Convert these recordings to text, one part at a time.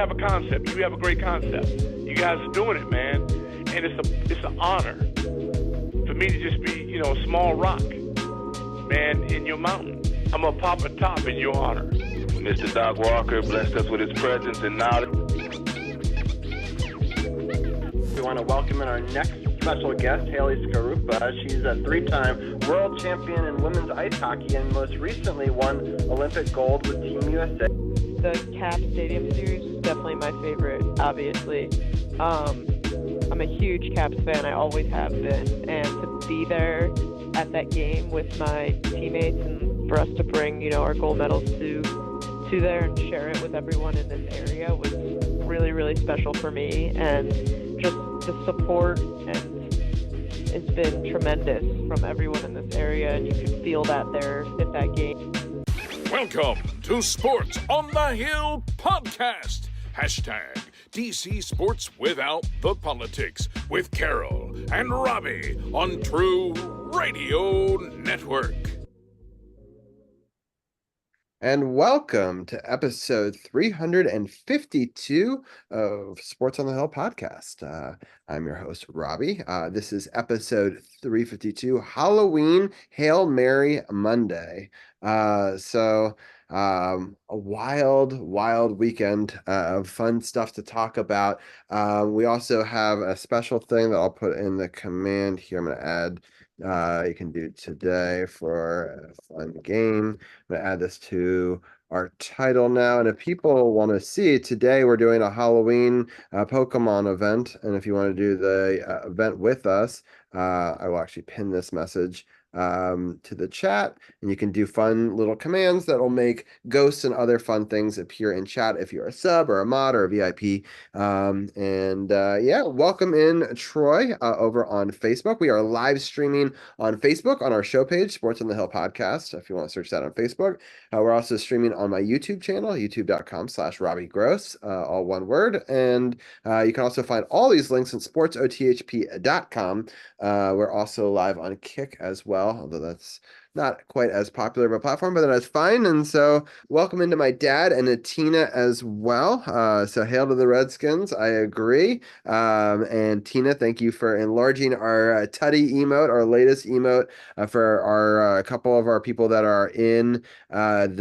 have a concept. You have a great concept. You guys are doing it, man. And it's an honor for me to just be, a small rock, man, in your mountain. I'm going to pop a top in your honor. Mr. Doc Walker blessed us with his presence and knowledge. We want to welcome in our next special guest, Haley Skarupa. She's a three-time world champion in women's ice hockey and most recently won Olympic gold with Team USA. The Cap Stadium Series is definitely my favorite, obviously. I'm a huge Caps fan. I always have been. And to be there at that game with my teammates and for us to bring, our gold medals to there and share it with everyone in this area was really, really special for me. And just the support and it's been tremendous from everyone in this area, and you can feel that there at that game. Welcome to Sports on the Hill podcast. Hashtag DC Sports Without the Politics with Carol and Robbie on True Radio Network. And welcome to episode 352 of Sports on the Hill podcast. I'm your host, Robbie. This is episode 352, Halloween Hail Mary Monday. A wild weekend of fun stuff to talk about. We also have a special thing that I'll put in the command here. I'm going to add you can do today for a fun game. I'm going to add this to our title now. And if people want to see, today we're doing a Halloween Pokemon event. And if you want to do the event with us, I will actually pin this message to the chat, and you can do fun little commands that will make ghosts and other fun things appear in chat if you're a sub or a mod or a VIP. Welcome in Troy over on Facebook. We are live streaming on Facebook on our show page, Sports on the Hill podcast, if you want to search that on Facebook. We're also streaming on my YouTube channel, youtube.com/Robbie Gross, all one word. And you can also find all these links on SportsOTHP.com. We're also live on Kick as well, although that's not quite as popular of a platform, but that's fine. And so welcome into my dad and Tina as well. So hail to the Redskins. I agree. And Tina, thank you for enlarging our Tutty emote, our latest emote for our couple of our people that are in what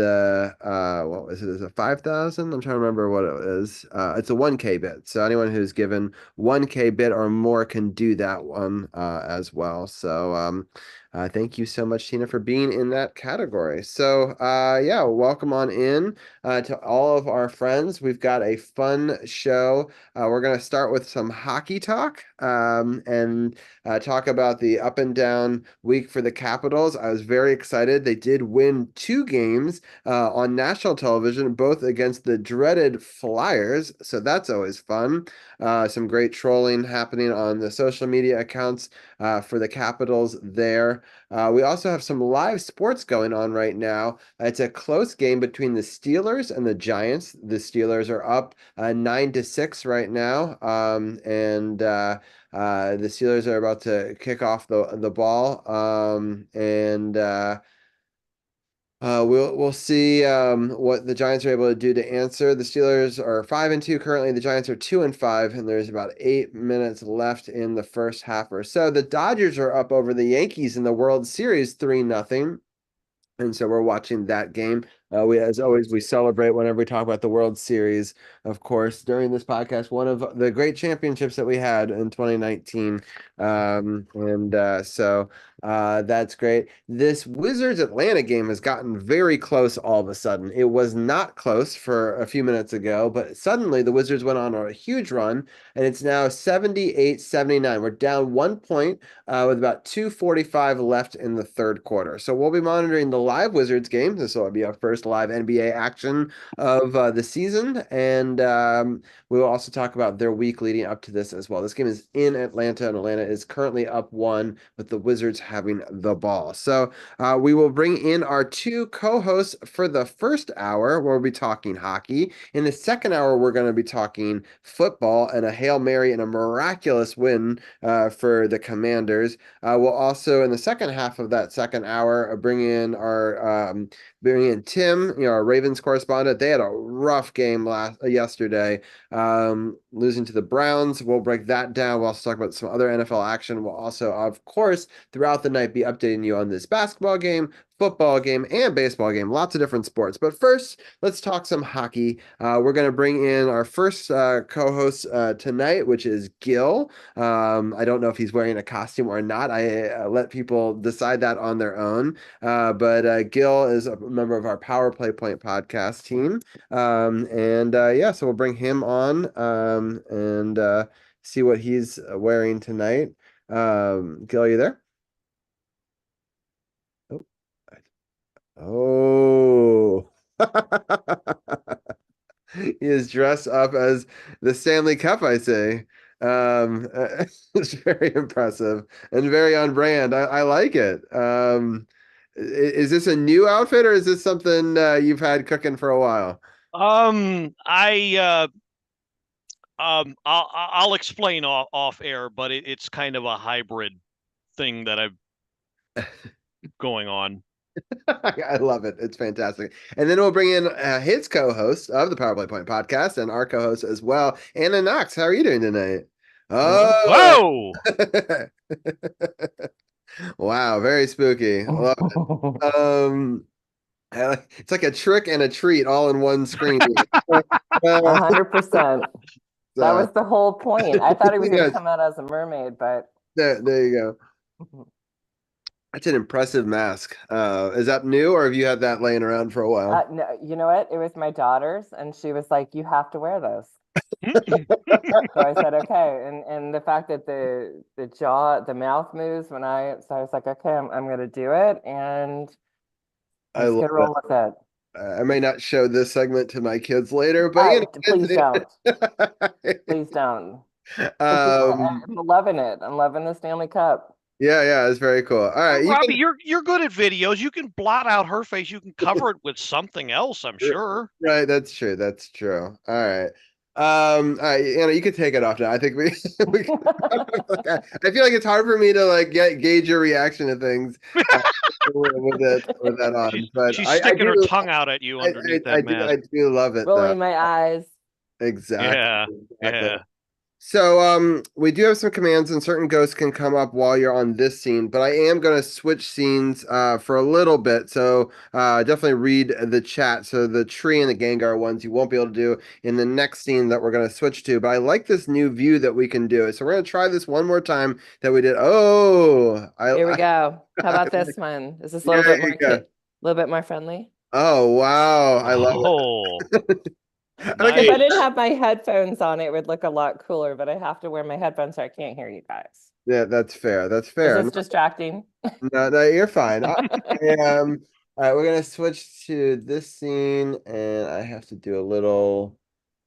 was it? Is it 5,000? I'm trying to remember what it is. It's a 1K bit. So anyone who's given 1K bit or more can do that one as well. So thank you so much, Tina, for being in that category. So, welcome on in to all of our friends. We've got a fun show. We're going to start with some hockey talk and talk about the up and down week for the Capitals. I was very excited. They did win 2 games on national television, both against the dreaded Flyers. So that's always fun. Some great trolling happening on the social media accounts for the Capitals there. We also have some live sports going on right now. It's a close game between the Steelers and the Giants. The Steelers are up 9-6 right now, and the Steelers are about to kick off the ball, we'll see what the Giants are able to do to answer. The Steelers are 5-2 currently. The Giants are 2-5, and there's about 8 minutes left in the first half or so. The Dodgers are up over the Yankees in the World Series 3-0. And so we're watching that game. As always, we celebrate whenever we talk about the World Series, of course, during this podcast, one of the great championships that we had in 2019. That's great. This Wizards Atlanta game has gotten very close all of a sudden. It was not close for a few minutes ago, but suddenly the Wizards went on a huge run, and it's now 78-79. We're down 1 point with about 2:45 left in the third quarter. So we'll be monitoring the live Wizards game. This will be our first live NBA action of the season, and we will also talk about their week leading up to this as well. This game is in Atlanta, and Atlanta is currently up 1 with the Wizards having the ball. So we will bring in our 2 co-hosts for the first hour, where we'll be talking hockey. In the second hour, we're going to be talking football and a Hail Mary and a miraculous win for the Commanders. We'll also, in the second half of that second hour, bring in our bring in Tim, our Ravens correspondent. They had a rough game yesterday, losing to the Browns. We'll break that down. We'll also talk about some other NFL action. We'll also, of course, throughout the night be updating you on this basketball game, football game, and baseball game. Lots of different sports. But first, let's talk some hockey. We're going to bring in our first co-host tonight, which is Gil. I don't know if he's wearing a costume or not. I let people decide that on their own. But Gil is a member of our Power Play Point podcast team. So we'll bring him on and see what he's wearing tonight. Gil, are you there? Oh. He is dressed up as the Stanley Cup, I say. It's very impressive and very on brand. I like it. Is this a new outfit or is this something you've had cooking for a while? I'll explain off air, but it's kind of a hybrid thing that I've going on. I love it. It's fantastic. And then we'll bring in his co-host of the Power Play Point podcast and our co-host as well, Anna Knox. How are you doing tonight? Oh, whoa! Wow, very spooky. I love it. It's like a trick and a treat all in one screen. 100%. That was the whole point. I thought he was going to Yes. come out as a mermaid, but There you go. That's an impressive mask. Is that new or have you had that laying around for a while? no, you know what? It was my daughter's, and she was like, "You have to wear this." So I said, "Okay." And the fact that the mouth moves so I was like, "Okay, I'm going to do it," and I I'm just love going to roll with it. I may not show this segment to my kids later, but Please don't. Please don't. I'm loving it. I'm loving the Stanley Cup. Yeah, it's very cool. All right, Robbie, you're good at videos. You can blot out her face. You can cover it with something else, I'm sure. Right, that's true. All right. All right, you could take it off now. I think we I feel like it's hard for me to like gauge your reaction to things with that on. But she's sticking her tongue out at you underneath that mask. I do love it. Rolling my eyes. Exactly. Yeah. So we do have some commands and certain ghosts can come up while you're on this scene, but I am going to switch scenes for a little bit. So definitely read the chat. So the tree and the Gengar ones you won't be able to do in the next scene that we're going to switch to, but I like this new view that we can do. So we're going to try this one more time that we did. Here we go. How about this one? Is this a little bit more friendly? Oh, wow. I love it. Nice. If I didn't have my headphones on, it would look a lot cooler, but I have to wear my headphones so I can't hear you guys. Yeah, that's fair. Is this distracting? No, you're fine. All right, we're gonna switch to this scene, and I have to do a little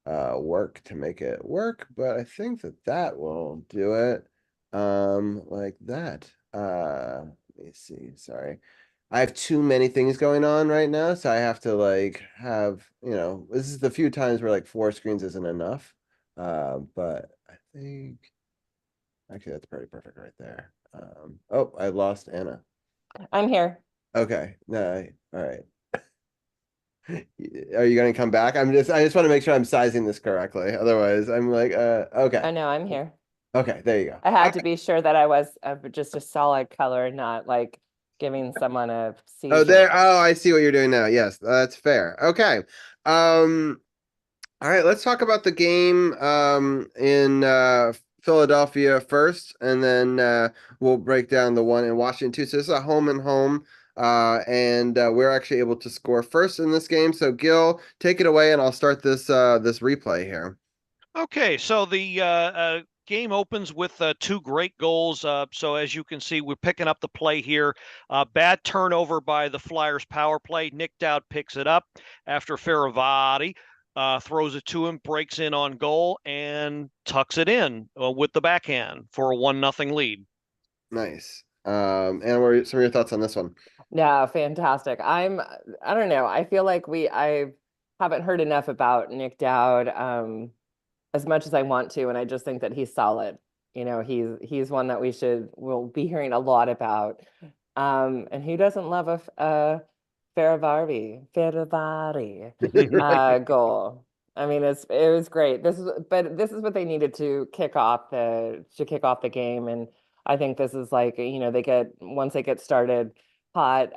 work to make it work, but I think that will do it. Like that. Let me see. Sorry. I have too many things going on right now, so I have to like have, this is the few times where like 4 screens isn't enough. But I think actually that's pretty perfect right there. I lost Anna. I'm here. Okay. No, all right. Are you gonna come back? I just want to make sure I'm sizing this correctly. Otherwise, I'm like, okay. I know, I'm here. Okay, there you go. I had to be sure that I was just a solid color, not like giving someone a seizure. I see what you're doing now. Yes, that's fair. Okay. All right, let's talk about the game in Philadelphia first, and then we'll break down the one in Washington too. So this is a home and home, and we're actually able to score first in this game. So Gil, take it away, and I'll start this replay here. Okay, so the game opens with 2 great goals. So as you can see, we're picking up the play here. Bad turnover by the Flyers power play. Nick Dowd picks it up after Faravati throws it to him, breaks in on goal, and tucks it in with the backhand for a 1-0 lead. Nice. And what are some of your thoughts on this one? Yeah, fantastic. I don't know. I feel like I haven't heard enough about Nick Dowd as much as I want to, and I just think that he's solid. He's one that we'll be hearing a lot about. And who doesn't love a Faravari goal. I mean, it was great. This is what they needed to kick off the game, and I think this is like, once they get started hot.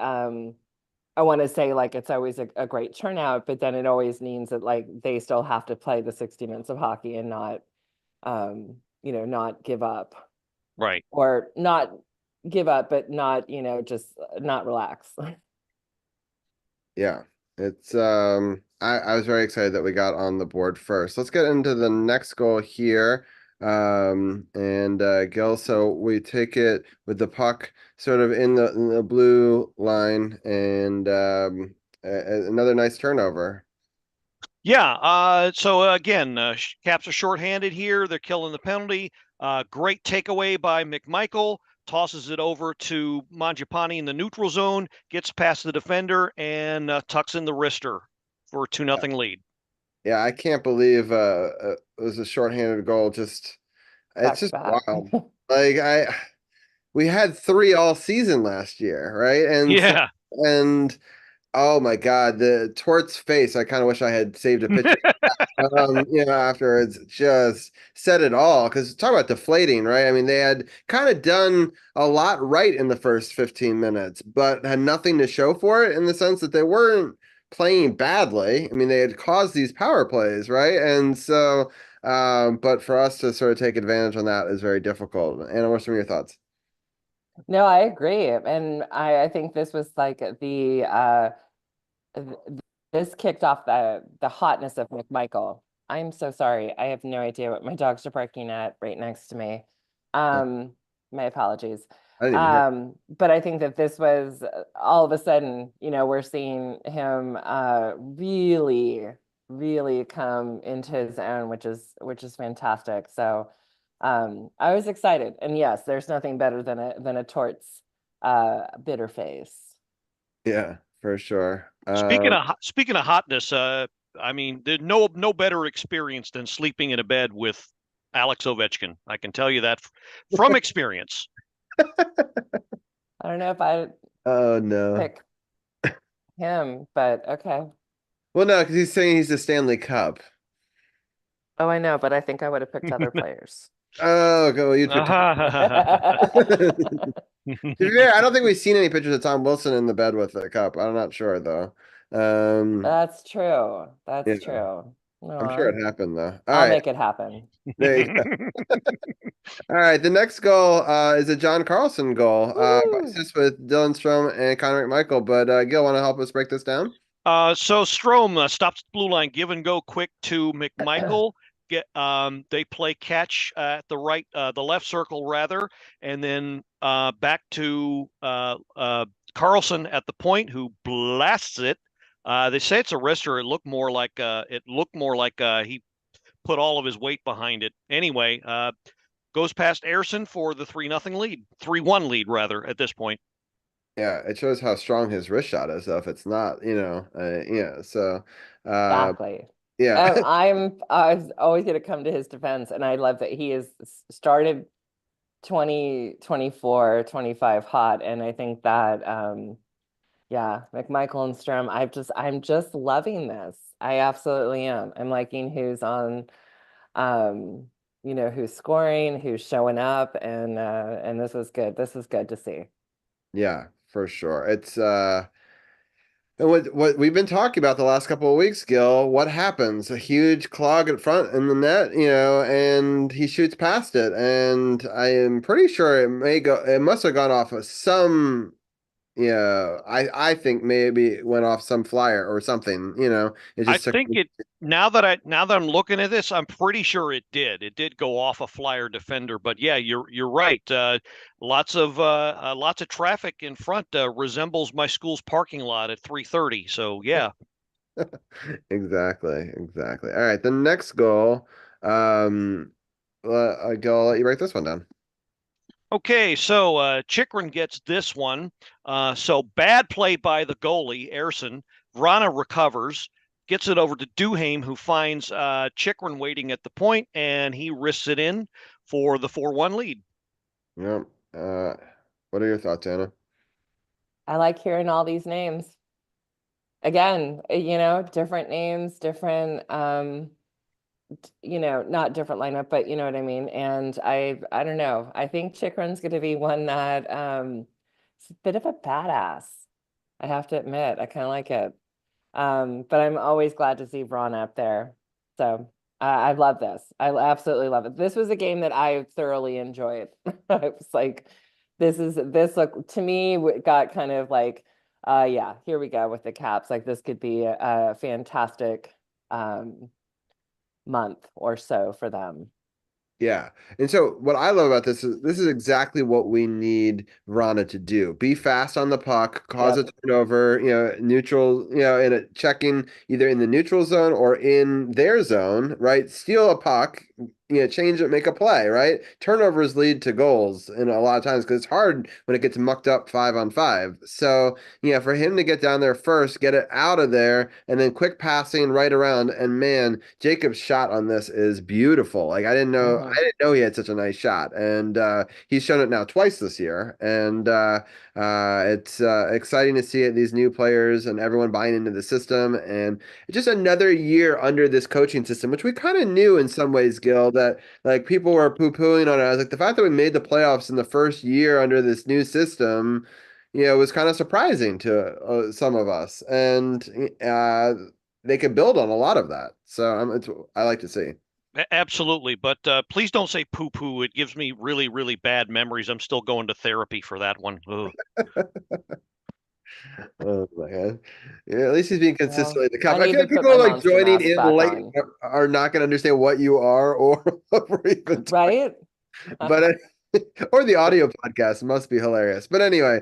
I want to say like it's always a great turnout, but then it always means that like they still have to play the 60 minutes of hockey and not not give up, Right. or not give up, but not, just not relax. Yeah, it's I was very excited that we got on the board first. Let's get into the next goal here. And Gil, so we take it with the puck sort of in the blue line, and another nice turnover. Yeah. So again, Caps are shorthanded here. They're killing the penalty. Great takeaway by McMichael. Tosses it over to Mangiapane in the neutral zone. Gets past the defender and tucks in the wrister for a 2-0 lead. Yeah, I can't believe it was a shorthanded goal. Just it's Back to just back. wild. Like we had 3 all season last year, right? Yeah. And oh my God, the Tort's face. I kind of wish I had saved a picture. Afterwards, just said it all. Because talk about deflating, right? I mean, they had kind of done a lot right in the first 15 minutes, but had nothing to show for it in the sense that they weren't playing badly. I mean, they had caused these power plays, right? And so, but for us to sort of take advantage on that is very difficult. Anna, what's some of your thoughts? No, I agree. And I think this was like th- this kicked off the hotness of McMichael. I'm so sorry. I have no idea what my dogs are barking at right next to me. My apologies. I didn't even hear. But I think that this was all of a sudden, we're seeing him really, really come into his own, which is fantastic. So I was excited. And yes, there's nothing better than a Torts bitter face. Yeah, for sure. Speaking of hotness, I mean, there's no better experience than sleeping in a bed with Alex Ovechkin. I can tell you that from experience. I don't know if I Oh no. pick him, but okay. Well, no, because he's saying he's the Stanley Cup. Oh, I know, but I think I would have picked other players. Oh, okay. Well, you'd pick. To be fair, I don't think we've seen any pictures of Tom Wilson in the bed with a cup. I'm not sure though. That's true. That's Yeah, true. I'm sure Aw, it happened though. All I'll right, make it happen. there you go. All right, the next goal is a John Carlson goal. Woo! Assist with Dylan Strom and Connor McMichael. But Gil, want to help us break this down? So Strome stops the blue line, give and go quick to McMichael. They play catch at the left circle rather, and then back to Carlson at the point, who blasts it. They say it's a wrister. It looked more like he put all of his weight behind it. Anyway, goes past Ayerson for the 3-0 lead, 3-1 lead rather at this point. Yeah, it shows how strong his wrist shot is, though. If it's not, yeah. So, Exactly. yeah, I was always going to come to his defense, and I love that he has started 2024, 25 hot, and I think that yeah, McMichael and Strom, I'm just loving this. I absolutely am. I'm liking who's on, who's scoring, who's showing up, and this is good. This is good to see. yeah, for sure. It's and what we've been talking about the last couple of weeks, Gil. What happens? A huge clog at front in the net, and he shoots past it, and I am pretty sure it must have gone off of some. Yeah, I think maybe it went off some flyer or something. It I just took. think it now that I'm looking at this, I'm pretty sure it did. It did go off a Flyer defender, but yeah, you're right. Lots of traffic in front resembles my school's parking lot at 3:30. So yeah. Exactly. All right, the next goal. I'll let you break this one down. Okay, so Chikrin gets this one. So bad play by the goalie, Ayerson. Vrana recovers, gets it over to Duhaime, who finds Chikrin waiting at the point, and he risks it in for the 4-1 lead. Yep. What are your thoughts, Anna? I like hearing all these names. again, different names, different, not different lineup, but you know what I mean. And I don't know. I think Chikrin's going to be one that is a bit of a badass. I have to admit, I kind of like it. But I'm always glad to see Braun up there. So I love this. I absolutely love it. This was a game that I thoroughly enjoyed. I was like, this look to me got kind of like, yeah, here we go with the Caps. Like this could be a fantastic month or so for them. Yeah. And so what I love about this is exactly what we need Vrana to do. Be fast on the puck, cause a Yep. turnover, neutral, in a checking either in the neutral zone or in their zone, right? Steal a puck, change it, make a play, right? Turnovers lead to goals and a lot of times because it's hard when it gets mucked up 5-on-5. So, for him to get down there first, get it out of there, and then quick passing right around. And man, Jacob's shot on this is beautiful. Like I didn't know he had such a nice shot, and he's shown it now twice this year, and it's exciting to see it, these new players and everyone buying into the system, and just another year under this coaching system, which we kind of knew in some ways, Gil, that like people were poo-pooing on it. I was like, the fact that we made the playoffs in the first year under this new system, was kind of surprising to some of us, and they could build on a lot of that. So I like to see. Absolutely, but please don't say poo poo. It gives me really, really bad memories. I'm still going to therapy for that one. Ugh. Oh my God. Yeah, at least he's being Well, consistently the I cop. I need feel to like put people my are like monster joining mask in back late on. are not going to understand what you are or what we're even talking, Right? but or the audio podcast must be hilarious. But anyway,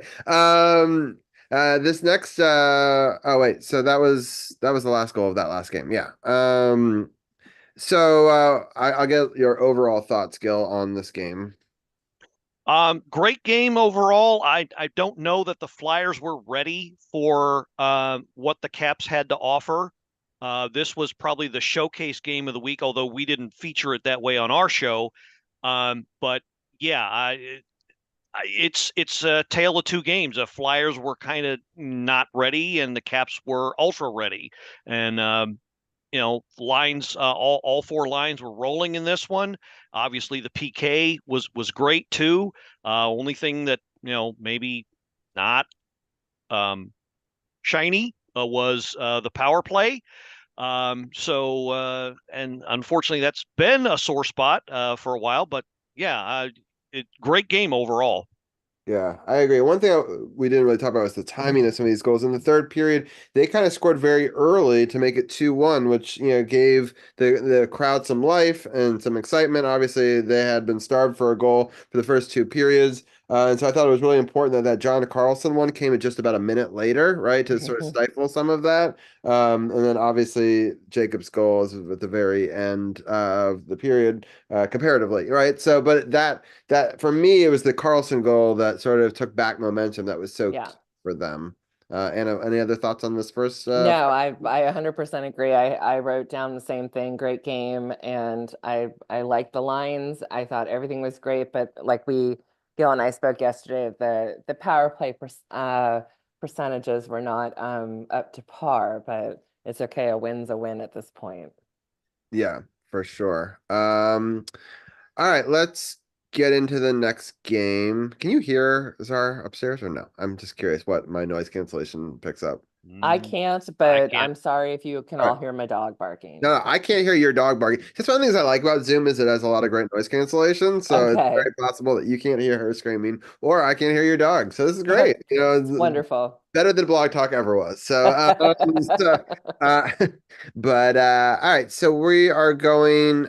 this next oh wait, so that was the last goal of that last game. Yeah. So I'll get your overall thoughts, Gil, on this game. Great game overall. I don't know that the Flyers were ready for what the Caps had to offer. This was probably the showcase game of the week, although we didn't feature it that way on our show. But yeah, it's a tale of two games. The Flyers were kind of not ready, and the Caps were ultra ready. And lines, all four lines were rolling in this one. Obviously, the PK was great too. Only thing that maybe not shiny was the power play. And unfortunately, that's been a sore spot for a while. But yeah, great game overall. Yeah, I agree. One thing we didn't really talk about was the timing of some of these goals. In the third period, they kind of scored very early to make it 2-1, which, gave the crowd some life and some excitement. Obviously, they had been starved for a goal for the first two periods. And so I thought it was really important that John Carlson one came at just about a minute later, right, to sort of stifle some of that. And then obviously Jacob's goal is at the very end of the period, comparatively, right? So, but that for me, it was the Carlson goal that sort of took back momentum that was so Yeah. key for them. Anna, any other thoughts on this first? No, I 100% agree. I wrote down the same thing. Great game, and I liked the lines. I thought everything was great, but like Gil and I spoke yesterday, the power play percentages were not up to par, but it's okay. A win's a win at this point. Yeah, for sure. All right, let's get into the next game. Can you hear Zar upstairs or no? I'm just curious what my noise cancellation picks up. I Mm, can't, I but can't. I'm sorry if you can All all right. hear my dog barking. No, I can't hear your dog barking. That's one of the things I like about Zoom is it has a lot of great noise cancellation. So it's Okay. very possible that you can't hear her screaming, or I can't hear your dog. So this is great. It's Wonderful. better than Blog Talk ever was. So, uh, but all right. So we are going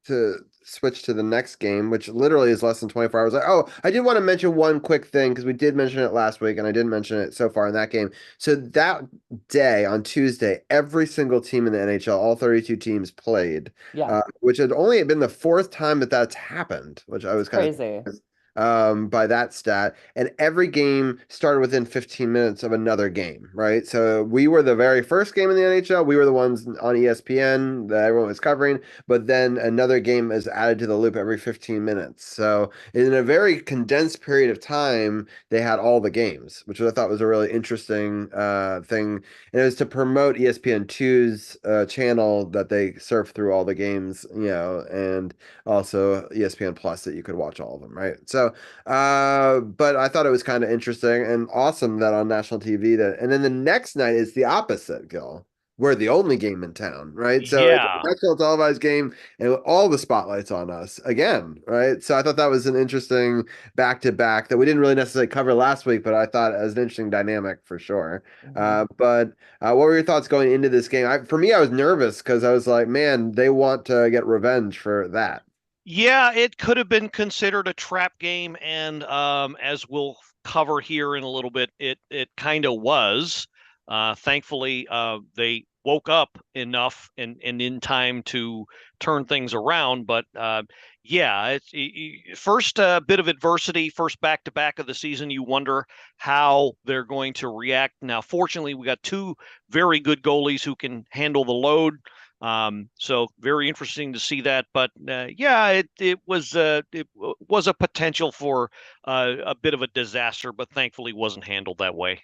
to switch to the next game, which literally is less than 24 hours. Oh, I did want to mention one quick thing because we did mention it last week and I didn't mention it so far in that game. So that day on Tuesday, every single team in the NHL, all 32 teams played, Yeah, which had only been the fourth time that that's happened, which I was it's kind crazy. of by that stat. And every game started within 15 minutes of another game, right? So we were the very first game in the NHL. We were the ones on ESPN that everyone was covering, but then another game is added to the loop every 15 minutes. So in a very condensed period of time, they had all the games, which I thought was a really interesting thing. And it was to promote ESPN2's channel that they surf through all the games, and also ESPN Plus that you could watch all of them, right? So, but I thought it was kind of interesting and awesome that on national TV and then the next night is the opposite, Gil. We're the only game in town, right? So it's Yeah. a national televised game and all the spotlights on us again, right? So I thought that was an interesting back to back that we didn't really necessarily cover last week, but I thought it was an interesting dynamic for sure. But what were your thoughts going into this game? For me, I was nervous because I was like, man, they want to get revenge for that. Yeah, it could have been considered a trap game, and as we'll cover here in a little bit, it kind of was. Thankfully, they woke up enough and in time to turn things around. But yeah, it's first bit of adversity, first back to back of the season. You wonder how they're going to react. Now, fortunately, we got two very good goalies who can handle the load. So very interesting to see that. But yeah, it was a potential for a bit of a disaster, but thankfully wasn't handled that way.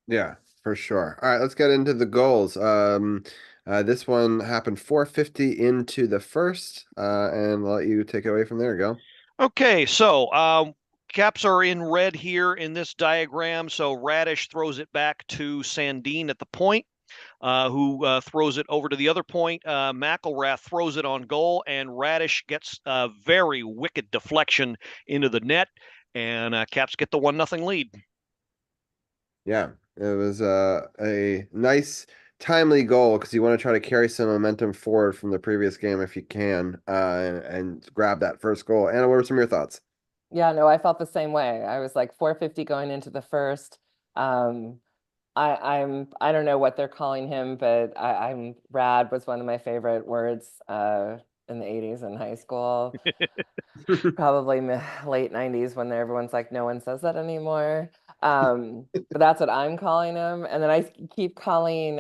Yeah, for sure. All right, let's get into the goals. This one happened 4:50 into the first, and I'll let you take it away from there, Go. Okay, so Caps are in red here in this diagram. So Radish throws it back to Sandin at the point. Who throws it over to the other point. McElrath throws it on goal, and Radish gets a very wicked deflection into the net, and Caps get the 1-0 lead. Yeah, it was a nice, timely goal because you want to try to carry some momentum forward from the previous game if you can, and grab that first goal. Anna, what were some of your thoughts? Yeah, no, I felt the same way. I was like 450 going into the first. I don't know what they're calling him, but I'm rad was one of my favorite words in the 80s in high school. Probably late 90s when everyone's like, no one says that anymore. But that's what I'm calling him. And then I keep calling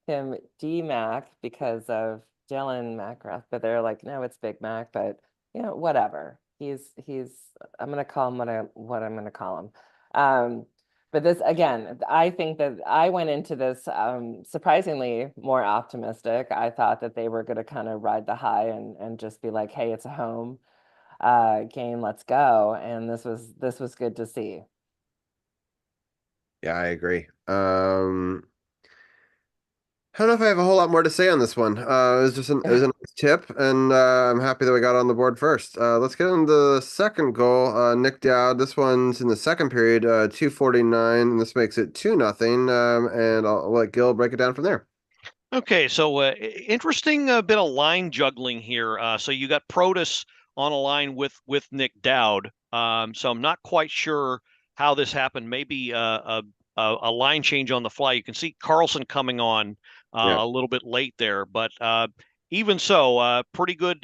him D-Mac because of Dylan McGrath, but they're like, no, it's Big Mac, but whatever. I'm gonna call him what I'm gonna call him. But this again, I think that I went into this surprisingly more optimistic. I thought that they were gonna kind of ride the high and just be like, hey, it's a home game, let's go. And this was good to see. Yeah, I agree. I don't know if I have a whole lot more to say on this one. It was just it was a nice tip, and I'm happy that we got on the board first. Let's get into the second goal. Nick Dowd. This one's in the second period, 2:49, and this makes it 2-0. And I'll let Gil break it down from there. Okay, so interesting bit of line juggling here. So you got Protus on a line with Nick Dowd. So I'm not quite sure how this happened. Maybe a line change on the fly. You can see Carlson coming on Yeah. a little bit late there, but even so, pretty good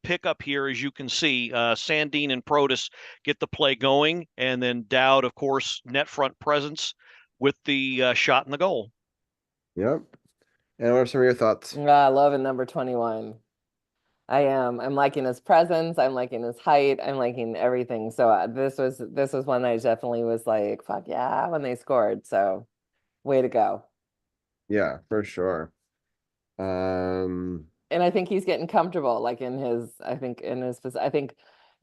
pickup here, as you can see. Sandin and Protus get the play going, and then Dowd, of course, net front presence with the shot in the goal. Yep. And what are some of your thoughts? I love it, number 21. I am. I'm liking his presence. I'm liking his height. I'm liking everything. So this was one I definitely was like, fuck yeah, when they scored. So way to go. Yeah, for sure. And I think he's getting comfortable, like I think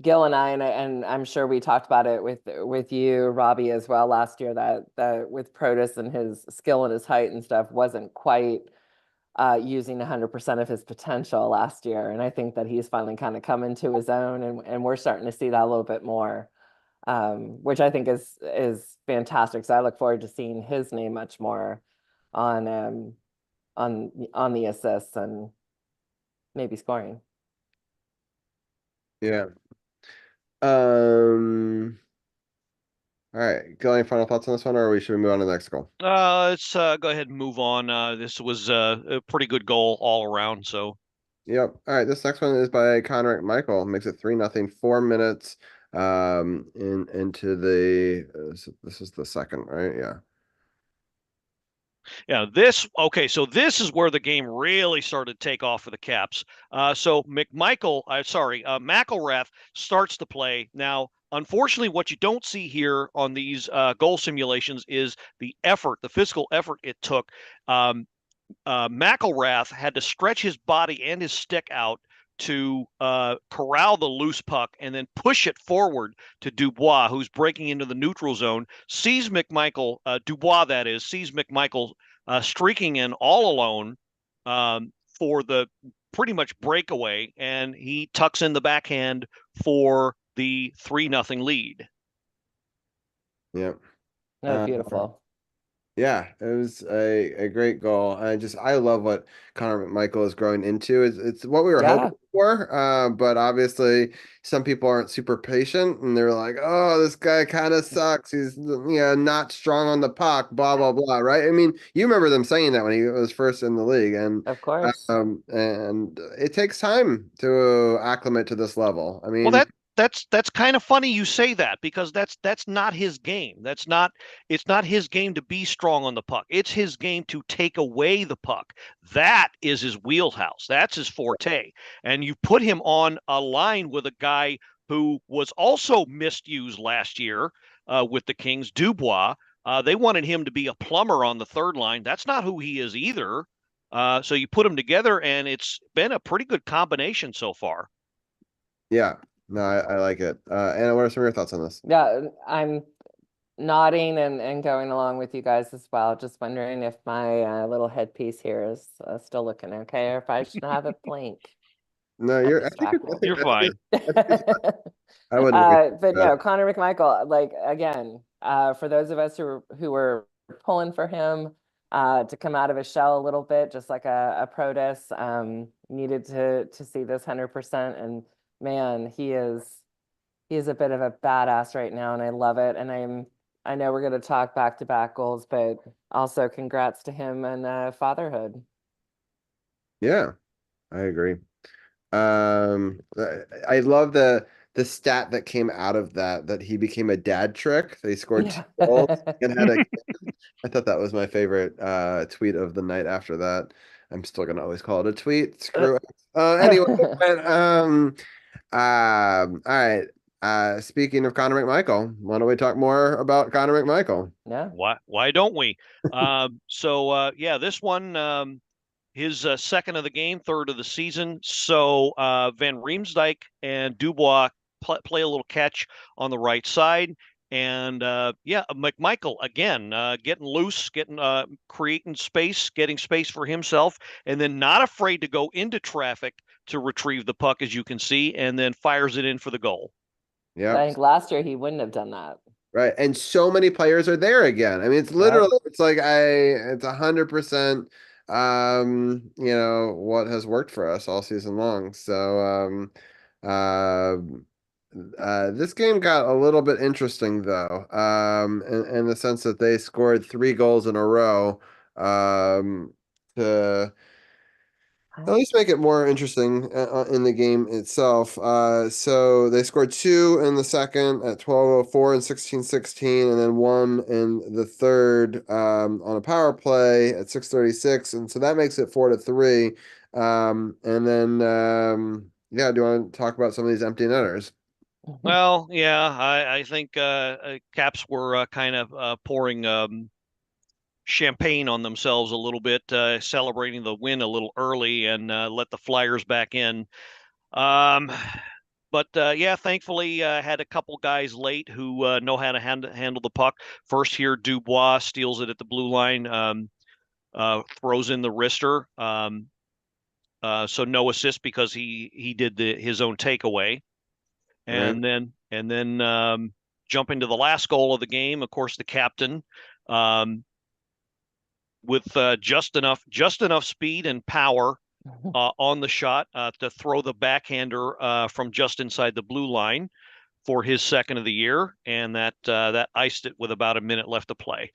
Gil and and I'm sure we talked about it with you, Robbie, as well last year, that with Protus and his skill and his height and stuff wasn't quite using 100% of his potential last year. And I think that he's finally kind of come into his own, and we're starting to see that a little bit more, which I think is fantastic. So I look forward to seeing his name much more on the assists and maybe scoring. Yeah. All right. Got any final thoughts on this one, or should we move on to the next goal? Let's go ahead and move on. This was a pretty good goal all around. So, Yep. All right. This next one is by Conrad Michael. Makes it 3-0, 4 minutes into the this is the second, right? Yeah. Yeah, so this is where the game really started to take off for the Caps. So McElrath starts to play. Now, unfortunately, what you don't see here on these goal simulations is the physical effort it took. McElrath had to stretch his body and his stick out to corral the loose puck and then push it forward to Dubois, who's breaking into the neutral zone, sees Dubois, that is, sees McMichael streaking in all alone for the pretty much breakaway, and he tucks in the backhand for the 3-0 lead. Yep. No, beautiful. Yeah, it was a great goal. I love what Connor McMichael is growing into. It's what we were hoping for. But obviously some people aren't super patient and they're like, oh, this guy kind of sucks. He's not strong on the puck, blah blah blah, right? I mean, you remember them saying that when he was first in the league, and of course, and it takes time to acclimate to this level. I mean, well, that's kind of funny you say that, because that's not his game. It's not his game to be strong on the puck. It's his game to take away the puck. That is his wheelhouse. That's his forte. And you put him on a line with a guy who was also misused last year with the Kings, Dubois. They wanted him to be a plumber on the third line. That's not who he is either. So you put them together, and it's been a pretty good combination so far. Yeah. No, I like it. Anna, what are some of your thoughts on this? Yeah, I'm nodding and going along with you guys as well. Just wondering if my little headpiece here is still looking okay, or if I should have it blink. No, you're fine. I wouldn't. But no, Connor McMichael, like, again, for those of us who were pulling for him to come out of his shell a little bit, just like a Protus, needed to see this 100%. And man, he is a bit of a badass right now, and I love it. And I know we're going to talk back-to-back goals, but also congrats to him and fatherhood. Yeah, I agree. I love the stat that came out of that he became a dad trick. They scored 2 goals and had a I thought that was my favorite tweet of the night after that. I'm still gonna always call it a tweet. Screw it. Anyway, but, all right. Speaking of Connor McMichael, why don't we talk more about Connor McMichael? Yeah. Why don't we? This one, his second of the game, third of the season. So Van Riemsdyk and Dubois play a little catch on the right side. And McMichael again, getting loose, creating space, getting space for himself, and then not afraid to go into traffic to retrieve the puck, as you can see, and then fires it in for the goal. Yeah, I think last year he wouldn't have done that. Right, and so many players are there again. I mean, it's literally it's like it's 100%. What has worked for us all season long. So, this game got a little bit interesting though, in the sense that they scored 3 goals in a row, to at least make it more interesting in the game itself. So they scored 2 in the second at 12:04 and 16:16, and then 1 in the third on a power play at 6:36, and so that makes it 4-3. And then do you want to talk about some of these empty netters? Well, yeah, I think Caps were kind of pouring champagne on themselves a little bit, celebrating the win a little early, and let the Flyers back in. Thankfully, had a couple guys late who know how to handle the puck. First here, Dubois steals it at the blue line, throws in the wrister. So no assist because he did his own takeaway. And then jumping to the last goal of the game, of course, the captain, with just enough speed and power on the shot to throw the backhander from just inside the blue line for his second of the year, and that iced it with about a minute left to play.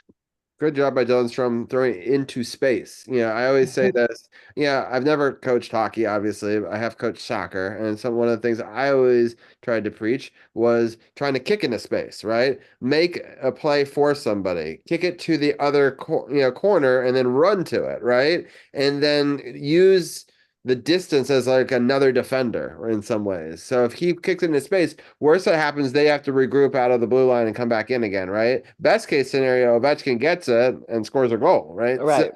Good job by Dylan Strom throwing it into space. I always say this. I've never coached hockey, obviously. I have coached soccer. And one of the things I always tried to preach was trying to kick into space, right? Make a play for somebody, kick it to the other corner, and then run to it, right? And then use the distance as like another defender in some ways. So if he kicks into space, worst that happens, they have to regroup out of the blue line and come back in again, right? Best case scenario, Ovechkin gets it and scores a goal, right? Right.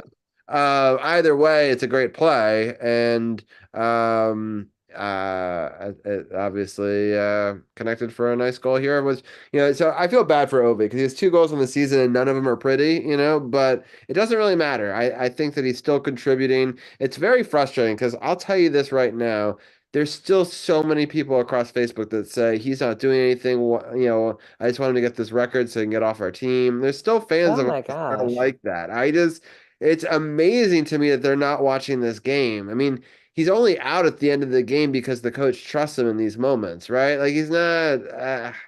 Either way, it's a great play, and it obviously connected for a nice goal here. So I feel bad for Ovi because he has 2 goals in the season and none of them are pretty, but it doesn't really matter. I think that he's still contributing. It's very frustrating because I'll tell you this right now. There's still so many people across Facebook that say he's not doing anything. I just want him to get this record so he can get off our team. There's still fans Oh of my ours that are gosh. like that. It's amazing to me that they're not watching this game. I mean, he's only out at the end of the game because the coach trusts him in these moments, right? Like he's not.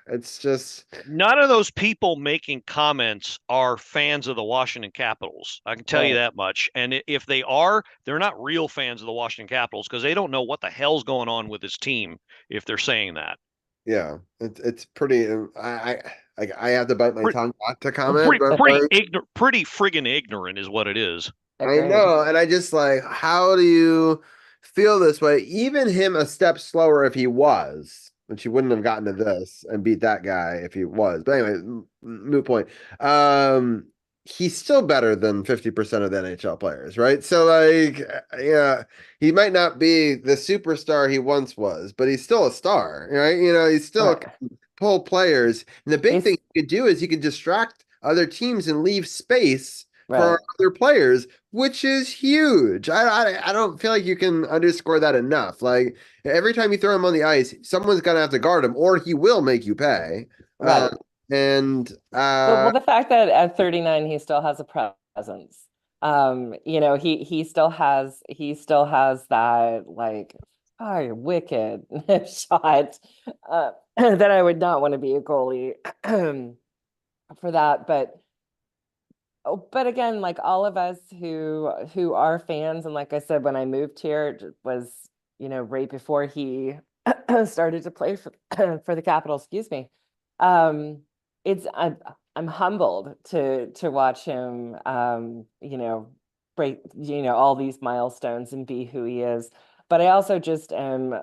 It's just None of those people making comments are fans of the Washington Capitals. I can tell you Right. that much. And if they are, they're not real fans of the Washington Capitals because they don't know what the hell's going on with this team if they're saying that. yeah. It's pretty. I have to bite my Pretty, tongue not to comment, but pretty friggin' ignorant is what it is. I Agreed. know, and I just like, how do you feel this way? Even him a step slower if he was, which he wouldn't have gotten to this and beat that guy if he was. But anyway, moot point. He's still better than 50% of the NHL players, right? So like, yeah, he might not be the superstar he once was, but he's still a star, right? He's still Right. pull players. And the big He's thing you could do is you could distract other teams and leave space for right. our other players, which is huge. I don't feel like you can underscore that enough. Like every time you throw him on the ice, someone's gonna have to guard him, or he will make you pay. Right. And Well, the fact that at 39 he still has a presence. He still has that like fire wicked shot that I would not want to be a goalie for that. But again, like all of us who are fans, and like I said, when I moved here, it was right before he started to play for for the Capitals. Excuse me. It's I'm humbled to watch him break all these milestones and be who he is. But I also just am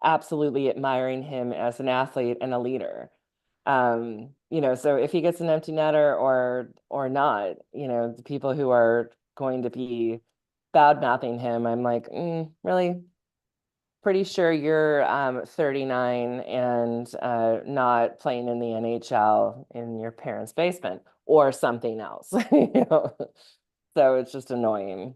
absolutely admiring him as an athlete and a leader. So if he gets an empty netter or not, the people who are going to be bad mouthing him, I'm like, really? Pretty sure you're 39 and not playing in the NHL in your parents' basement or something else. So it's just annoying.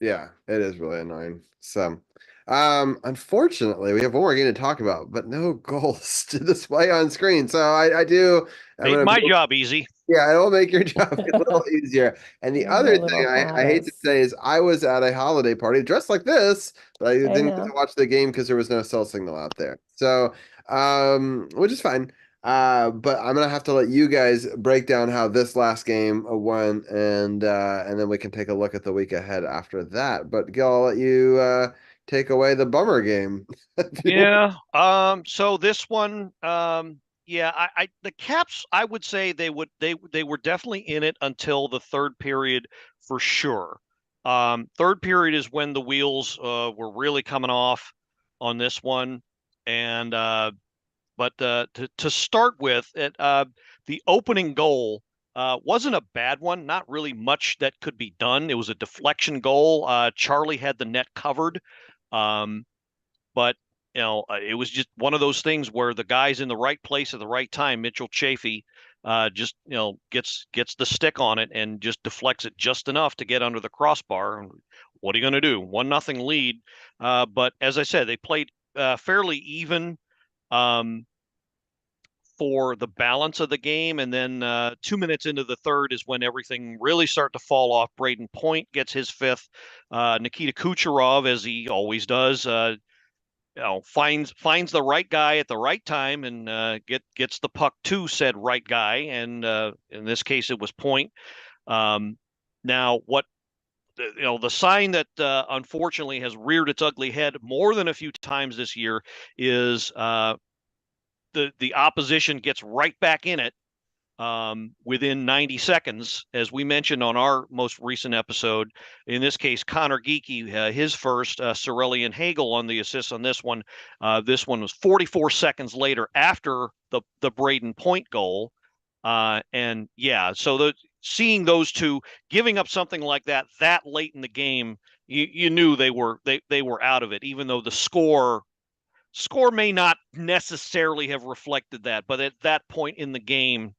yeah, it is really annoying. So, unfortunately, we have one more game to talk about, but no goals to display on screen. So I do. I'm Made gonna my job easy. Yeah, it'll make your job a little easier. And the My other little thing I hate to Juarez. say is I was at a holiday party dressed like this, but I I didn't get to know. watch the game because there was no cell signal out there. So, which is fine. But I'm gonna have to let you guys break down how this last game went, and then we can take a look at the week ahead after that. But Gil, I'll let you take away the bummer game. Yeah. So this one, yeah, the Caps, I would say they were definitely in it until the third period for sure. Third period is when the wheels were really coming off on this one, and but to start with, the opening goal wasn't a bad one. Not really much that could be done. It was a deflection goal. Charlie had the net covered. Um, but it was just one of those things where the guy's in the right place at the right time. Mitchell Chafee just gets the stick on it and just deflects it just enough to get under the crossbar. What are you going to do? 1-0 lead. But as I said, they played fairly even for the balance of the game. And then 2 minutes into the third is when everything really started to fall off. Braden Point gets his fifth. Nikita Kucherov, as he always does, finds the right guy at the right time and gets the puck to said right guy, and in this case it was Point. Now, what the sign that unfortunately has reared its ugly head more than a few times this year is the opposition gets right back in it within 90 seconds, as we mentioned on our most recent episode. In this case, Connor Geeky, his first, Sorelli and Hagel on the assist on this one. This one was 44 seconds later after the Braden Point goal. And yeah, so seeing those two giving up something like that late in the game, you knew they were out of it, even though the score may not necessarily have reflected that. But at that point in the game,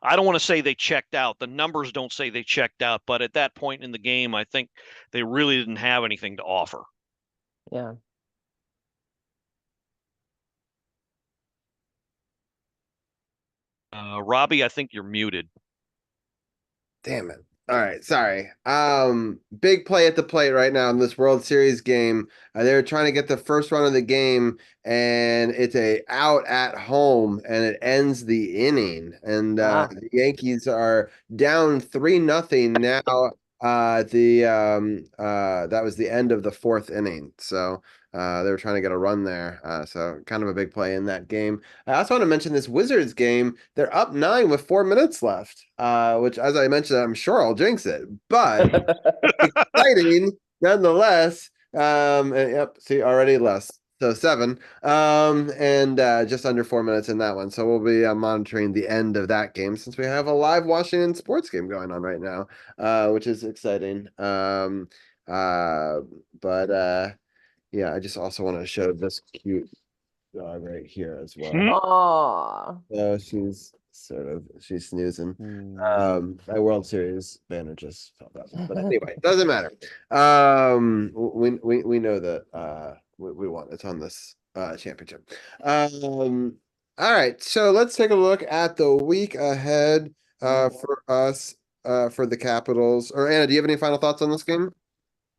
I don't want to say they checked out. The numbers don't say they checked out, but at that point in the game, I think they really didn't have anything to offer. Yeah. Robbie, I think you're muted. Damn it. All right, sorry. Big play at the plate right now in this World Series game. They're trying to get the first run of the game, and it's a out at home, and it ends the inning. And the Yankees are down 3-0 now. That was the end of the fourth inning. So they were trying to get a run there. So kind of a big play in that game. I also want to mention this Wizards game. They're up 9 with 4 minutes left, which, as I mentioned, I'm sure I'll jinx it, but exciting nonetheless. And, yep, see, already less. So 7, and just under 4 minutes in that one. So we'll be monitoring the end of that game since we have a live Washington sports game going on right now, which is exciting. Yeah, I just also want to show this cute dog right here as well. Aww. So she's snoozing. My World Series banner just fell down. But anyway, doesn't matter. We know that we won. It's on this championship. All right, so let's take a look at the week ahead for us for the Capitals. Or Anna, do you have any final thoughts on this game?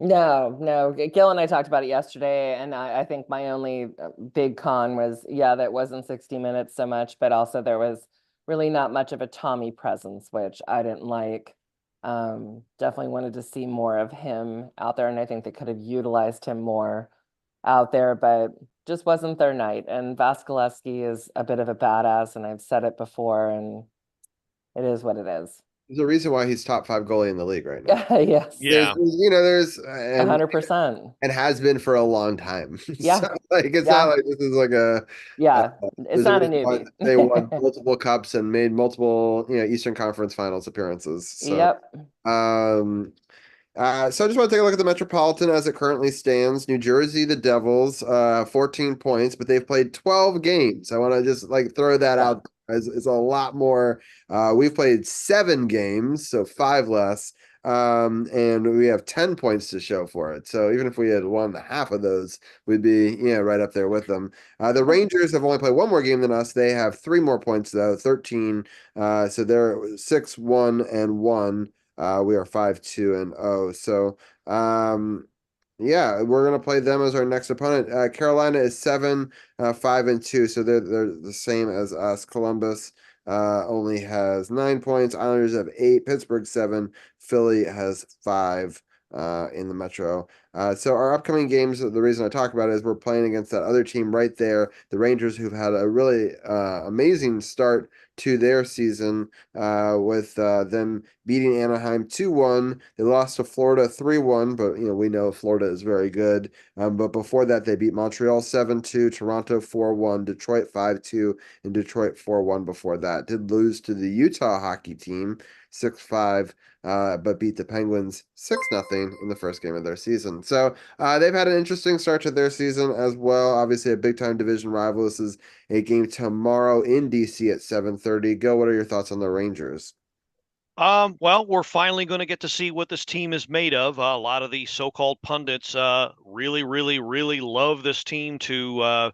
No. Gil and I talked about it yesterday, and I think my only big con was, that wasn't 60 minutes so much, but also there was really not much of a Tommy presence, which I didn't like. Definitely wanted to see more of him out there, and I think they could have utilized him more out there, but just wasn't their night. And Vasilevsky is a bit of a badass, and I've said it before, and it is what it is. There's a reason why he's top 5 goalie in the league right now. Yes. Yeah. There's 100%. and has been for a long time. Yeah. So, it's not like this is like a it's not a newbie. They won multiple cups and made multiple Eastern Conference Finals appearances. So, Yep. So I just want to take a look at the Metropolitan as it currently stands. New Jersey, the Devils, 14 points, but they've played 12 games. I want to just throw that out. It's a lot more. We've played 7 games, so 5 less. And we have 10 points to show for it. So even if we had won half of those, we'd be right up there with them. The Rangers have only played 1 more game than us. They have 3 more points though, 13. So they're 6-1-1. We are 5-2-0. So we're gonna play them as our next opponent. Carolina is 7-5-2, so they're the same as us. Columbus only has 9 points. Islanders have 8. Pittsburgh 7. Philly has 5 in the Metro. So our upcoming games, the reason I talk about it is we're playing against that other team right there, the Rangers, who've had a really amazing start to their season with them beating Anaheim 2-1. They lost to Florida 3-1, but we know Florida is very good. But before that, they beat Montreal 7-2, Toronto 4-1, Detroit 5-2, and Detroit 4-1 before that. Did lose to the Utah hockey team 6-5. But beat the Penguins 6-0 in the first game of their season. So they've had an interesting start to their season as well. Obviously, a big-time division rival. This is a game tomorrow in D.C. at 7:30. Go, what are your thoughts on the Rangers? Well, we're finally going to get to see what this team is made of. A lot of the so-called pundits really, really, really love this team to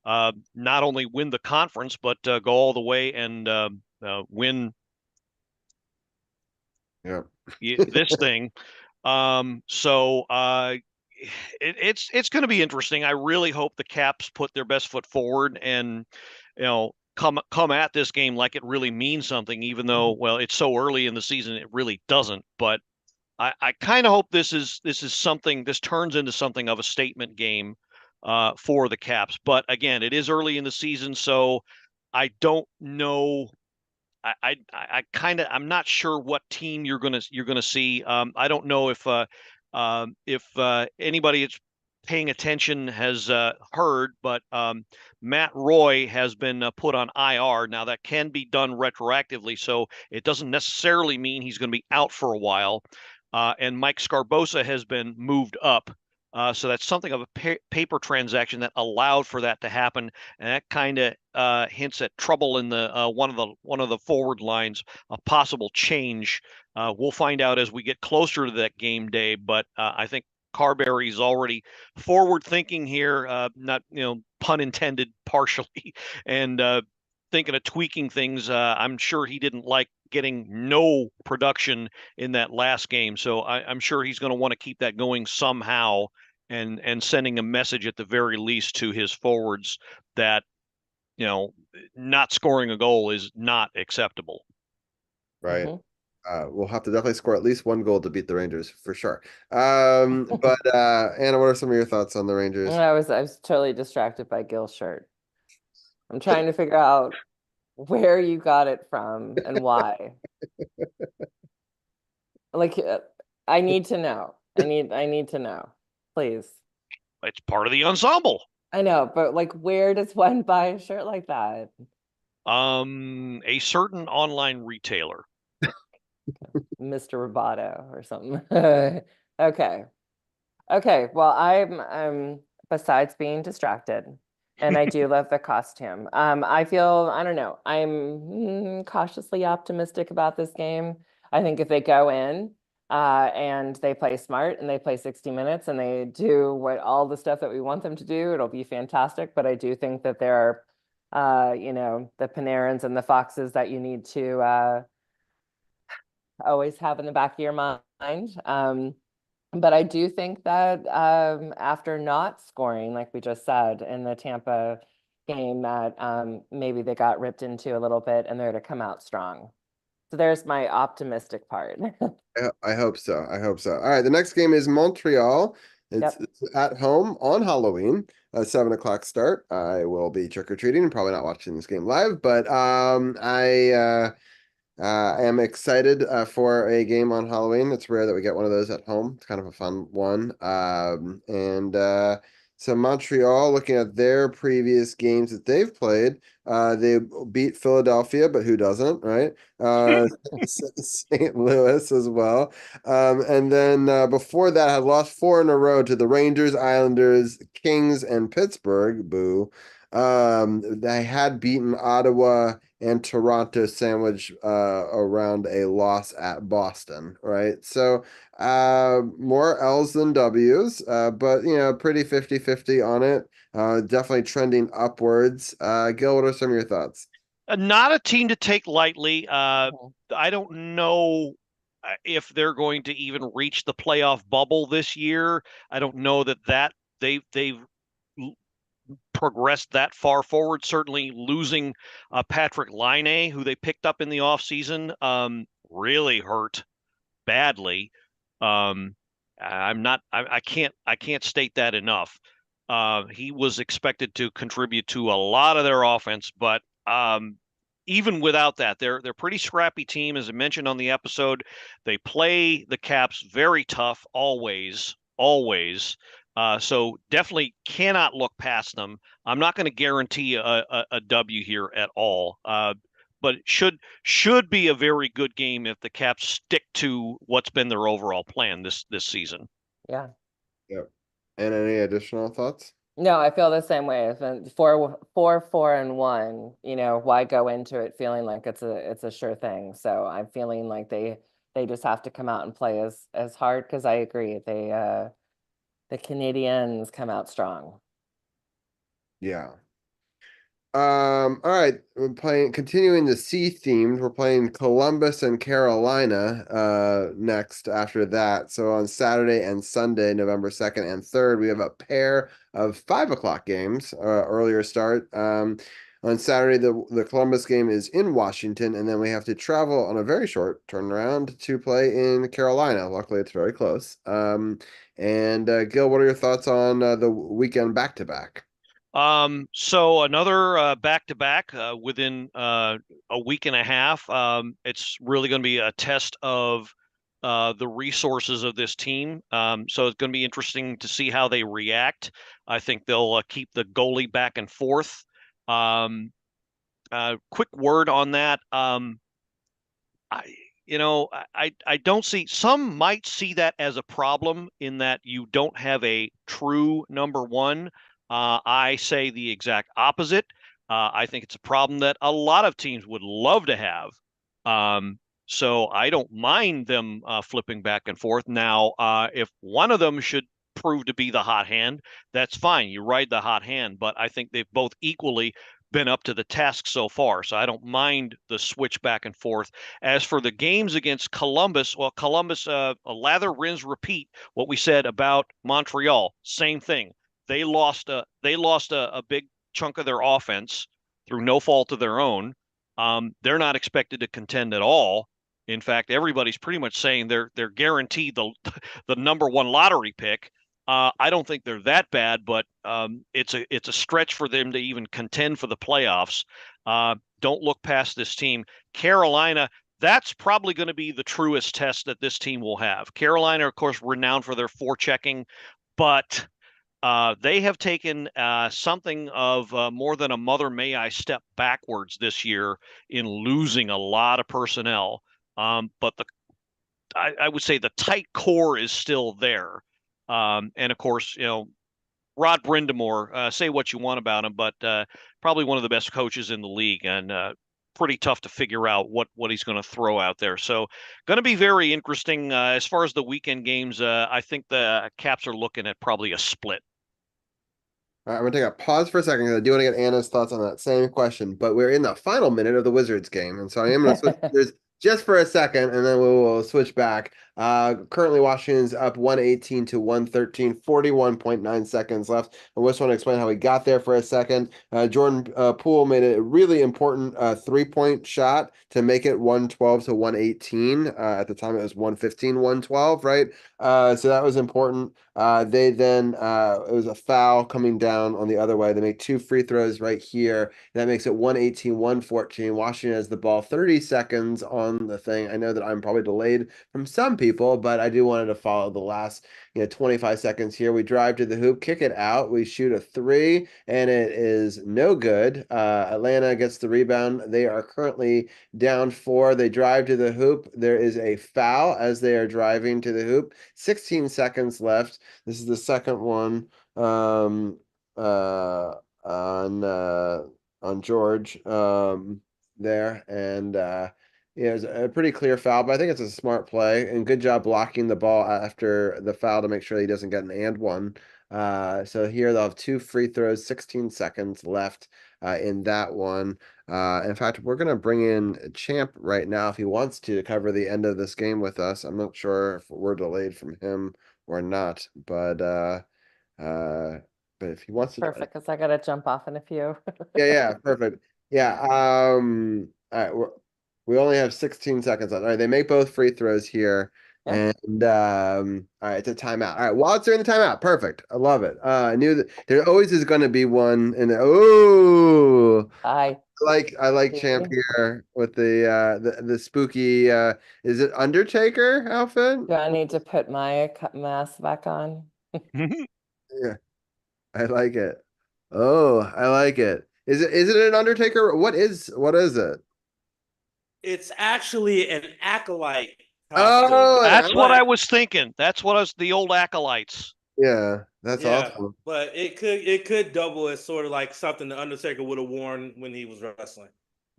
not only win the conference, but go all the way and win this thing. So it's going to be interesting. I really hope the Caps put their best foot forward and, come at this game like it really means something, even though, well, it's so early in the season, it really doesn't. But I kind of hope this turns into something of a statement game for the Caps. But again, it is early in the season, so I don't know. I'm not sure what team you're gonna see. I don't know if anybody that's paying attention has heard, but Matt Roy has been put on IR. Now that can be done retroactively, so it doesn't necessarily mean he's going to be out for a while. And Mike Scarbosa has been moved up. So that's something of a paper transaction that allowed for that to happen, and that kind of hints at trouble in the one of the forward lines, a possible change. We'll find out as we get closer to that game day, but I think Carberry's already forward thinking here, not pun intended, partially, and thinking of tweaking things. I'm sure he didn't like getting no production in that last game, so I'm sure he's going to want to keep that going somehow, and sending a message at the very least to his forwards that not scoring a goal is not acceptable. Right. Mhm. We'll have to definitely score at least one goal to beat the Rangers for sure. But Anna, what are some of your thoughts on the Rangers? I was totally distracted by Gil's shirt. I'm trying to figure out where you got it from and why. Like, I need to know. I need to know, please. It's part of the ensemble. I know, but like, where does one buy a shirt like that? A certain online retailer. Mr. Roboto or something. Okay. Okay. Well, I'm besides being distracted, and I do love the costume. I feel, I don't know, I'm cautiously optimistic about this game. I think if they go in and they play smart and they play 60 minutes and they do all the stuff that we want them to do, it'll be fantastic. But I do think that there are, the Panarins and the Foxes that you need to always have in the back of your mind. But I do think that after not scoring, like we just said in the Tampa game, that maybe they got ripped into a little bit and they're to come out strong. So there's my optimistic part. I hope so. I hope so. All right, the next game is Montreal. It's, Yep. it's at home on Halloween, 7 o'clock start. I will be trick or treating and probably not watching this game live, but I am excited for a game on Halloween. It's rare that we get one of those at home. It's kind of a fun one. So Montreal, looking at their previous games that they've played, they beat Philadelphia, but who doesn't, right? St. Louis as well. And then before that, had lost 4 in a row to the Rangers, Islanders, Kings, and Pittsburgh. Boo. They had beaten Ottawa and Toronto sandwich around a loss at Boston, right? So more L's than W's, but pretty 50-50 on it. Definitely trending upwards. Gil, what are some of your thoughts? Not a team to take lightly. I don't know if they're going to even reach the playoff bubble this year. I don't know that they've progressed that far forward. Certainly losing Patrick Laine, who they picked up in the offseason, really hurt badly. I can't state that enough. He was expected to contribute to a lot of their offense, but even without that, they're pretty scrappy team. As I mentioned on the episode, they play the Caps very tough, always. So definitely cannot look past them. I'm not going to guarantee a W here at all. But should be a very good game if the Caps stick to what's been their overall plan this season. Yeah. Yep. And any additional thoughts? No, I feel the same way. It's been 4-4-1. Why go into it feeling like it's a sure thing? So I'm feeling like they just have to come out and play as hard, because I agree. The Canadians come out strong. Yeah. All right, continuing the C themed. We're playing Columbus and Carolina next after that. So on Saturday and Sunday, November 2nd and 3rd, we have a pair of 5 o'clock games, earlier start. On Saturday, the Columbus game is in Washington, and then we have to travel on a very short turnaround to play in Carolina. Luckily, it's very close. And Gil, what are your thoughts on the weekend back-to-back? So another back-to-back within a week and a half. It's really going to be a test of the resources of this team. So it's going to be interesting to see how they react. I think they'll keep the goalie back and forth. Quick word on that. I don't see, some might see that as a problem in that you don't have a true number one. I say the exact opposite. I think it's a problem that a lot of teams would love to have. So I don't mind them flipping back and forth. Now, if one of them should prove to be the hot hand, that's fine. You ride the hot hand, but I think they've both equally been up to the task so far. So I don't mind the switch back and forth. As for the games against Columbus, well, Columbus, lather, rinse, repeat what we said about Montreal. Same thing. They lost a big chunk of their offense through no fault of their own. They're not expected to contend at all. In fact, everybody's pretty much saying they're guaranteed the number one lottery pick. I don't think they're that bad, but it's a stretch for them to even contend for the playoffs. Don't look past this team. Carolina, that's probably going to be the truest test that this team will have. Carolina, of course, renowned for their forechecking, but they have taken something of more than a Mother May I step backwards this year in losing a lot of personnel. But I would say the tight core is still there. And of course, Rod Brindamore, say what you want about him, but probably one of the best coaches in the league, and pretty tough to figure out what he's going to throw out there. So going to be very interesting. As far as the weekend games, I think the Caps are looking at probably a split. All right, I'm gonna take a pause for a second because I do want to get Anna's thoughts on that same question. But we're in the final minute of the Wizards game, and so I am going to switch gears just for a second, and then we will switch back. Currently, Washington's up 118 to 113, 41.9 seconds left. I just want to explain how we got there for a second. Jordan Poole made a really important 3-point shot to make it 112 to 118. At the time, it was 115, 112, right? So that was important. They then, it was a foul coming down on the other way. They make 2 free throws right here. That makes it 118, 114. Washington has the ball 30 seconds on the thing. I know that I'm probably delayed from some people, but I do wanted to follow the last 25 seconds here. We drive to the hoop, kick it out. We shoot a 3, and it is no good. Atlanta gets the rebound. They are currently down 4. They drive to the hoop. There is a foul as they are driving to the hoop. 16 seconds left. This is the second one on George there, and yeah, it's a pretty clear foul, but I think it's a smart play and good job blocking the ball after the foul to make sure he doesn't get an and one. So here they'll have 2 free throws, 16 seconds left in that one. In fact, we're going to bring in Champ right now if he wants to cover the end of this game with us. I'm not sure if we're delayed from him or not, but if he wants to. Perfect, because I gotta jump off in a few. Yeah, perfect. Yeah. All right, we only have 16 seconds left. All right, they make both free throws here. Yeah. And all right, it's a timeout. All right, while it's during the timeout, perfect. I love it. I knew that there always is going to be one. And Hi. I like Champ here with the spooky. Is it Undertaker outfit? Do I need to put my mask back on? Yeah, I like it. Oh, I like it. Is it an Undertaker? What is it? It's actually an acolyte Oh, costume. That's what I was thinking. That's what I was, the old acolytes. Yeah, that's Yeah, awesome. but it could double as sort of like something the Undertaker would have worn when he was wrestling.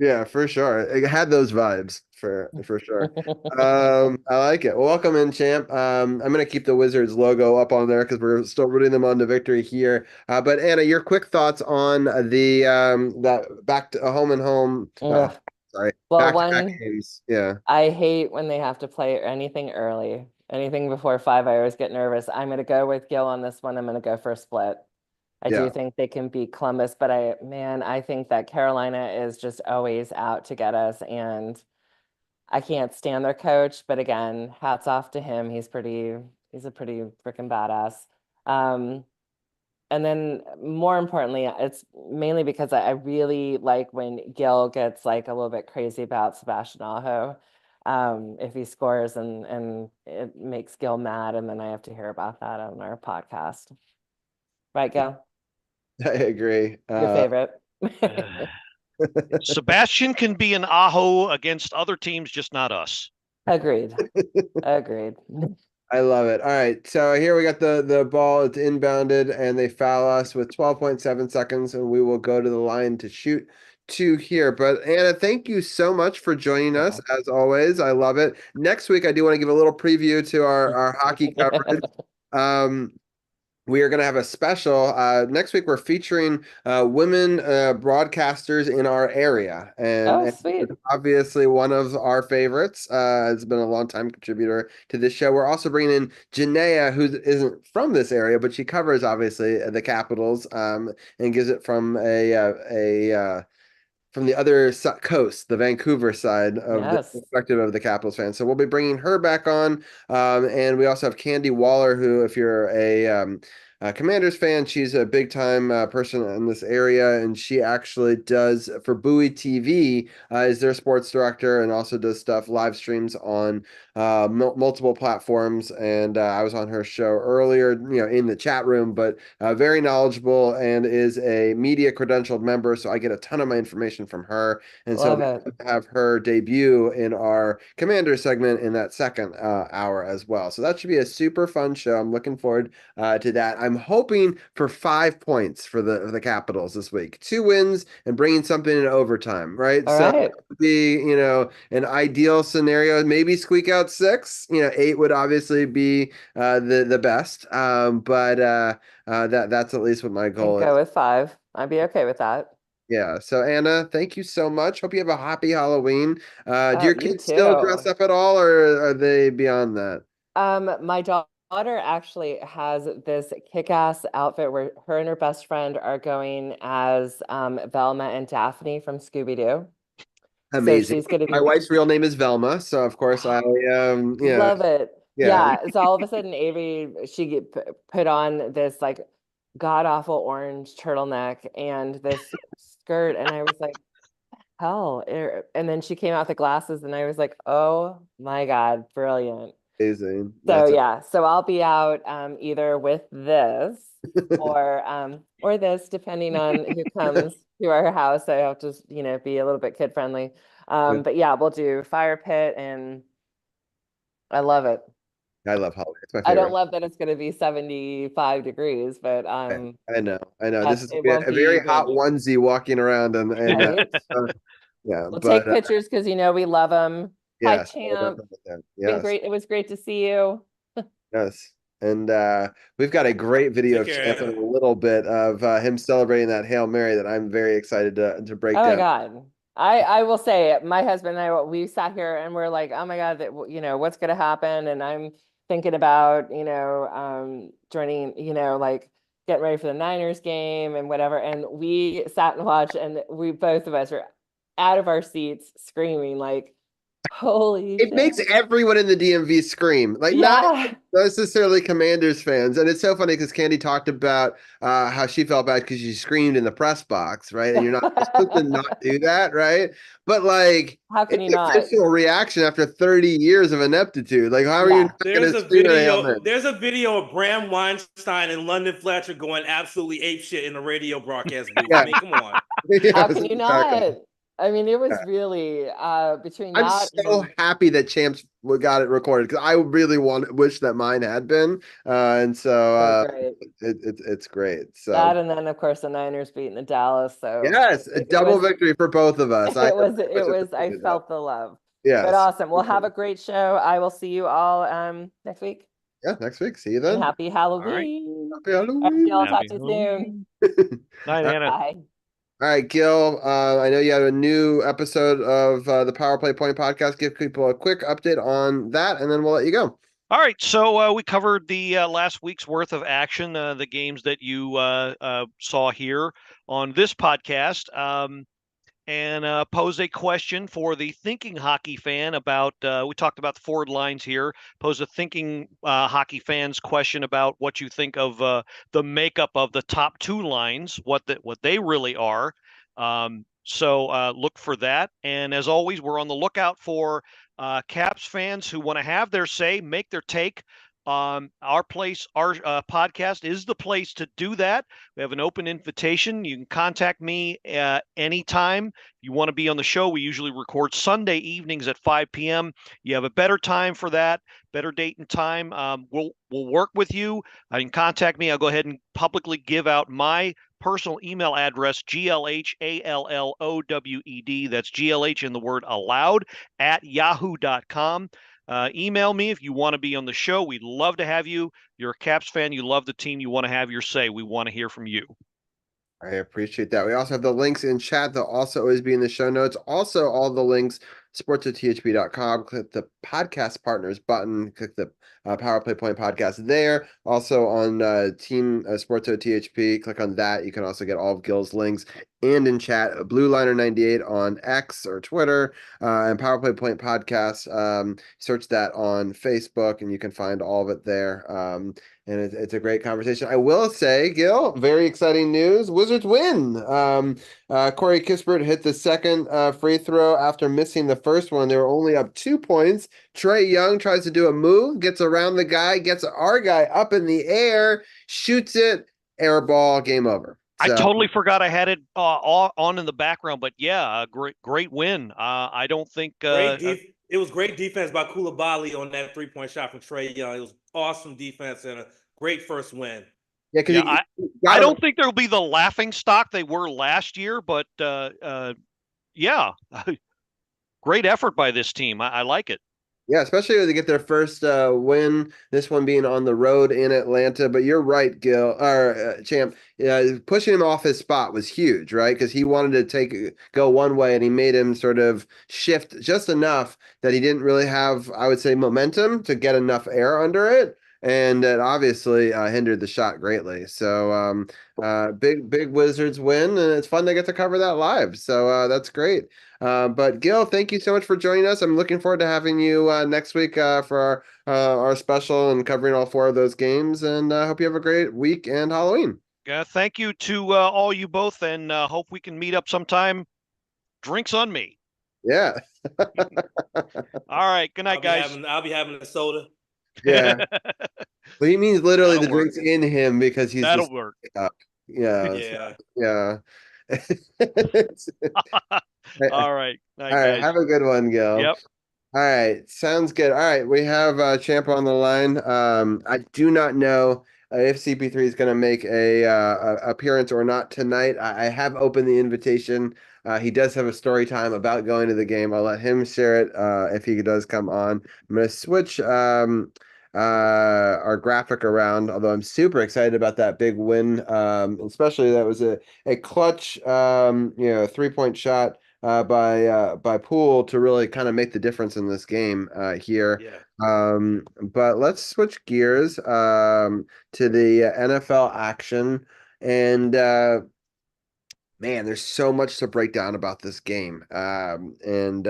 Yeah, for sure. It had those vibes for sure. I like it. Well, welcome in, champ. I'm gonna keep the Wizards logo up on there because we're still rooting them on to victory here. But Anna, your quick thoughts on the that back to home and home. Ugh. Sorry, Well, back to back one, games. Yeah, I hate when they have to play anything early, anything before 5. I always get nervous. I'm going to go with Gil on this one. I'm going to go for a split. I do yeah. think they can beat Columbus, but I think that Carolina is just always out to get us, and I can't stand their coach. But again, hats off to him. He's a pretty freaking badass. Um, and then more importantly, it's mainly because I really like when Gil gets like a little bit crazy about Sebastian Aho. If he scores and it makes Gil mad, and then I have to hear about that on our podcast. Right, Gil? I agree. Your favorite. Sebastian can be an Aho against other teams, just not us. Agreed. Agreed. I love it. All right. So here we got the ball. It's inbounded and they foul us with 12.7 seconds, and we will go to the line to shoot two here. But Anna, thank you so much for joining us as always. I love it. Next week, I do want to give a little preview to our hockey coverage. We are going to have a special. Next week, we're featuring women broadcasters in our area. And Sweet. obviously one of our favorites. Has been a long-time contributor to this show. We're also bringing in Janaea, who isn't from this area, but she covers, obviously, the Capitals and gives it from from the other coast, the Vancouver side of the perspective of the Capitals fans. So we'll be bringing her back on. And we also have Candy Waller, who, if you're a Commanders fan, she's a big time person in this area, and she actually does for Bowie TV, is their sports director, and also does stuff live streams on multiple platforms. And I was on her show earlier, in the chat room, but very knowledgeable and is a media credentialed member. So I get a ton of my information from her. And Love so we have her debut in our Commander segment in that second hour as well. So that should be a super fun show. I'm looking forward to that. I'm hoping for 5 points for the Capitals this week. 2 wins and bringing something in overtime, right? All so right. That would be, an ideal scenario. Maybe squeak out 6. 8 would obviously be the best. But that's at least what my goal is. Go with 5. I'd be okay with that. Yeah. So Anna, thank you so much. Hope you have a happy Halloween. Do your kids still dress up at all, or are they beyond that? My daughter actually has this kick-ass outfit where her and her best friend are going as Velma and Daphne from Scooby-Doo. Amazing. So she's gonna be... My wife's real name is Velma, so of course I love it. Yeah. So all of a sudden, Avery, she put on this like god-awful orange turtleneck and this skirt, and I was like, hell. And then she came out with the glasses, and I was like, oh my God, brilliant. Amazing. So I'll be out either with this or this, depending on who comes to our house. I have to, be a little bit kid friendly. But yeah, we'll do fire pit, and I love it. I love Halloween. It's my favorite. I don't love that it's going to be 75 degrees, but I know. This is a very hot onesie walking around, and yeah. We'll take pictures because we love them. Hi, champ. Yes. Great. It was great to see you. Yes. And we've got a great video of Champ in a little bit of him celebrating that Hail Mary that I'm very excited to break down. Oh my God. I will say, my husband and I, we sat here and we're like, oh my God, what's going to happen? And I'm thinking about, joining, like getting ready for the Niners game and whatever. And we sat and watched, and both of us were out of our seats screaming like, holy shit. Makes everyone in the DMV scream, like not necessarily Commanders fans. And it's so funny because Candy talked about how she felt bad because she screamed in the press box, right? And you're not supposed to not do that, right? But like, how can you not? Official reaction after 30 years of ineptitude. Like, how are you not going to scream at There's a video of Bram Weinstein and London Fletcher going absolutely apeshit in the radio broadcast booth. I mean, come on. How can you not? I mean, it was really between I'm that so happy that Champs got it recorded because I really wish that mine had been, and so great. it's great. So That and then of course the Niners beating the Dallas. So yes, a double victory for both of us. I felt the love. Yes. But awesome. We'll have a great show. I will see you all next week. Yeah, next week. See you And then. happy Halloween. Happy Halloween. Gil, I'll talk Happy to you soon. Night, Anna. Bye. All right, Gil. I know you had a new episode of the Power Play Point podcast. Give people a quick update on that, and then we'll let you go. All right, so we covered the last week's worth of action, the games that you saw here on this podcast, and pose a question for the thinking hockey fan about. We talked about the forward lines here. Pose a thinking hockey fan's question about what you think of the makeup of the top two lines, what they really are. So look for that, and as always, we're on the lookout for Caps fans who want to have their say, make their take. Our podcast is the place to do that. We have an open invitation. You can contact me anytime you want to be on the show. We usually record Sunday evenings at 5 p.m. You have a better time for that, better date and time. We'll work with you. You can contact me. I'll go ahead and publicly give out my personal email address, glhallowed. That's glh in the word allowed at yahoo.com. Email me if you want to be on the show. We'd love to have you. You're a Caps fan. You love the team. You want to have your say. We want to hear from you. I appreciate that. We also have the links in chat. They'll also always be in the show notes. Also, all the links, sportsothp.com. Click the podcast partners button. Click the Power Play Point podcast there. Also on Team SportsOTHP, click on that. You can also get all of Gil's links. And in chat, Blue Liner 98 on X or Twitter, and Power Play Point podcast. Search that on Facebook, and you can find all of it there. And it's a great conversation. I will say, Gil, very exciting news. Wizards win. Corey Kispert hit the second free throw after missing the first one. They were only up 2 points. Trae Young tries to do a move, gets around the guy, gets our guy up in the air, shoots it, air ball, game over. So, I totally forgot I had it on in the background, but yeah, great win. I don't think it was great defense by Koulibaly on that 3-point shot from Trae Young. It was awesome defense and a great first win. Yeah, I don't think there'll be the laughing stock they were last year, but yeah, great effort by this team. I like it. Yeah, especially when they get their first win, this one being on the road in Atlanta. But you're right, Gil, or Champ. Pushing him off his spot was huge, right? Because he wanted to go one way, and he made him sort of shift just enough that he didn't really have, I would say, momentum to get enough air under it. And it obviously hindered the shot greatly. So big Wizards win, and it's fun to get to cover that live. So that's great. But Gil, thank you so much for joining us. I'm looking forward to having you next week for our special and covering all 4 of those games. And I hope you have a great week and Halloween. Thank you to all you both, and hope we can meet up sometime. Drinks on me. Yeah. All right. Good night, guys. I'll be having a soda. Yeah. But he means literally the drink's in him because he's that'll work. Yeah. Yeah. All right. All right. Have a good one, Gil. Yep. All right. Sounds good. All right. We have Champ on the line. I do not know if CP3 is going to make a appearance or not tonight. I have opened the invitation. He does have a story time about going to the game. I'll let him share it if he does come on. I'm going to switch our graphic around, although I'm super excited about that big win. Especially that was a clutch 3-point shot by Poole to really kind of make the difference in this game here. Yeah. But let's switch gears to the NFL action. And man, there's so much to break down about this game. I want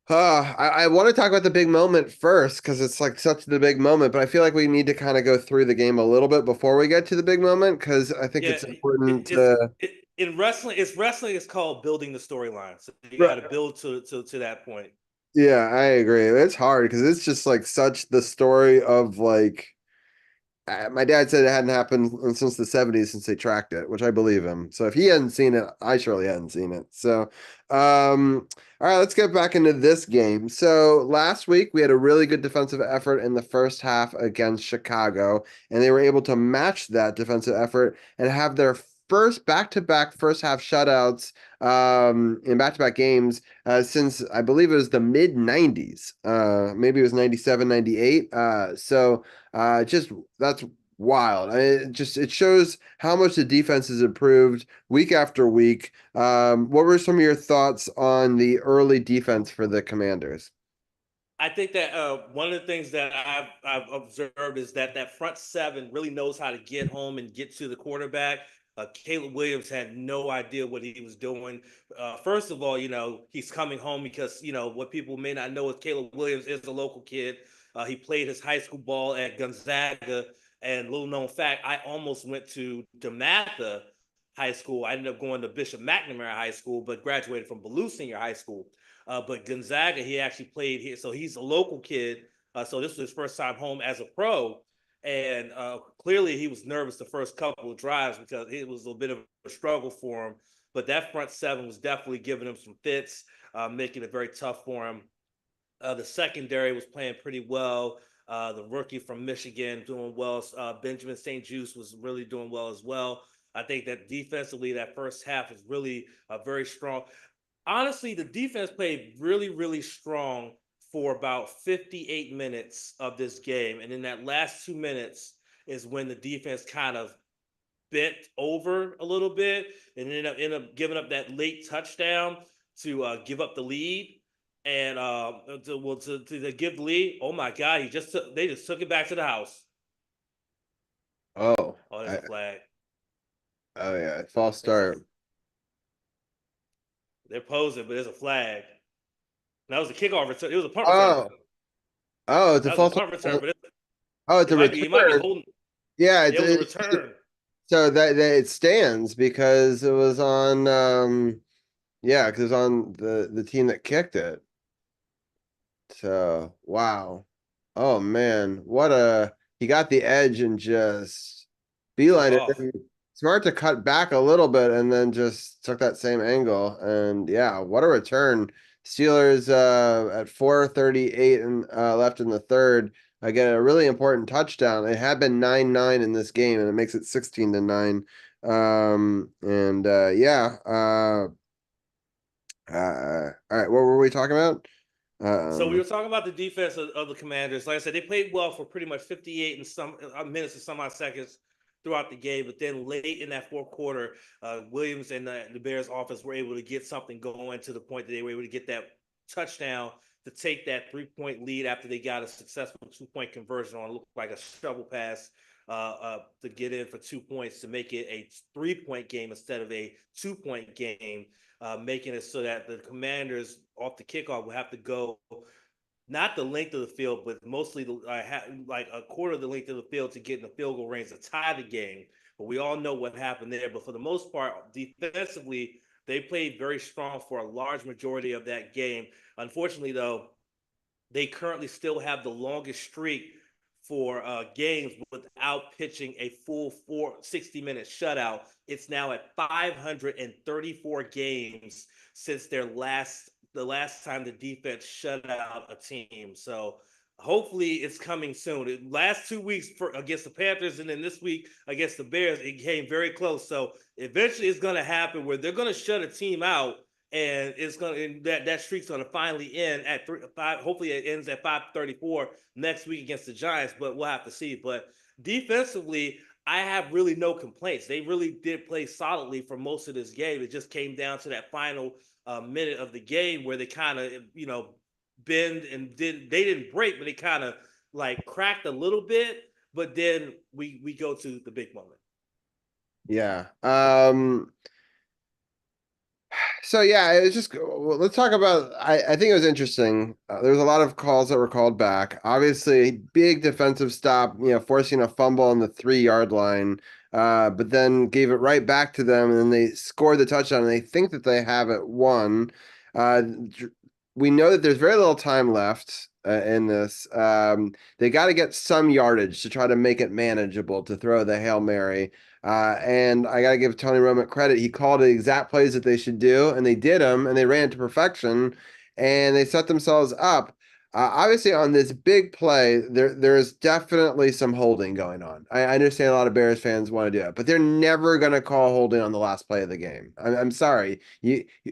to talk about the big moment first because it's like such the big moment, but I feel like we need to kind of go through the game a little bit before we get to the big moment because I think it's important in wrestling. It's called building the storyline. So you got to build to that point. Yeah, I agree. It's hard because it's just like such the story of like my dad said it hadn't happened since the 70s since they tracked it, which I believe him. So if he hadn't seen it, I surely hadn't seen it. So, all right, let's get back into this game. So last week we had a really good defensive effort in the first half against Chicago, and they were able to match that defensive effort and have their first back-to-back first half shutouts in back-to-back games since I believe it was the mid 90s. Maybe it was 97, 98. Just that's wild. It shows how much the defense has improved week after week. What were some of your thoughts on the early defense for the Commanders? I think that one of the things that I've observed is that that front seven really knows how to get home and get to the quarterback. Caleb Williams had no idea what he was doing. First of all, he's coming home because what people may not know is Caleb Williams is a local kid. He played his high school ball at Gonzaga, and little known fact, I almost went to DeMatha High School. I ended up going to Bishop McNamara High School, but graduated from Ballou Senior High School. But Gonzaga, he actually played here. So he's a local kid. So this was his first time home as a pro. And clearly he was nervous the first couple of drives because it was a bit of a struggle for him. But that front seven was definitely giving him some fits, making it very tough for him. The secondary was playing pretty well. The rookie from Michigan doing well. Benjamin St. Juste was really doing well as well. I think that defensively, that first half is really very strong. Honestly, the defense played really, really strong for about 58 minutes of this game. And in that last 2 minutes is when the defense kind of bent over a little bit and ended up giving up that late touchdown to give up the lead. And to give the lead, oh my God, they just took it back to the house. Oh, Oh, there's a flag. Oh yeah, false start. They're posing, but there's a flag. That was a kickoff return. It was a punt return. It's a false punt return, but it's a return. He might be holding. Yeah, It was a return. So that it stands because it was on because it was on the team that kicked it. So wow. Oh man, he got the edge and just beeline it. Smart to cut back a little bit and then just took that same angle. And yeah, what a return. Steelers at 4:38 and left in the third. I get a really important touchdown. It had been 9-9 in this game, and it makes it 16-9. All right, what were we talking about? So we were talking about the defense of the Commanders. Like I said, they played well for pretty much 58 and some minutes and some odd seconds throughout the game. But then late in that fourth quarter, Williams and the Bears offense were able to get something going to the point that they were able to get that touchdown to take that 3-point lead after they got a successful 2-point conversion on looked like a shovel pass to get in for 2 points to make it a 3-point game instead of a 2-point game, making it so that the Commanders off the kickoff will have to go not the length of the field, but mostly like a quarter of the length of the field to get in the field goal range to tie the game. But we all know what happened there. But for the most part, defensively, they played very strong for a large majority of that game. Unfortunately, though, they currently still have the longest streak for games without pitching a full 60-minute shutout. It's now at 534 games since the last time the defense shut out a team. So hopefully it's coming soon. The last 2 weeks against the Panthers and then this week against the Bears, it came very close. So eventually it's going to happen where they're going to shut a team out, and that streak's going to finally end at 5. Hopefully it ends at 534 next week against the Giants, but we'll have to see. But defensively, I have really no complaints. They really did play solidly for most of this game. It just came down to that final minute of the game where they kind of, bend and they didn't break, but they kind of like cracked a little bit. But then we go to the big moment. Yeah. So yeah, it's just let's talk about. I think it was interesting. There was a lot of calls that were called back. Obviously, big defensive stop. Forcing a fumble on the 3-yard line, but then gave it right back to them, and then they scored the touchdown. And they think that they have it won. we know that there's very little time left in this. They got to get some yardage to try to make it manageable to throw the Hail Mary. And I got to give Tony Romo credit. He called the exact plays that they should do, and they did them, and they ran to perfection, and they set themselves up. Obviously, on this big play, there is definitely some holding going on. I understand a lot of Bears fans want to do it, but they're never going to call holding on the last play of the game. I'm sorry.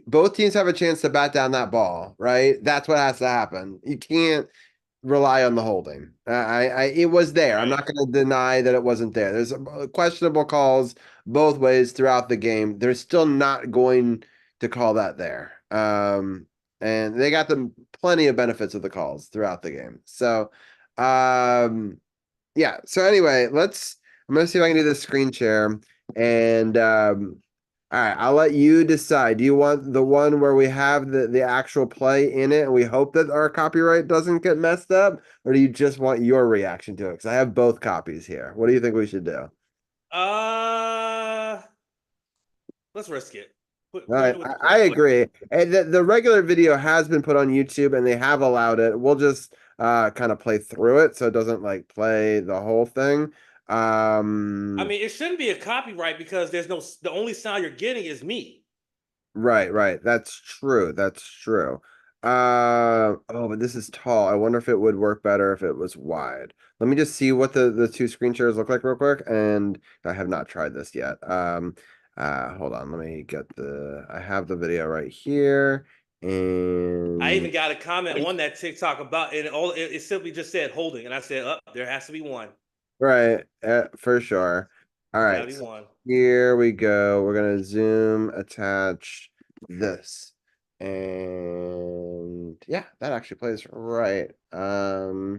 Both teams have a chance to bat down that ball, right? That's what has to happen. You can't rely on the holding. It was there. I'm not going to deny that it wasn't there. There's questionable calls both ways throughout the game. They're still not going to call that there. And they got them plenty of benefits of the calls throughout the game. So, yeah. So anyway, I'm going to see if I can do this screen share. And all right, I'll let you decide. Do you want the one where we have the actual play in it and we hope that our copyright doesn't get messed up? Or do you just want your reaction to it? Because I have both copies here. What do you think we should do? Let's risk it. All right, I agree. And the regular video has been put on YouTube and they have allowed it. We'll just kind of play through it so it doesn't like play the whole thing. I mean, it shouldn't be a copyright because the only sound you're getting is me. Right. That's true. Oh, but this is tall. I wonder if it would work better if it was wide. Let me just see what the two screen shares look like real quick. And I have not tried this yet. Hold on. Let me get I have the video right here. And I even got a comment on that TikTok about it. It simply just said holding. And I said, there has to be one. Right, for sure. All right, Gotta be one. here we go. We're gonna zoom, attach this, and yeah, that actually plays right. Oh,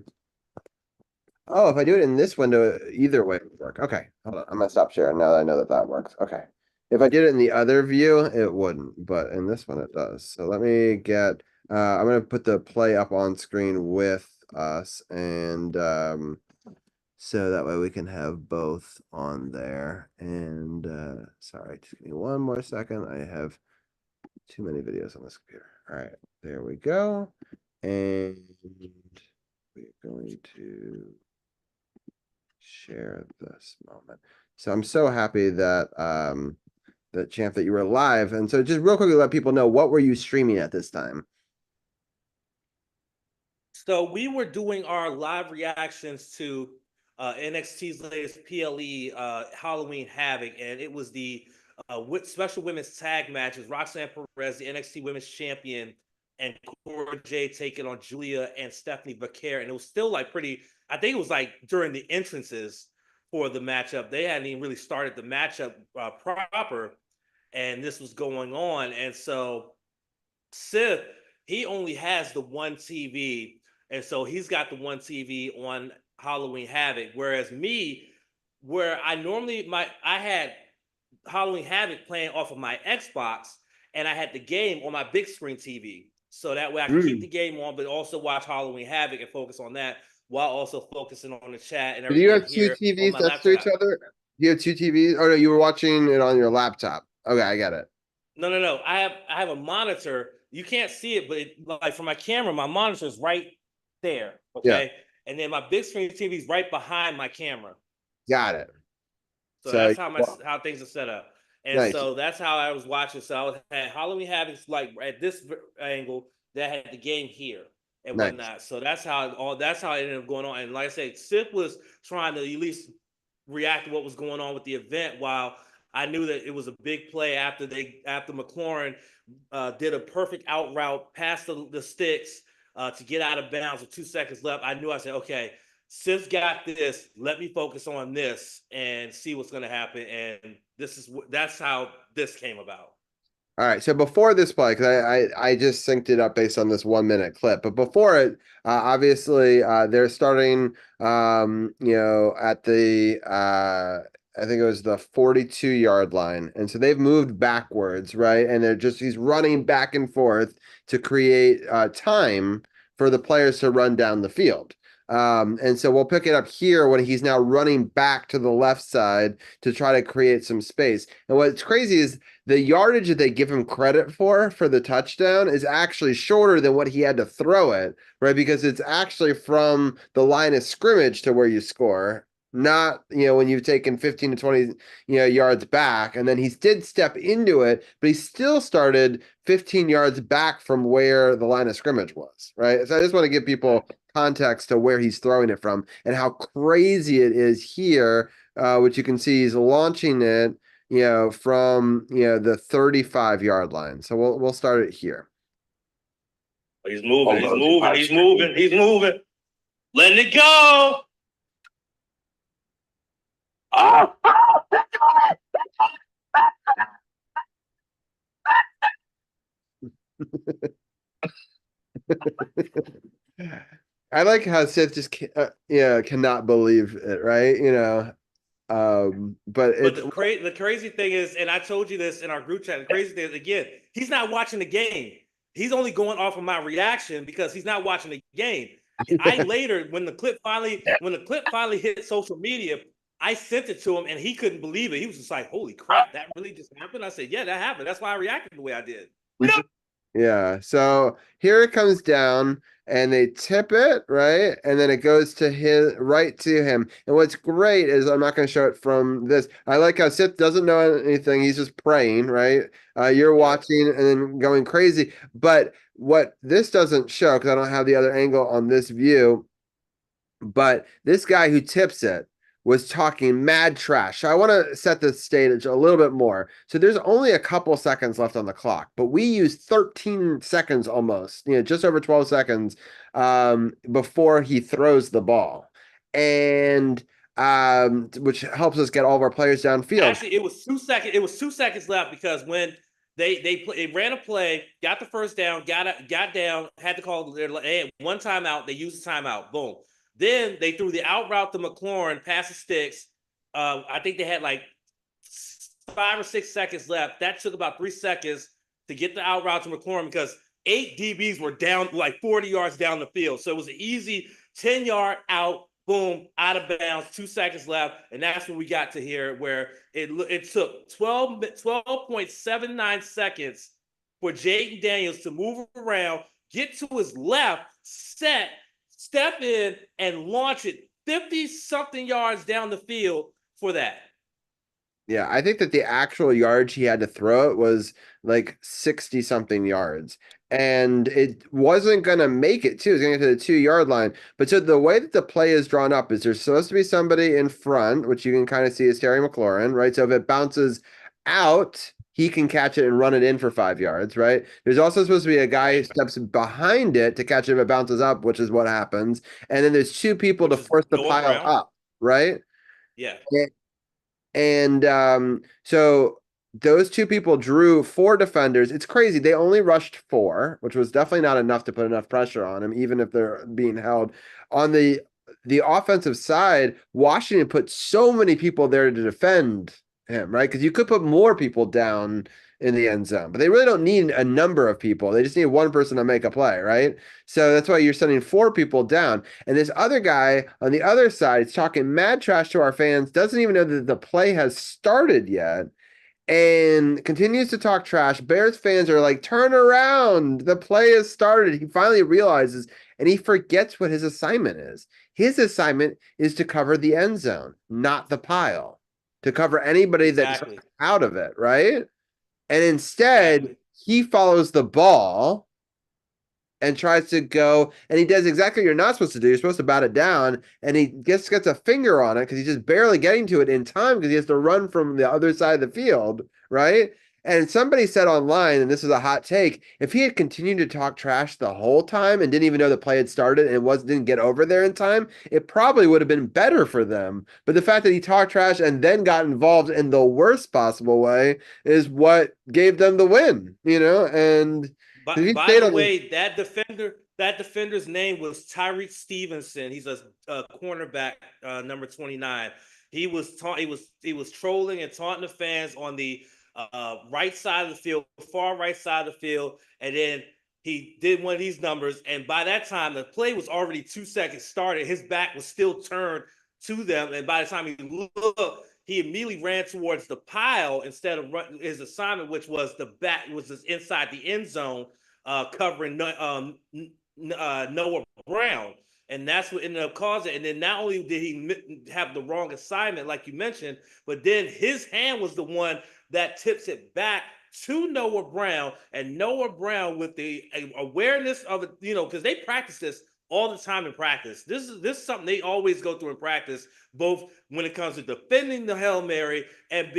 if I do it in this window, either way it would work. Okay, hold on. I'm gonna stop sharing now that I know that works. Okay, if I did it in the other view, it wouldn't, but in this one it does. So let me get. I'm gonna put the play up on screen with us, and so that way we can have both on there. And sorry, just give me one more second. I have too many videos on this computer. All right, there we go. And we're going to share this moment. So I'm so happy that Champ, that you were live. And so just real quickly let people know, what were you streaming at this time? So we were doing our live reactions to NXT's latest PLE Halloween Havoc, and it was the special women's tag matches. Roxanne Perez, the NXT Women's Champion, and Cora Jade taking on Julia and Stephanie Vaquer. And it was still like I think it was like during the entrances for the matchup. They hadn't even really started the matchup proper, and this was going on. And so Sith, he only has the one TV, and so he's got the one TV on Halloween Havoc, whereas me, where I had Halloween Havoc playing off of my Xbox, and I had the game on my big screen TV, so that way I could keep the game on, but also watch Halloween Havoc and focus on that while also focusing on the chat and everything. Do you have two TVs next to each other? Do you have two TVs? Oh no, you were watching it on your laptop. Okay, I get it. No. I have a monitor. You can't see it, but like from my camera, my monitor is right there. Okay. Yeah. And then my big screen TV is right behind my camera. Got it. So that's how things are set up. And nice. So that's how I was watching. So I had Halloween Havoc like at this angle, that had the game here and nice. Whatnot. So that's how it ended up going on. And like I said, Sip was trying to at least react to what was going on with the event, while I knew that it was a big play after McLaurin did a perfect out route past the sticks to get out of bounds with 2 seconds left. I said, okay, Sif's got this. Let me focus on this and see what's going to happen. And that's how this came about. All right. So before this play, because I just synced it up based on this 1 minute clip, but before it, obviously they're starting, at the I think it was the 42-yard line. And so they've moved backwards, right? And he's running back and forth to create time for the players to run down the field. And so we'll pick it up here when he's now running back to the left side to try to create some space. And what's crazy is the yardage that they give him credit for the touchdown is actually shorter than what he had to throw it, right? Because it's actually from the line of scrimmage to where you score, not, when you've taken 15 to 20, yards back. And then he did step into it, but he still started 15 yards back from where the line of scrimmage was, right? So I just want to give people context to where he's throwing it from and how crazy it is here, which you can see he's launching it, from, the 35-yard line. So we'll start it here. He's moving, he's moving. Letting it go. Oh! I like how Sith just cannot believe it, right? But the crazy thing is, and I told you this in our group chat, the crazy thing is, again, he's not watching the game. He's only going off of my reaction because he's not watching the game. I later, when the clip finally hit social media, I sent it to him and he couldn't believe it. He was just like, "Holy crap, that really just happened?" I said, "Yeah, that happened. That's why I reacted the way I did." Yeah, so here it comes down and they tip it, right? And then it goes to right to him. And what's great is, I'm not going to show it from this. I like how Sith doesn't know anything. He's just praying, right? You're watching and then going crazy. But what this doesn't show, because I don't have the other angle on this view, but this guy who tips it was talking mad trash. So I want to set the stage a little bit more. So there's only a couple seconds left on the clock, but we used 13 seconds almost, just over 12 seconds before he throws the ball. And which helps us get all of our players downfield. Actually, it was 2 seconds. It was 2 seconds left because when they ran a play, got the first down, got down, had to call one timeout. They used the timeout. Boom. Then they threw the out route to McLaurin, past the sticks. I think they had like 5 or 6 seconds left. That took about 3 seconds to get the out route to McLaurin because 8 DBs were down like 40 yards down the field. So it was an easy 10-yard out, boom, out of bounds, 2 seconds left. And that's when we got to here where it took 12.79 seconds for Jaden Daniels to move around, get to his left, step in, and launch it 50-something yards down the field for that. Yeah, I think that the actual yards he had to throw it was like 60-something yards. And it wasn't going to make it, too. It was going to get to the 2-yard line. But so the way that the play is drawn up is there's supposed to be somebody in front, which you can kind of see is Terry McLaurin, right? So if it bounces out, he can catch it and run it in for 5 yards, right? There's also supposed to be a guy who steps behind it to catch it if it bounces up, which is what happens. And then there's 2 people to force the pile up, right? Yeah. And so those 2 people drew 4 defenders. It's crazy. They only rushed 4, which was definitely not enough to put enough pressure on him, even if they're being held. On the offensive side, Washington put so many people there to defend him, right? Because you could put more people down in the end zone, but they really don't need a number of people. They just need one person to make a play, right? So that's why you're sending 4 people down. And this other guy on the other side is talking mad trash to our fans, doesn't even know that the play has started yet, and continues to talk trash. Bears fans are like, turn around, the play has started. He finally realizes, and he forgets what his assignment is. His assignment is to cover the end zone, not the pile, to cover anybody that's out of it, right? And instead, he follows the ball and tries to go, and he does exactly what you're not supposed to do. You're supposed to bat it down, and he gets a finger on it because he's just barely getting to it in time because he has to run from the other side of the field, right? And somebody said online, and this is a hot take, if he had continued to talk trash the whole time and didn't even know the play had started and didn't get over there in time, it probably would have been better for them. But the fact that he talked trash and then got involved in the worst possible way is what gave them the win, And by the way, that defender's name was Tyreek Stevenson. He's a cornerback, number 29. He was trolling and taunting the fans on the right side of the field, far right side of the field, and then he did one of these numbers, and by that time the play was already 2 seconds started. His back was still turned to them, and by the time he looked, he immediately ran towards the pile instead of his assignment, which was the back was just inside the end zone, covering Noah Brown. And that's what ended up causing it. And then not only did he have the wrong assignment, like you mentioned, but then his hand was the one that tips it back to Noah Brown. And Noah Brown, with the awareness of it, because they practice this all the time in practice. This is something they always go through in practice, both when it comes to defending the Hail Mary and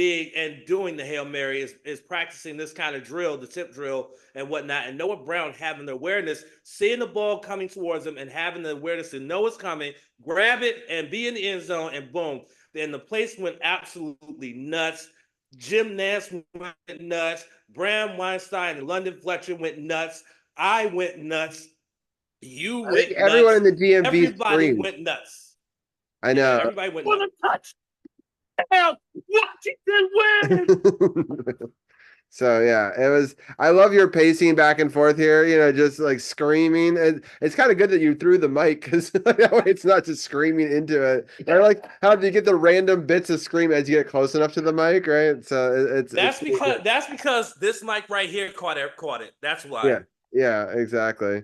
doing the Hail Mary is practicing this kind of drill, the tip drill and whatnot. And Noah Brown having the awareness, seeing the ball coming towards him and having the awareness to know it's coming, grab it and be in the end zone, and boom. Then the place went absolutely nuts. Jim Nance went nuts. Bram Weinstein and London Fletcher went nuts. I went nuts. You I went think nuts. everyone in the DMV Everybody screamed. went nuts. I know. Yeah, everybody went nuts. Touchdown! Washington win! So yeah, it was. I love your pacing back and forth here. Just like screaming. And it's kind of good that you threw the mic because that way it's not just screaming into it. I like how do you get the random bits of scream as you get close enough to the mic, right? So that's because this mic right here caught it. That's why. Yeah, exactly.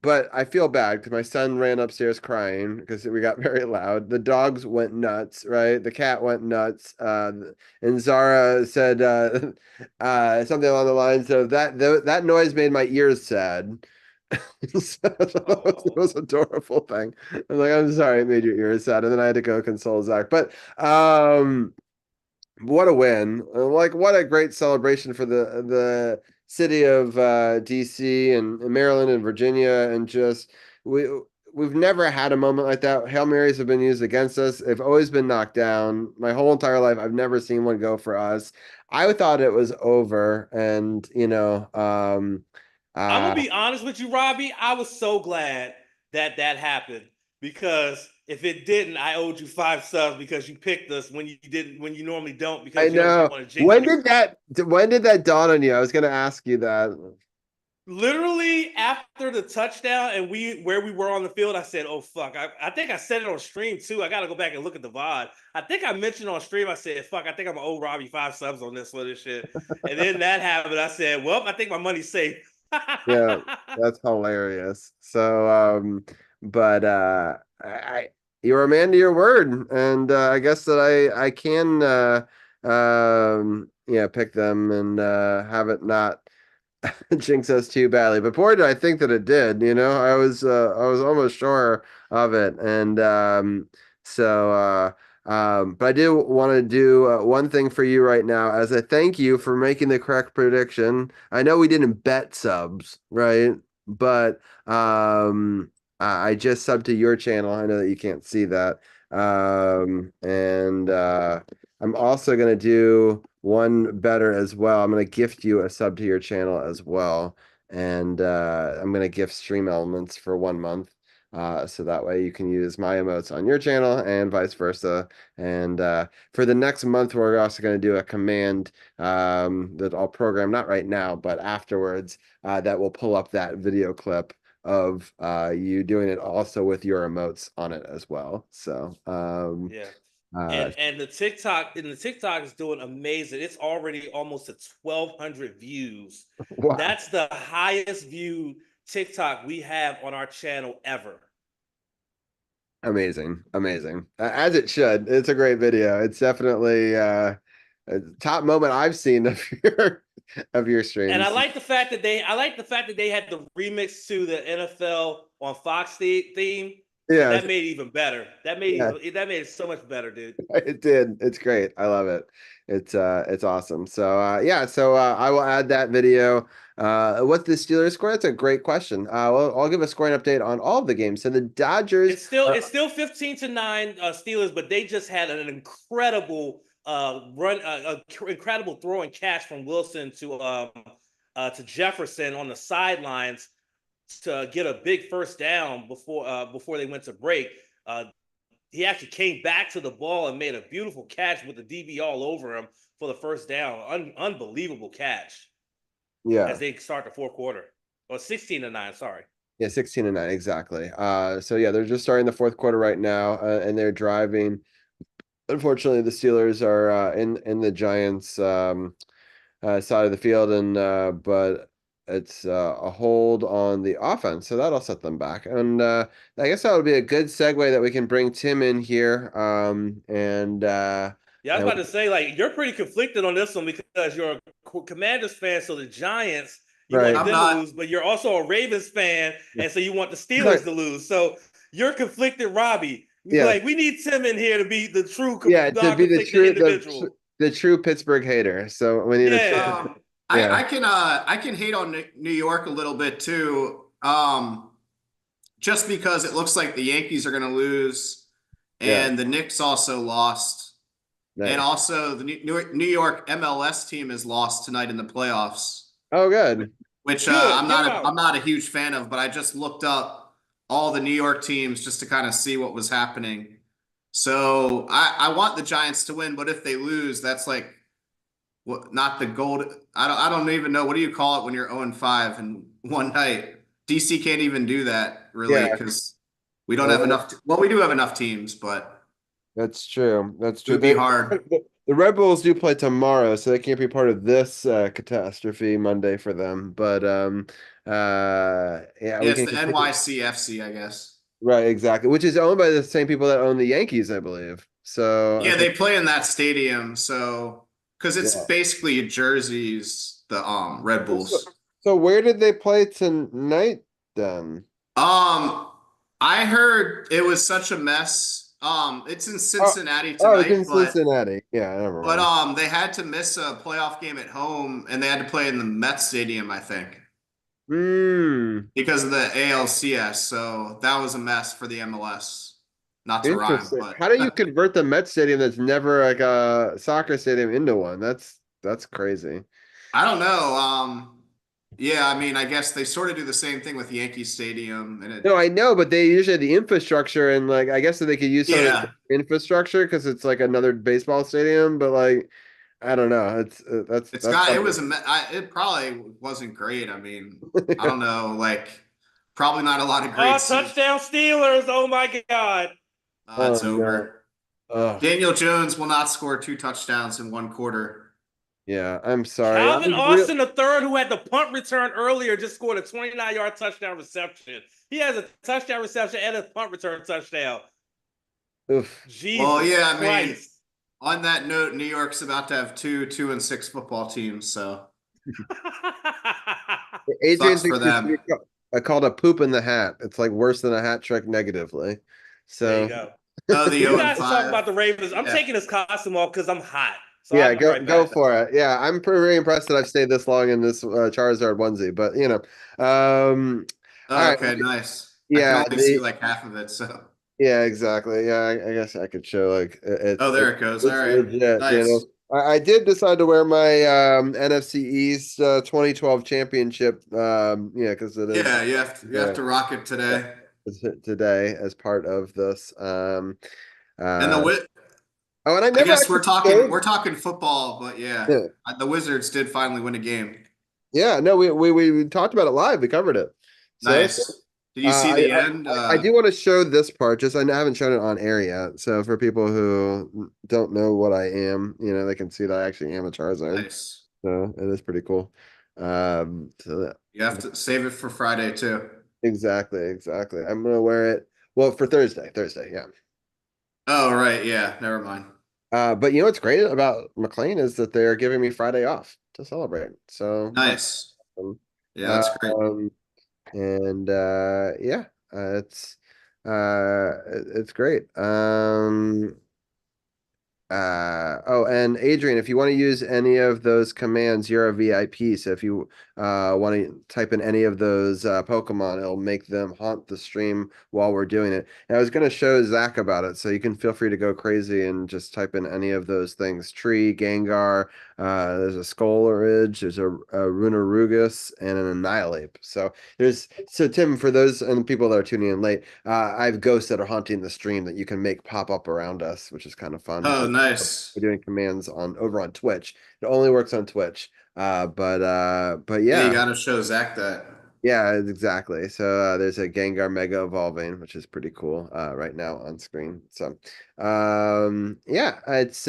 But I feel bad because my son ran upstairs crying because we got very loud. The dogs went nuts, right? The cat went nuts. And Zara said something along the lines of that noise made my ears sad. So it was an adorable thing. I'm like, I'm sorry it made your ears sad. And then I had to go console Zach. But what a win. Like, what a great celebration for the city of DC and Maryland and Virginia. And just we've never had a moment like that. Hail Marys have been used against us. They've always been knocked down. My whole entire life, I've never seen one go for us. I thought it was over. And, I'm gonna be honest with you, Robbie. I was so glad that happened, because if it didn't, I owed you 5 subs because you picked us when you normally don't, because I you don't know. want to jinx When did that dawn on you? I was going to ask you that. Literally after the touchdown and where we were on the field, I said, "Oh fuck!" I think I said it on stream too. I got to go back and look at the VOD. I think I mentioned on stream. I said, "Fuck!" I think I'm gonna owe Robbie 5 subs on this shit. And then that happened. I said, "Well, I think my money's safe." Yeah, that's hilarious. So, but you're a man to your word, and I guess that I can pick them and have it not jinx us too badly. But boy, did I think that it did. I was almost sure of it, and but I do want to do one thing for you right now as a thank you for making the correct prediction. I know we didn't bet subs, right? But I just subbed to your channel. I know that you can't see that. And I'm also going to do one better as well. I'm going to gift you a sub to your channel as well. And I'm going to gift Stream Elements for 1 month. So that way you can use my emotes on your channel and vice versa. And for the next month, we're also going to do a command that I'll program, not right now, but afterwards, that will pull up that video clip of you doing it also with your emotes on it as well. So yeah. And the TikTok is doing amazing. It's already almost at 1,200 views. wow. That's the highest viewed TikTok we have on our channel ever. Amazing. As it should. It's a great video. It's definitely a top moment I've seen of your streams. And I like the fact that they had the remix to the NFL on Fox theme. Yeah, that made it even better. That made it so much better, dude. It did. It's great. I love it. It's awesome. So I will add that video. What's the Steelers score? That's a great question. I'll give a scoring update on all of the games. So the Dodgers. It's still 15-9 Steelers, but they just had an incredible incredible throw and catch from Wilson to Jefferson on the sidelines to get a big first down before they went to break. He actually came back to the ball and made a beautiful catch with the DB all over him for the first down. Unbelievable catch. Yeah. as they start the fourth quarter. Or 16-9, sorry. Yeah, 16-9, exactly. So yeah, they're just starting the fourth quarter right now, and they're driving. Unfortunately, the Steelers are in the Giants' side of the field, and but it's a hold on the offense, so that'll set them back. And I guess that would be a good segue that we can bring Tim in here. Yeah, I was about to say, like, you're pretty conflicted on this one because you're a Commanders fan, so the Giants, you Right. want them to lose, but you're also a Ravens fan, and so you want the Steelers to lose. So you're conflicted, Robbie. Yeah. Like, we need Tim in here to be the true, to be the true individual. the true Pittsburgh hater. So we need Yeah. I can hate on New York a little bit too. Just because it looks like the Yankees are going to lose, and the Knicks also lost. Nice. And also the New York MLS team has lost tonight in the playoffs. Oh, good. Which Good, I'm yeah. not a huge fan of, but I just looked up all the New York teams just to kind of see what was happening. So I want the Giants to win, but if they lose, that's like what, not the gold. I don't even know, what do you call it when you're 0-5 in one night? DC can't even do that really because we don't have enough. Well, we do have enough teams, but that's true. That's true. It would be hard. The Red Bulls do play tomorrow, so they can't be part of this catastrophe Monday for them. But yeah, it's the NYCFC, I guess. Right, exactly. Which is owned by the same people that own the Yankees, I believe. So yeah, they play in that stadium. So because it's basically jerseys, the Red Bulls. So where did they play tonight then? I heard it was such a mess. It's in Cincinnati tonight. It's in Cincinnati. Yeah, never mind. But they had to miss a playoff game at home, and they had to play in the Mets Stadium, I think. Because of the ALCS. So that was a mess for the MLS. Not to rhyme, but how do you convert the Mets Stadium that's never like a soccer stadium into one? That's crazy. I don't know. Yeah, I mean, I guess they sort of do the same thing with Yankee Stadium. No, I know, but they usually have the infrastructure, and like I guess that they could use some of the infrastructure because it's like another baseball stadium. But like, I don't know. It probably wasn't great. I mean, I don't know. Like, probably not a lot of great. Touchdown Steelers! Oh my God! It's over. Daniel Jones will not score 2 touchdowns in 1 quarter. Yeah, I'm sorry. Calvin Austin III, who had the punt return earlier, just scored a 29-yard touchdown reception. He has a touchdown reception and a punt return touchdown. Oof. Jesus I Christ. mean, on that note, New York's about to have 2-6 football teams, so Adrian sucks for them. I called a poop in the hat. It's like worse than a hat trick negatively. So there you go. You guys talk about the Ravens. I'm taking this costume off because I'm hot. So yeah, go for it. Yeah, I'm pretty impressed that I've stayed this long in this Charizard onesie, but you know. Okay, nice. Yeah, I can only see like half of it, so. Yeah, exactly. Yeah, I guess I could show like it. There it goes. All right, legit, nice. You know? I did decide to wear my NFC East 2012 championship. Because it is. Yeah, you have to rock it today. Today as part of this. And and I guess we're talking football, but the Wizards did finally win a game. Yeah, no, we talked about it live. We covered it. So, nice. Did you see the end? I do want to show this part. Just I haven't shown it on air yet. So for people who don't know what I am, they can see that I actually am a Charizard. Nice. So it is pretty cool. So you have to save it for Friday too. Exactly. I'm gonna wear it. Well, for Thursday, yeah. Oh, right. Yeah. Never mind. But what's great about McLean is that they're giving me Friday off to celebrate. So nice. Yeah, that's great. And it's great. And Adrian, if you want to use any of those commands, you're a VIP. So if you want to type in any of those Pokemon, it'll make them haunt the stream while we're doing it. And I was going to show Zach about it, so you can feel free to go crazy and just type in any of those things. Tree, Gengar, there's a Scoldridge, there's a Runarugus, and an Annihilate. So Tim, for those and people that are tuning in late, I have ghosts that are haunting the stream that you can make pop up around us, which is kind of fun. Oh, nice. We're doing commands over on Twitch. It only works on Twitch. But Yeah, you yeah. got to show Zach that. Yeah, exactly. So there's a Gengar Mega Evolving, which is pretty cool right now on screen. So yeah, it's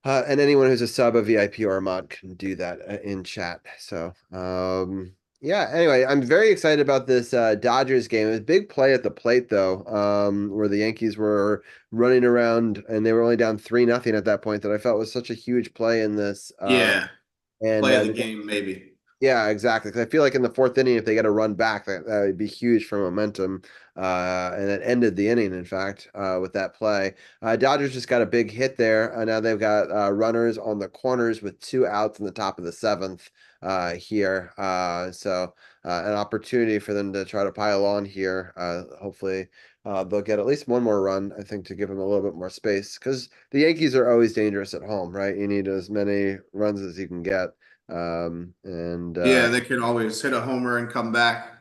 and anyone who's a sub, a VIP, or a mod can do that in chat. So yeah, anyway, I'm very excited about this Dodgers game. It was a big play at the plate though, where the Yankees were running around and they were only down 3-0 at that point that I felt was such a huge play in this. Yeah, And play of the game maybe. yeah, exactly. 'Cause I feel like in the fourth inning, if they get a run back, that would be huge for momentum. And it ended the inning, in fact, with that play. Dodgers just got a big hit there. Now they've got runners on the corners with 2 outs in the top of the seventh here. So an opportunity for them to try to pile on here. Hopefully, they'll get at least one more run, I think, to give them a little bit more space because the Yankees are always dangerous at home, right? You need as many runs as you can get. And Yeah, they can always hit a homer and come back.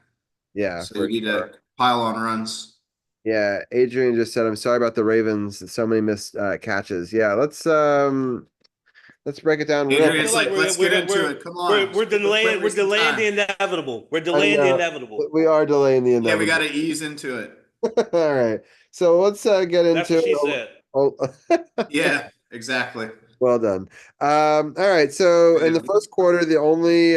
yeah, So you for need sure. to pile on runs. Yeah, Adrian just said, "I'm sorry about the Ravens. So many missed catches." Yeah, let's break it down real I quick. feel Adrian's like like, let's get into it. Come on, we're let's delaying waste some the time. inevitable. We're I delaying the know inevitable. we are delaying the Yeah, we got inevitable. to ease into it. All right, so let's get That's into what she it. said. Oh, Yeah, exactly. well done. All right, so in the first quarter, the only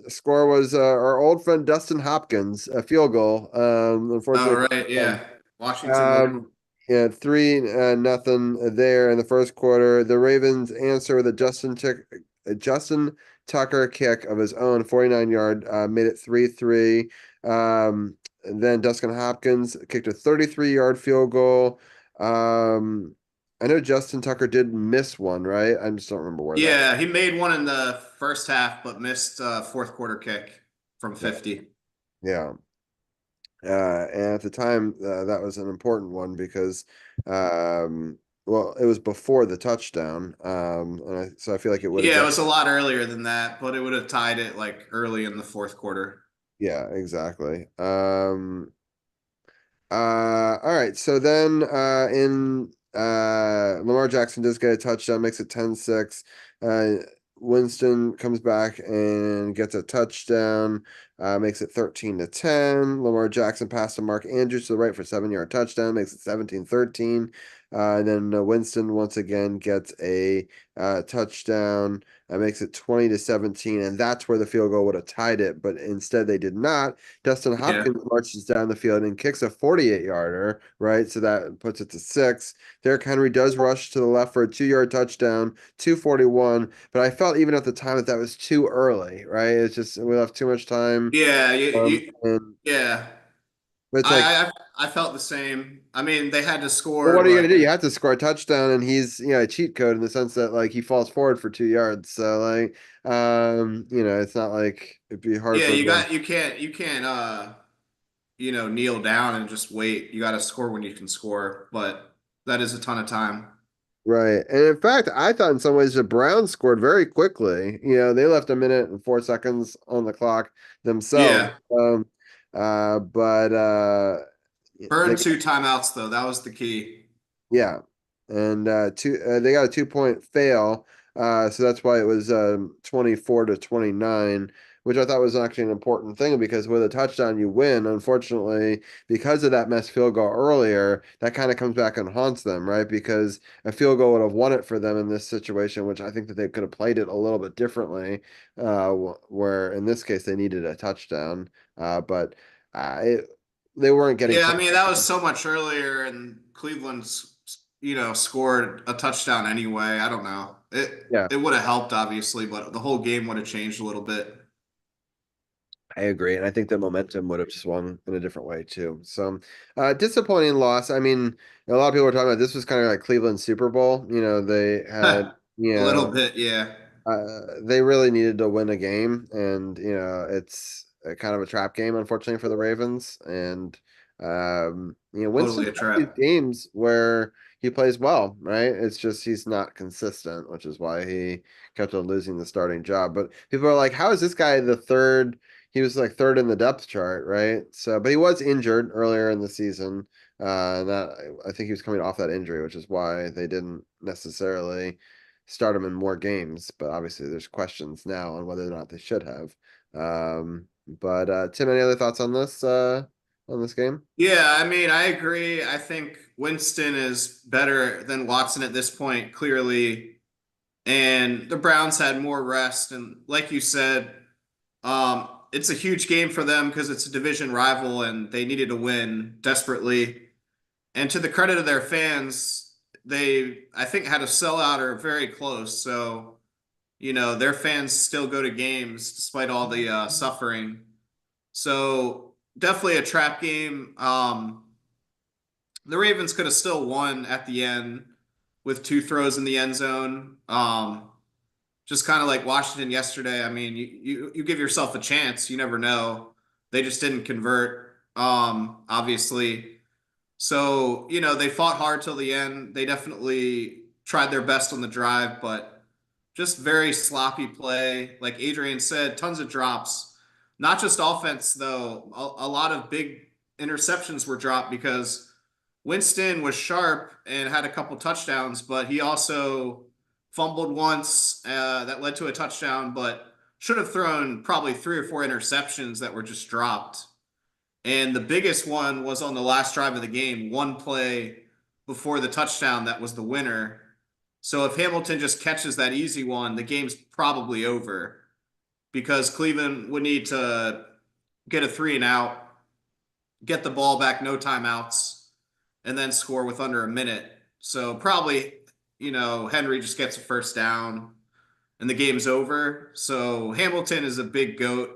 score was our old friend Dustin Hopkins, a field goal. Oh, Unfortunately. right. Yeah. Washington wins. Yeah, 3-0 there in the first quarter. The Ravens answer with a Justin Tucker kick of his own, 49-yard, made it 3-3. And then Dustin Hopkins kicked a 33-yard field goal. I know Justin Tucker did miss one, right? I just don't remember where that. Yeah, he made one in the first half, but missed fourth quarter kick from Yeah. 50. Yeah. And at the time, that was an important one because, well, it was before the touchdown. So I feel like it would have Yeah, it got, was a lot earlier than that, but it would have tied it like early in the fourth quarter. yeah, exactly. All right. So then in Lamar Jackson does get a touchdown, makes it 10-6. Winston comes back and gets a touchdown, makes it 13-10. Lamar Jackson passed to Mark Andrews to the right for 7-yard touchdown, makes it 17-13. And then Winston once again gets a touchdown, makes it 20-17, and that's where the field goal would have tied it, but instead they did not. Dustin Yeah. Hopkins marches down the field and kicks a 48-yarder, right? So that puts it to 6. Derrick Henry does rush to the left for a 2-yard touchdown, 241. But I felt even at the time that was too early, right? It's just we left too much time. Yeah, And yeah. it's like, I felt the same. I mean, they had to well, score, what are you gonna but do? You have to score a touchdown, and he's a cheat code in the sense that like he falls forward for 2 yards. So like, it's not like it'd be hard yeah, for them. you can't kneel down and just wait. You got to score when you can score, but that is a ton of time. Right. And in fact, I thought in some ways the Browns scored very quickly. They left a minute and 4 seconds on the clock themselves. Yeah. But Burn they 2 timeouts though. That was the key. yeah. And they got a 2-point fail. So that's why it was 24-29, which I thought was actually an important thing because with a touchdown you win. Unfortunately, because of that missed field goal earlier, that kind of comes back and haunts them, right? Because a field goal would have won it for them in this situation, which I think that they could have played it a little bit differently. Where in this case they needed a touchdown, but they weren't getting. Yeah, I mean that was so much earlier, and Cleveland's scored a touchdown anyway. I don't know. It would have helped obviously, but the whole game would have changed a little bit. I agree, and I think the momentum would have swung in a different way too. So, disappointing loss. I mean, a lot of people were talking about this was kind of like Cleveland's Super Bowl. They had, A little bit, yeah. they really needed to win a game, and it's a kind of a trap game, unfortunately for the Ravens. And Winston Totally a has these trap. games where he plays well, right? It's just he's not consistent, which is why he kept on losing the starting job. But people are like, how is this guy the third? He was like third in the depth chart, right? So, but he was injured earlier in the season. And that I think he was coming off that injury, which is why they didn't necessarily start him in more games, but obviously there's questions now on whether or not they should have. But Tim, any other thoughts on this game? Yeah, I mean, I agree. I think Winston is better than Watson at this point, clearly. And the Browns had more rest. And like you said, it's a huge game for them because it's a division rival and they needed to win desperately. And to the credit of their fans, they, I think, had a sellout or very close. So, their fans still go to games despite all the suffering. So definitely a trap game. The Ravens could have still won at the end with 2 throws in the end zone. Just kind of like Washington yesterday. I mean, you give yourself a chance. You never know. They just didn't convert, obviously. So, they fought hard till the end. They definitely tried their best on the drive, but just very sloppy play. Like Adrian said, tons of drops. Not just offense, though. A lot of big interceptions were dropped because Winston was sharp and had a couple touchdowns, but he also fumbled once that led to a touchdown, but should have thrown probably 3 or 4 interceptions that were just dropped. And the biggest one was on the last drive of the game, one play before the touchdown that was the winner. So if Hamilton just catches that easy one, the game's probably over because Cleveland would need to get a 3-and-out, get the ball back, no timeouts, and then score with under a minute. So probably, Henry just gets a first down and the game's over. So Hamilton is a big GOAT,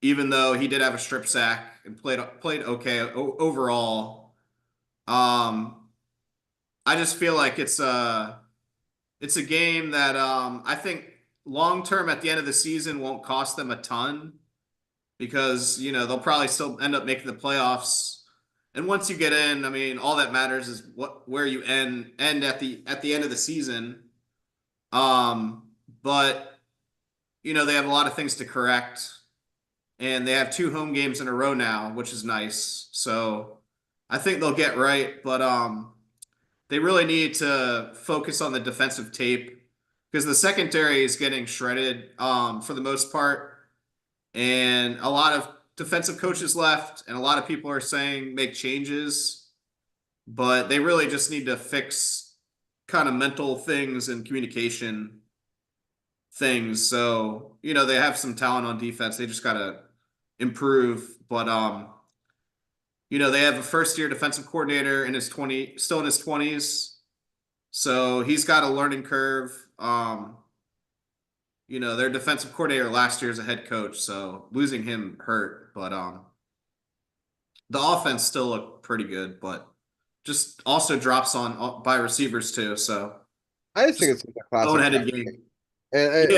even though he did have a strip sack and played okay overall. I just feel like it's a game that I think long term at the end of the season won't cost them a ton because they'll probably still end up making the playoffs. And once you get in, I mean, all that matters is where you end at the end of the season. But they have a lot of things to correct. And they have 2 home games in a row now, which is nice. So I think they'll get right, but they really need to focus on the defensive tape because the secondary is getting shredded for the most part. And a lot of defensive coaches left, and a lot of people are saying make changes, but they really just need to fix kind of mental things and communication things. So, they have some talent on defense. They just got to improve, but they have a first-year defensive coordinator still in his 20s, so he's got a learning curve. Their defensive coordinator last year is a head coach, so losing him hurt, but the offense still looked pretty good, but just also drops on by receivers too. So I just think it's a classic boneheaded game. And,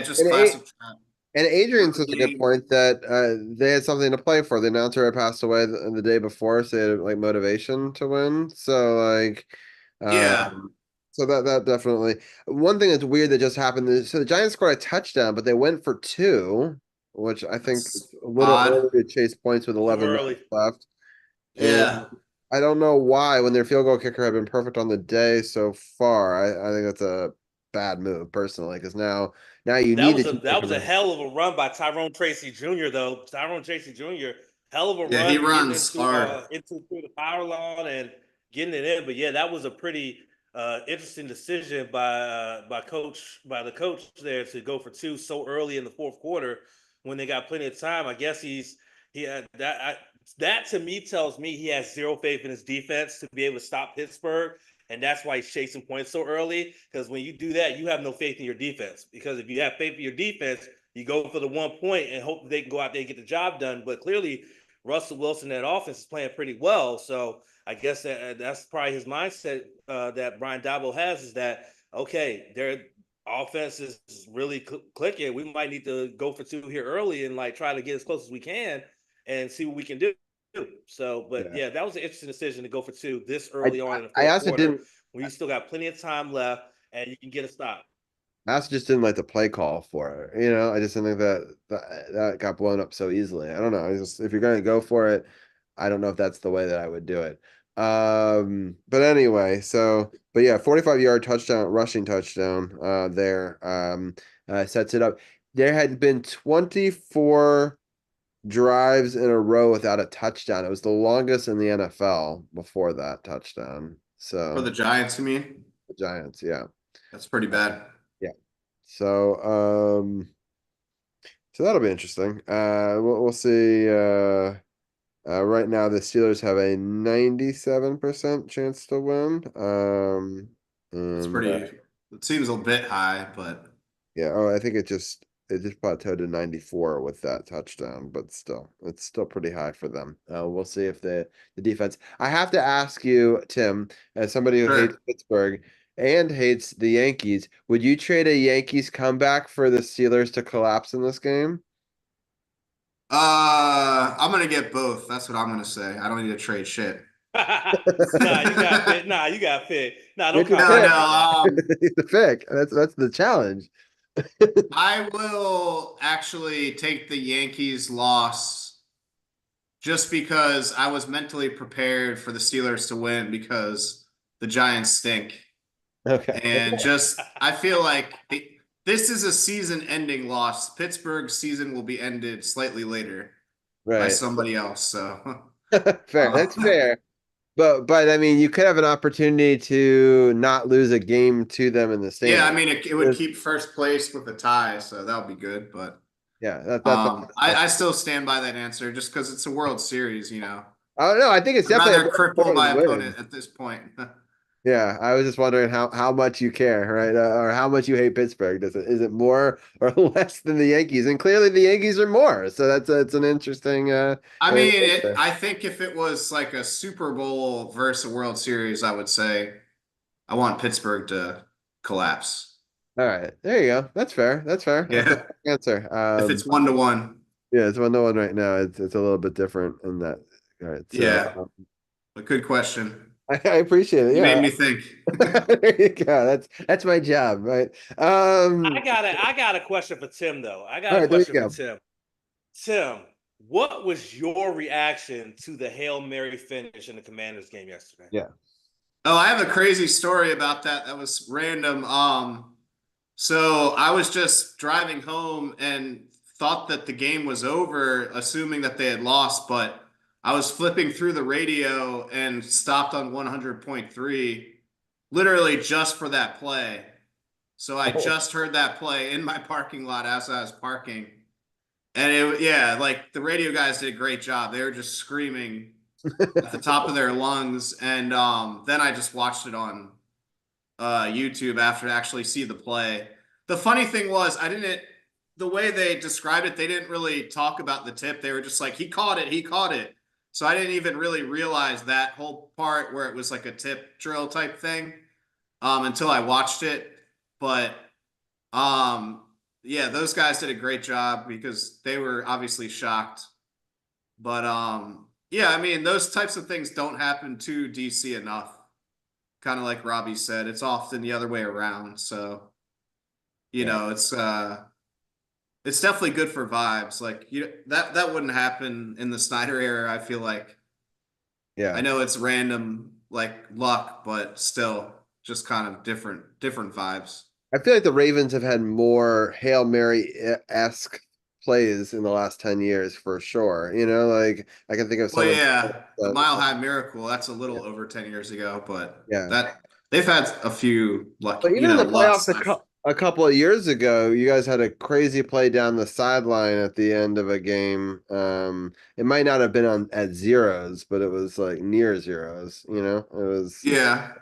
Just classic trap. And Adrian says a good point that they had something to play for. The announcer had passed away the day before, so they had like motivation to win. So so that definitely one thing that's weird that just happened is so the Giants scored a touchdown, but they went for 2, which I think is a little early to chase points with 11 minutes left. Yeah. And I don't know why when their field goal kicker had been perfect on the day so far. I think that's a bad move personally because now you need that was a hell of a run by Tyrone Tracy Jr. though. Tyrone Tracy Jr. hell of a run. He runs hard into the power line and getting it in. But yeah, that was a pretty interesting decision by the coach there to go for 2 so early in the fourth quarter when they got plenty of time. I guess that to me tells me he has zero faith in his defense to be able to stop Pittsburgh. And that's why he's chasing points so early. Because when you do that, you have no faith in your defense. Because if you have faith in your defense, you go for the 1 point and hope they can go out there and get the job done. But clearly, Russell Wilson, that offense is playing pretty well. So I guess that's probably his mindset that Brian Daboll has is that, okay, their offense is really clicking. We might need to go for 2 here early and like try to get as close as we can and see what we can do. So, but yeah, that was an interesting decision to go for 2 this early on in the fourth quarter when you still got plenty of time left and you can get a stop. I also just didn't like the play call for it. I just didn't think that got blown up so easily. I don't know. If you're going to go for it, I don't know if that's the way that I would do it. But anyway, but yeah, 45-yard touchdown, rushing touchdown, there, sets it up. There had been 24 drives in a row without a touchdown. It was the longest in the NFL before that touchdown. For So the Giants, you mean? the Giants, yeah. That's pretty bad. Yeah. So, so that'll be interesting. We'll see. Right now the Steelers have a 97% chance to win. It's And pretty. It seems a bit high, but yeah, oh, I think it just plateaued to 94 with that touchdown, but still, it's still pretty high for them. We'll see if the defense. I have to ask you, Tim, as somebody who hates sure. Pittsburgh and hates the Yankees, would you trade a Yankees comeback for the Steelers to collapse in this game? I'm gonna get both. That's what I'm gonna say. I don't need to trade shit. Nah, you got fit. Nah, you got fit. Nah, don't It's a No, compliment pick. me like that. It's a pick. That's the challenge. I will actually take the Yankees loss just because I was mentally prepared for the Steelers to win because the Giants stink. Okay. And just, I feel like this is a season ending loss. Pittsburgh's season will be ended slightly later by Right. somebody else. So, Fair. That's fair. But I mean, you could have an opportunity to not lose a game to them in the yeah, I standings. mean, it would keep first place with a tie. So that would be good. But Yeah, that's I still stand by that answer just because it's a World Series, you know. I don't know. I think it's I'd definitely a rather more cripple my important win. opponent at this point. Yeah, I was just wondering how much you care, right? Or how much you hate Pittsburgh. Is it more or less than the Yankees? And clearly the Yankees are more. So it's an interesting I mean, answer. I think if it was like a Super Bowl versus a World Series, I would say I want Pittsburgh to collapse. All right, there you go. That's fair. That's fair. That's a Yeah, fair answer. if it's 1-1. Yeah, it's 1-1 right now. It's a little bit different in that. All right, so Yeah, a good question. I appreciate it. You made Yeah, me think. there you go. That's my job, right? I got a question for Tim though. I All got a right, there you question for go. Tim. Tim, what was your reaction to the Hail Mary finish in the Commanders game yesterday? Yeah. Oh, I have a crazy story about that. That was random. So I was just driving home and thought that the game was over, assuming that they had lost, but I was flipping through the radio and stopped on 100.3, literally just for that play. So I Oh. just heard that play in my parking lot as I was parking. And yeah, like the radio guys did a great job. They were just screaming at the top of their lungs. And then I just watched it on YouTube after to actually see the play. The funny thing was, the way they described it, they didn't really talk about the tip. They were just like, he caught it, he caught it. So I didn't even really realize that whole part where it was like a tip drill type thing until I watched it. But yeah, those guys did a great job because they were obviously shocked. But yeah, I mean, those types of things don't happen to DC enough. Kind of like Robbie said, it's often the other way around. So, you know, it's definitely good for vibes. Like that wouldn't happen in the Snyder era, I feel like. Yeah. I know it's random like luck, but still just kind of different vibes. I feel like the Ravens have had more Hail Mary-esque plays in the last 10 years for sure. You know, like I can think of Well, someone. yeah, the Mile High Miracle, that's a little over 10 years ago, but Yeah. that they've had a few lucky, But even in the playoffs lucks. a couple of years ago, you guys had a crazy play down the sideline at the end of a game. It might not have been at zeros, but it was like near zeros, you know? It was Yeah.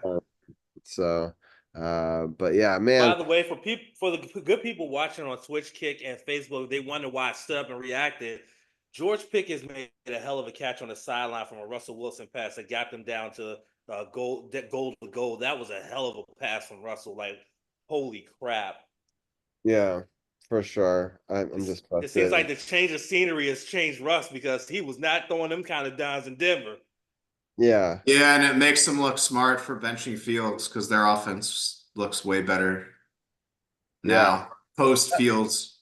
So but yeah, man. By the way, for the good people watching on Twitch, Kick, and Facebook, they wonder why I stood up and reacted. George Pickens made a hell of a catch on the sideline from a Russell Wilson pass that got them down to goal to goal. That was a hell of a pass from Russell. Like, holy crap. Yeah, for sure. I'm just It seems like the change of scenery has changed Russ because he was not throwing them kind of downs in Denver. Yeah. Yeah, and it makes them look smart for benching Fields because their offense looks way better now, post Fields.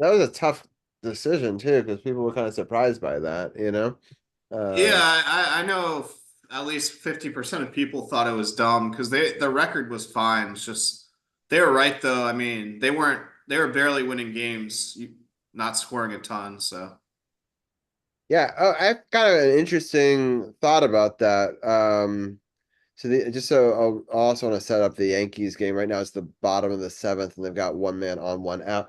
That was a tough decision too, because people were kind of surprised by that, you know? Yeah, I know at least 50% of people thought it was dumb because the record was fine. It's just they were right though. I mean, they were barely winning games, not scoring a ton. So Yeah, oh, I've got an interesting thought about that. I'll also want to set up the Yankees game right now. It's the bottom of the seventh, and they've got one man on, one out.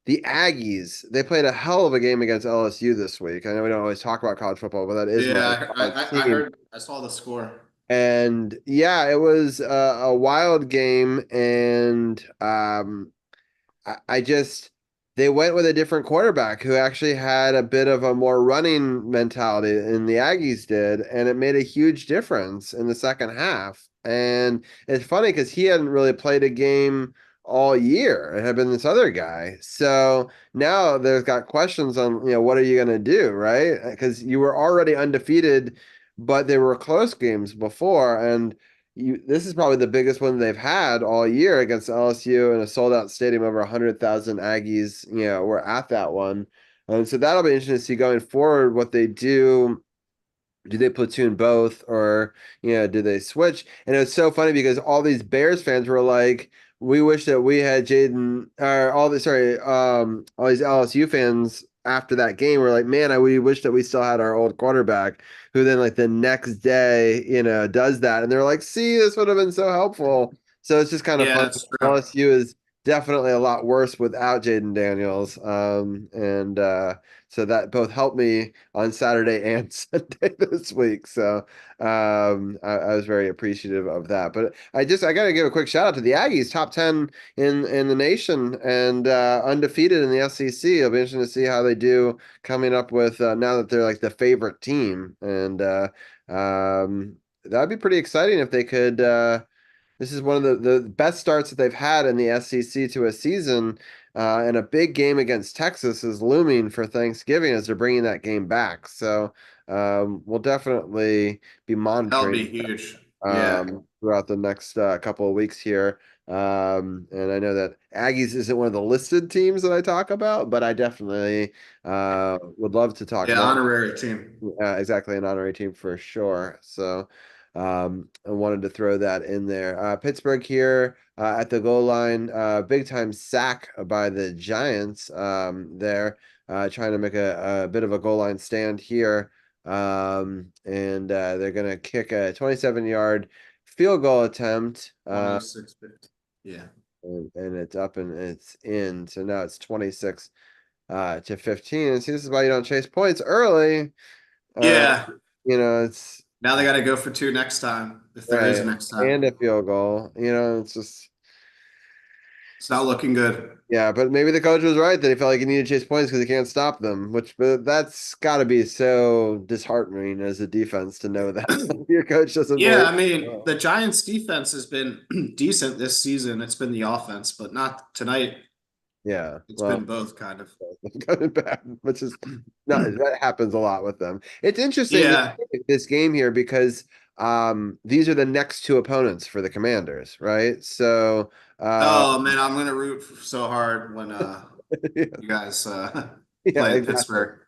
The Aggies, they played a hell of a game against LSU this week. I know we don't always talk about college football, but that is my yeah, college I team. heard, I saw the score. And yeah, it was a wild game, and I just they went with a different quarterback who actually had a bit of a more running mentality than the Aggies did, and it made a huge difference in the second half. And it's funny because he hadn't really played a game all year. It had been this other guy. So now there's got questions on, what are you going to do, right? Because you were already undefeated, but there were close games before, and this is probably the biggest one they've had all year against LSU in a sold out stadium. Over 100,000 Aggies, were at that one. And so that'll be interesting to see going forward what they do. Do they platoon both, or do they switch? And it was so funny because all these Bears fans were like, we wish that we had Jaden, or all these LSU fans after that game were like, man, we wish that we still had our old quarterback, who then like the next day, does that. And they're like, see, this would have been so helpful. So it's just kind of Yeah, fun. that's true. LSU is definitely a lot worse without Jaden Daniels. So that both helped me on Saturday and Sunday this week. So I was very appreciative of that. But I got to give a quick shout out to the Aggies, top 10 in the nation, and undefeated in the SEC. It'll be interesting to see how they do coming up with now that they're like the favorite team. And that'd be pretty exciting if they could. This is one of the best starts that they've had in the SEC to a season, and a big game against Texas is looming for Thanksgiving as they're bringing that game back. So we'll definitely be That'll be monitoring huge. Yeah. throughout the next couple of weeks here. And I know that Aggies isn't one of the listed teams that I talk about, but I definitely would love to talk Yeah, more. honorary team. Exactly, an honorary team for sure. So I wanted to throw that in there. Pittsburgh here at the goal line, big time sack by the Giants there, trying to make a bit of a goal line stand here. And they're going to kick a 27-yard field goal attempt. 26-50. Yeah. And it's up and it's in. So now it's 26 to 15. And see, this is why you don't chase points early. Yeah. It's Now they got to go for two next time, if there is a next time. and a field goal. It's not looking good. Yeah, but maybe the coach was right that he felt like he needed to chase points because he can't stop them. But that's got to be so disheartening as a defense to know that your coach doesn't. Yeah, I mean, the Giants' defense has been decent this season. It's been the offense, but not tonight. Yeah, it's been both kind of bad, which is that happens a lot with them. It's interesting this game here because these are the next two opponents for the Commanders, right? So oh man, I'm gonna root so hard when you guys play Pittsburgh.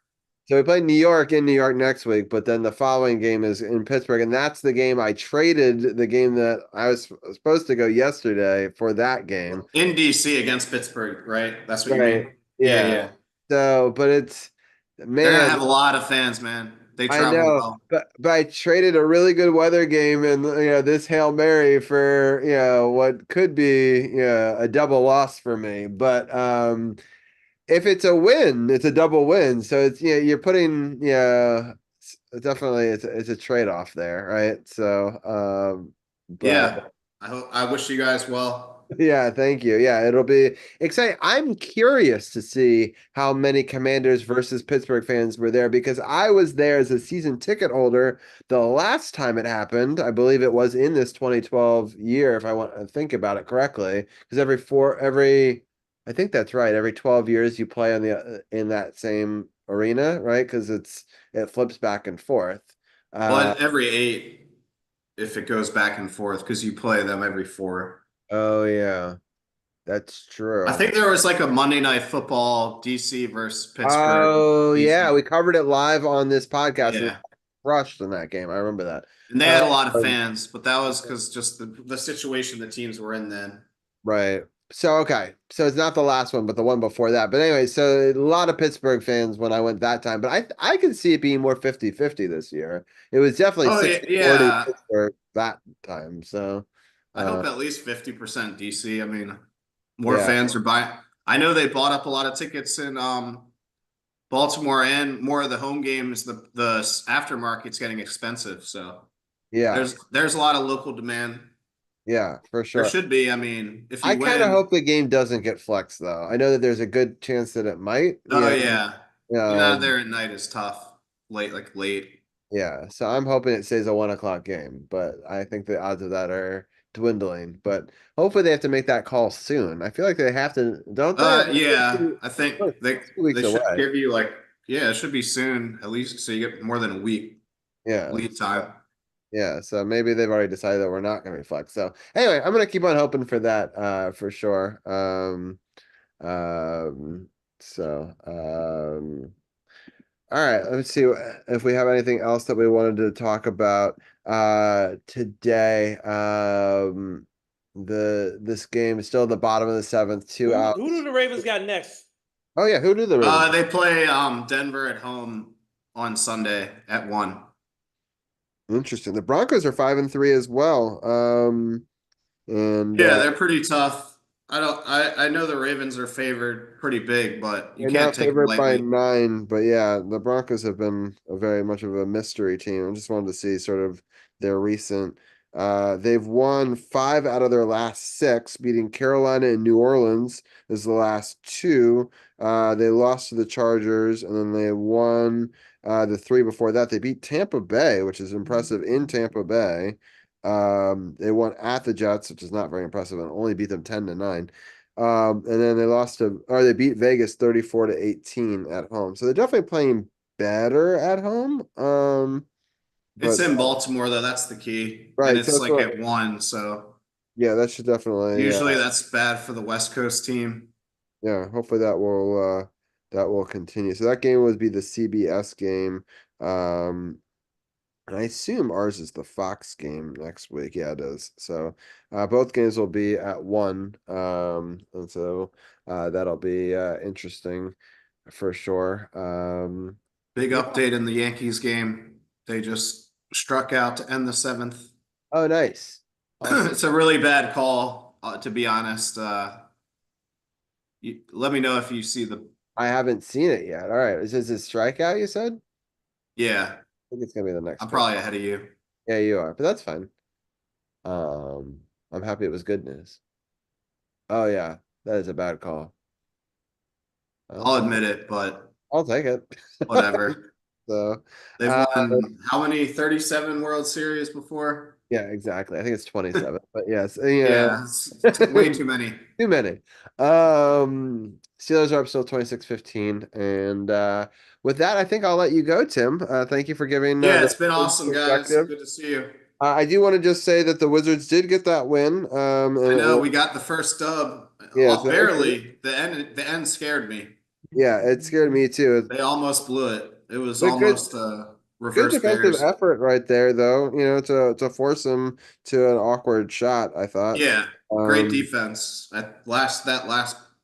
So we play New York in New York next week, but then the following game is in Pittsburgh, and that's the game I traded the game that I was supposed to go yesterday for that game. In DC against Pittsburgh, right? That's what you mean? Yeah. So, but it's, man, they're gonna have a lot of fans, man. They travel well. But I traded a really good weather game and this Hail Mary for what could be a double loss for me. But if it's a win, it's a double win. So it's you're putting definitely it's a trade-off there, right? So but I wish you guys well. Yeah, thank you. Yeah, it'll be exciting. I'm curious to see how many Commanders versus Pittsburgh fans were there because I was there as a season ticket holder the last time it happened. I believe it was in this 2012 year, if I want to think about it correctly, because I think that's right. Every 12 years you play in that same arena, right? Because it flips back and forth. But every 8, if it goes back and forth, because you play them every 4. Oh yeah, that's true. I think there was like a Monday Night Football DC versus Pittsburgh. Oh yeah, we covered it live on this podcast. Yeah. crushed in that game. I remember that. And they had a lot of fans, but that was because just the situation the teams were in then. Right. So okay. So it's not the last one, but the one before that. But anyway, so a lot of Pittsburgh fans when I went that time, but I could see it being more 50-50 this year. It was definitely Oh 60-40 yeah. Pittsburgh that time. So I hope at least 50% DC. I mean, more yeah. fans are buying. I know they bought up a lot of tickets in Baltimore and more of the home games. The aftermarket's getting expensive, so Yeah. there's a lot of local demand. Yeah, for There sure. should be. I mean, if I you kind of win, hope the game doesn't get flexed though. I know that there's a good chance that it might, oh yeah, getting out of Um, there at night is tough. Late. yeah, so I'm hoping it stays a 1 o'clock game, but I think the odds of that are dwindling. But hopefully they have to make that call soon. I feel like they have to, don't they? Yeah, I think It's they 2 weeks they should away. give you yeah, it should be soon at least, so you get more than a week Yeah, lead time. yeah. So maybe they've already decided that we're not going to be flexed. So anyway, I'm going to keep on hoping for that, for sure. Um, so, all right, let's see if we have anything else that we wanted to talk about today. This game is still at the bottom of the seventh, two outs. Who do the Ravens got next? Oh yeah, who do the Ravens? They play Denver at home on Sunday at 1. Interesting. The Broncos are 5-3 as well. And Yeah, they're pretty tough. I know the Ravens are favored pretty big, but you they're can't not take them favored by lightly. 9, but yeah, the Broncos have been a very much of a mystery team. I just wanted to see sort of their recent. They've won 5 out of their last 6, beating Carolina and New Orleans is the last 2. They lost to the Chargers, and then they won the 3 before that. They beat Tampa Bay, which is impressive in Tampa Bay. They won at the Jets, which is not very impressive, and only beat them 10-9. And then they beat Vegas 34-18 at home. So they're definitely playing better at home. It's But in Baltimore though, that's the key. And right, so it's that's like what, at 1, so yeah, that should definitely, usually that's bad for the West Coast team. yeah, hopefully that will continue. So that game would be the CBS game. And I assume ours is the Fox game next week. Yeah, it is. So both games will be at 1. And so that'll be interesting for sure. Big update in the Yankees game. They just struck out to end the 7th. Oh, nice. Awesome. It's a really bad call, to be honest. Let me know if you see the. I haven't seen it yet. All right. Is this a strikeout, you said? Yeah, I think it's gonna be the next I'm pitch. probably ahead of you. Yeah, you are, but that's fine. I'm happy it was good news. Oh yeah, that is a bad call. I'll admit it, but I'll take it. whatever. So They've won how many 37 World Series before? yeah, exactly. I think it's 27, but yes, yeah, Yeah, it's way too many. too many. Steelers are up still 26-15, and with that, I think I'll let you go, Tim. Thank you for giving. Yeah, the it's been awesome, guys. perspective. Good to see you. I do want to just say that the Wizards did get that win. I know we got the first dub. Yeah, so Barely. The end scared me. yeah, it scared me too. They almost blew it. It was But good- almost Good reverse defensive Bears. effort right there, though. To force him to an awkward shot. I thought. Yeah, great defense. That last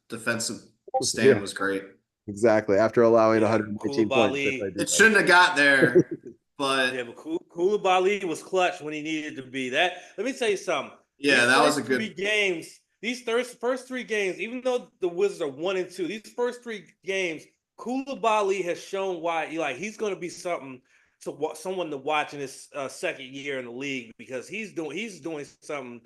defensive stand Yeah. was great. Exactly. After allowing Yeah, 119 points. Koulibaly. It shouldn't have got there, but Yeah, but Koulibaly was clutch when he needed to be. Let me tell you something. yeah, These that was a first good. 3 games. These first 3 games, even though the Wizards are 1 and 2, these first 3 games, Koulibaly has shown why he's going to be someone to watch in his second year in the league, because he's doing something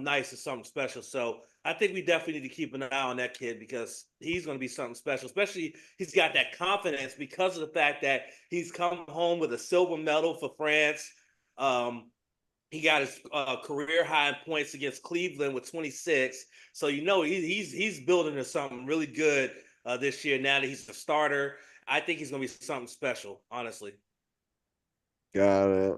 nice and something special. So I think we definitely need to keep an eye on that kid, because he's going to be something special. Especially he's got that confidence because of the fact that he's come home with a silver medal for France. He got his career high in points against Cleveland with 26. So he's building to something really good this year. Now that he's a starter, I think he's going to be something special. Honestly. Got it.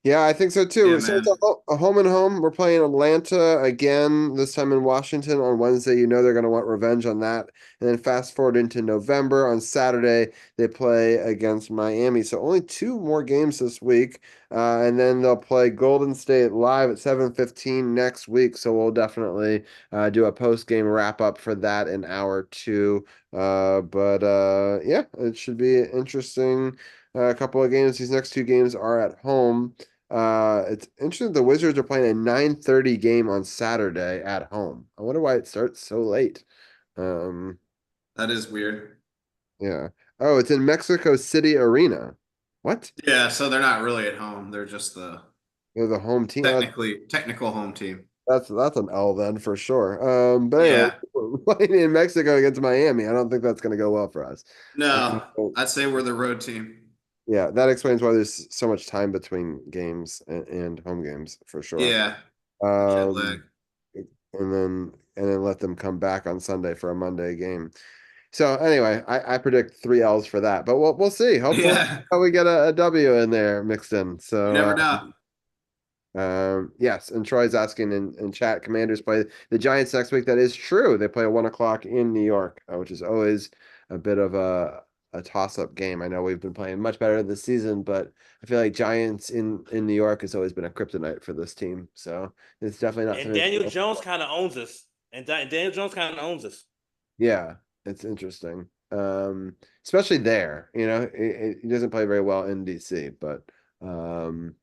Yeah, I think so too. Yeah, So it's man. a home and home. We're playing Atlanta again, this time in Washington on Wednesday. You know they're going to want revenge on that. And then fast forward into November on Saturday, they play against Miami. So only two more games this week. And then they'll play Golden State live at 7:15 next week. So we'll definitely do a post-game wrap-up for that in hour two. But yeah, it should be interesting. A couple of games. These next two games are at home. It's interesting. The Wizards are playing a 9:30 game on Saturday at home. I wonder why it starts so late. Um, That is weird. yeah. Oh, it's in Mexico City Arena. What? Yeah, so they're not really at home. They're just the They're the home team. technical home team. That's an L then for sure. But anyway, Yeah. we're playing in Mexico against Miami. I don't think that's going to go well for us. No, Um, I'd say we're the road team. yeah, that explains why there's so much time between games and home games for sure. Yeah. Jet lag. Um, and then let them come back on Sunday for a Monday game. So anyway, I predict 3 L's for that, but we'll see. Hopefully, Yeah. we get a W in there mixed in. You So never know. yes, and Troy's asking in chat, Commanders play the Giants next week. That is true. They play at 1 o'clock in New York, which is always a bit of a toss-up game. I know we've been playing much better this season, but I feel like Giants in New York has always been a kryptonite for this team. So it's definitely not And something. Daniel Jones kind of owns us. And Daniel Jones kind of owns us. Yeah, it's interesting. Especially there, he doesn't play very well in DC, um,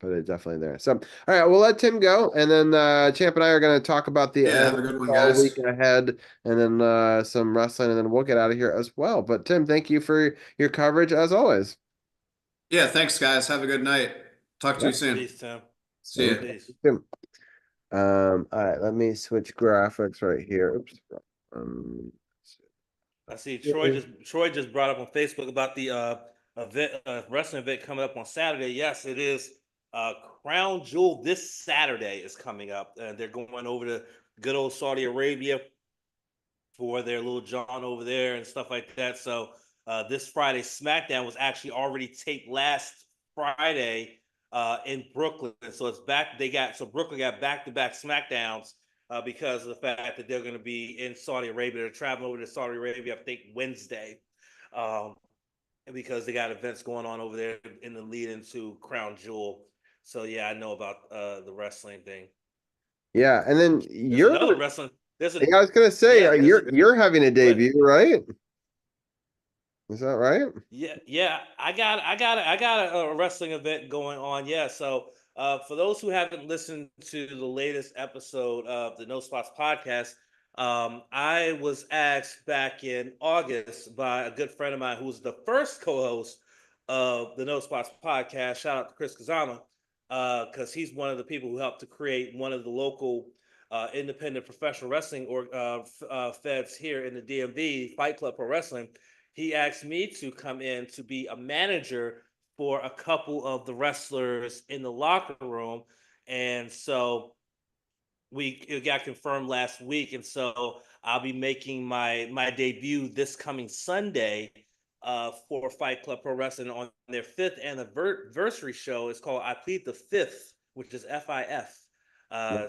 but it's definitely there. So, all right, we'll let Tim go, and then Champ and I are going to talk about the Yeah, have a good one, NFL guys. week ahead, and then some wrestling, and then we'll get out of here as well. But Tim, thank you for your coverage as always. Yeah, thanks, guys. Have a good night. Talk to you Yep. soon. Peace, Tim. See ya. Peace. Tim. All right, let me switch graphics right here. Oops. Um, I see Troy just brought up on Facebook about the event wrestling event coming up on Saturday. Yes, it is. Crown Jewel this Saturday is coming up, and they're going over to good old Saudi Arabia for their little John over there and stuff like that. So this Friday SmackDown was actually already taped last Friday in Brooklyn. So it's back. Brooklyn got back-to-back SmackDowns because of the fact that they're going to be in Saudi Arabia. They're traveling over to Saudi Arabia, I think Wednesday, because they got events going on over there in the lead into Crown Jewel. So yeah, I know about the wrestling thing. yeah, and then There's another wrestling. Yeah, I was gonna say, Yeah, you're having a Go ahead. debut, right? Is that right? Yeah. I got a wrestling event going on. Yeah. So for those who haven't listened to the latest episode of the No Spots podcast, I was asked back in August by a good friend of mine who's the first co-host of the No Spots podcast. Shout out to Chris Kazama, because he's one of the people who helped to create one of the local independent professional wrestling feds here in the DMV, Fight Club Pro Wrestling. He asked me to come in to be a manager for a couple of the wrestlers in the locker room. And so it got confirmed last week. And so I'll be making my debut this coming Sunday for Fight Club Pro Wrestling on their fifth anniversary show. It's called I Plead the Fifth, which is FIF.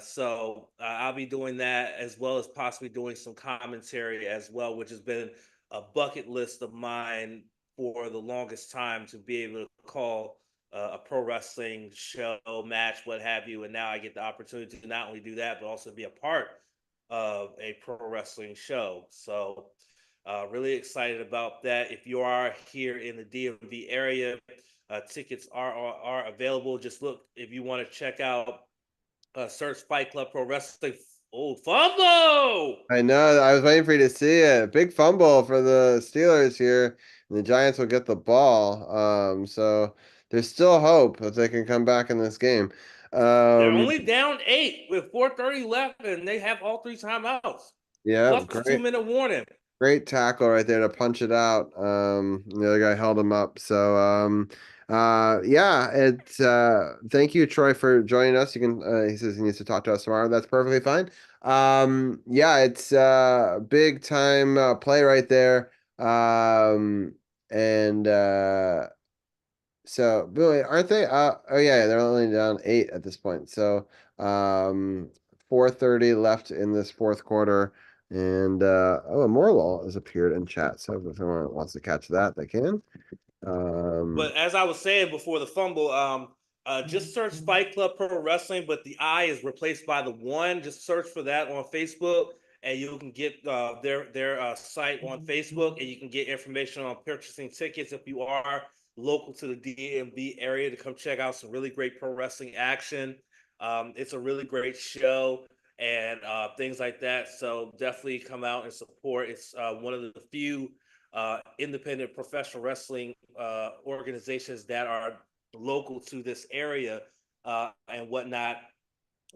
So I'll be doing that as well as possibly doing some commentary as well, which has been a bucket list of mine for the longest time to be able to call a pro wrestling show, match, what have you. And now I get the opportunity to not only do that, but also be a part of a pro wrestling show. So really excited about that. If you are here in the DMV area, tickets are available. Just look if you want to check out search Fight Club Pro Wrestling. Oh, fumble! I know. I was waiting for you to see it. Big fumble for the Steelers here, and the Giants will get the ball. So there's still hope that they can come back in this game. They're only down 8 with 4:30 left, and they have all 3 timeouts. Yeah, Plus great. 2-minute warning. Great tackle right there to punch it out. The other guy held him up. So, yeah, thank you, Troy, for joining us. You can, he says he needs to talk to us tomorrow. That's perfectly fine. Yeah, it's big time play right there. And So Billy, aren't they? Oh yeah, they're only down 8 at this point. So 4:30 left in this fourth quarter, and oh, a Morlaw has appeared in chat. So if anyone wants to catch that, they can. But as I was saying before the fumble, just search Fight Club Pro Wrestling, but the I is replaced by the 1. Just search for that on Facebook, and you can get their site on Facebook, and you can get information on purchasing tickets if you are local to the DMV area to come check out some really great pro wrestling action. It's a really great show and things like that. So definitely come out and support. It's one of the few independent professional wrestling organizations that are local to this area and whatnot.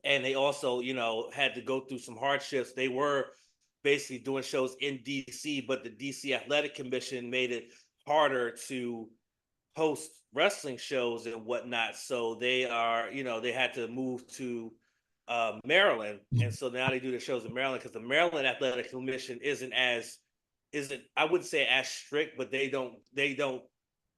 And they also, had to go through some hardships. They were basically doing shows in DC, but the DC Athletic Commission made it harder to host wrestling shows and whatnot. So they are, they had to move to Maryland, and so now they do the shows in Maryland because the Maryland Athletic Commission isn't I wouldn't say as strict, but they don't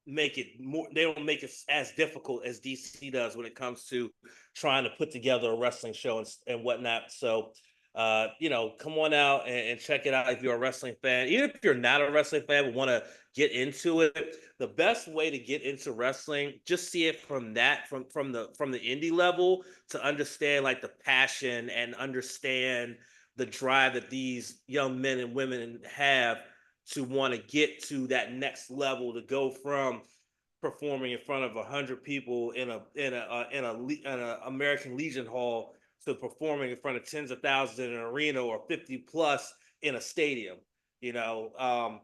make it more, they don't make it as difficult as DC does when it comes to trying to put together a wrestling show and whatnot. So come on out and check it out if you're a wrestling fan. Even if you're not a wrestling fan but want to get into it, the best way to get into wrestling, just see it from the indie level to understand like the passion and understand the drive that these young men and women have to want to get to that next level, to go from performing in front of 100 people in a American Legion Hall to performing in front of tens of thousands in an arena or 50 plus in a stadium. You know,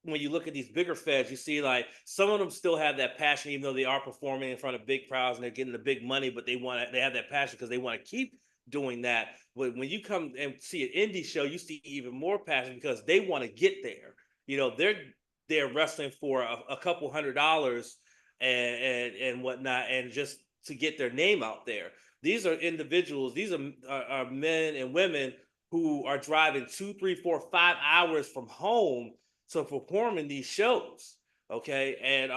when you look at these bigger feds, you see like some of them still have that passion, even though they are performing in front of big crowds and they're getting the big money, but they have that passion because they want to keep doing that. But when you come and see an indie show, you see even more passion because they want to get there. They're wrestling for a couple $100 and whatnot, and just to get their name out there. These are individuals. These are men and women who are driving 2, 3, 4, 5 hours from home to perform in these shows. Okay, and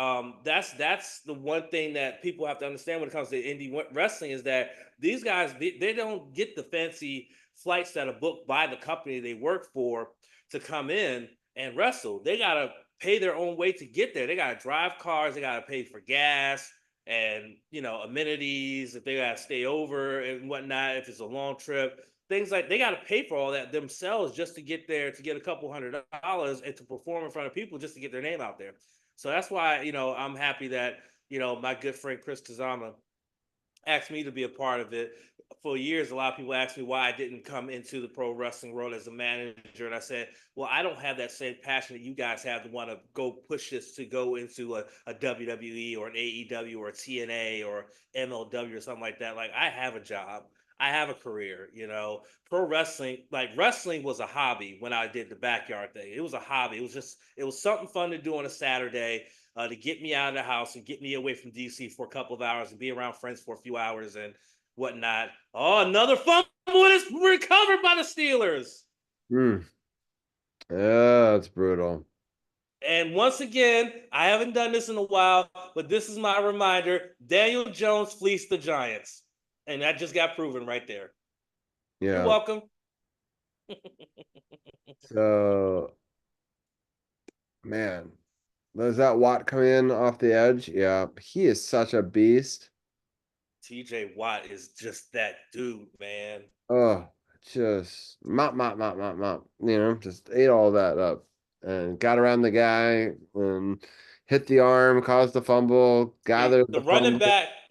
that's the one thing that people have to understand when it comes to indie wrestling is that these guys they don't get the fancy flights that are booked by the company they work for to come in and wrestle. They gotta pay their own way to get there. They gotta drive cars. They gotta pay for gas and amenities if they gotta stay over and whatnot. If it's a long trip, things like they got to pay for all that themselves just to get there, to get a couple $100 and to perform in front of people just to get their name out there. So that's why, I'm happy that, my good friend Chris Tazama asked me to be a part of it. For years, a lot of people asked me why I didn't come into the pro wrestling world as a manager. And I said, well, I don't have that same passion that you guys have to want to go push this to go into a WWE or an AEW or a TNA or MLW or something like that. Like, I have a job. I have a career, pro wrestling, like wrestling was a hobby when I did the backyard thing. It was a hobby. It was something fun to do on a Saturday to get me out of the house and get me away from DC for a couple of hours and be around friends for a few hours and whatnot. Oh, another fumble is recovered by the Steelers. Yeah, that's brutal. And once again, I haven't done this in a while, but this is my reminder. Daniel Jones fleeced the Giants. And that just got proven right there. Yeah. You're welcome. So, man, does that Watt come in off the edge? Yeah, he is such a beast. TJ Watt is just that dude, man. Oh, just mop, just ate all that up and got around the guy and hit the arm, caused the fumble, gathered the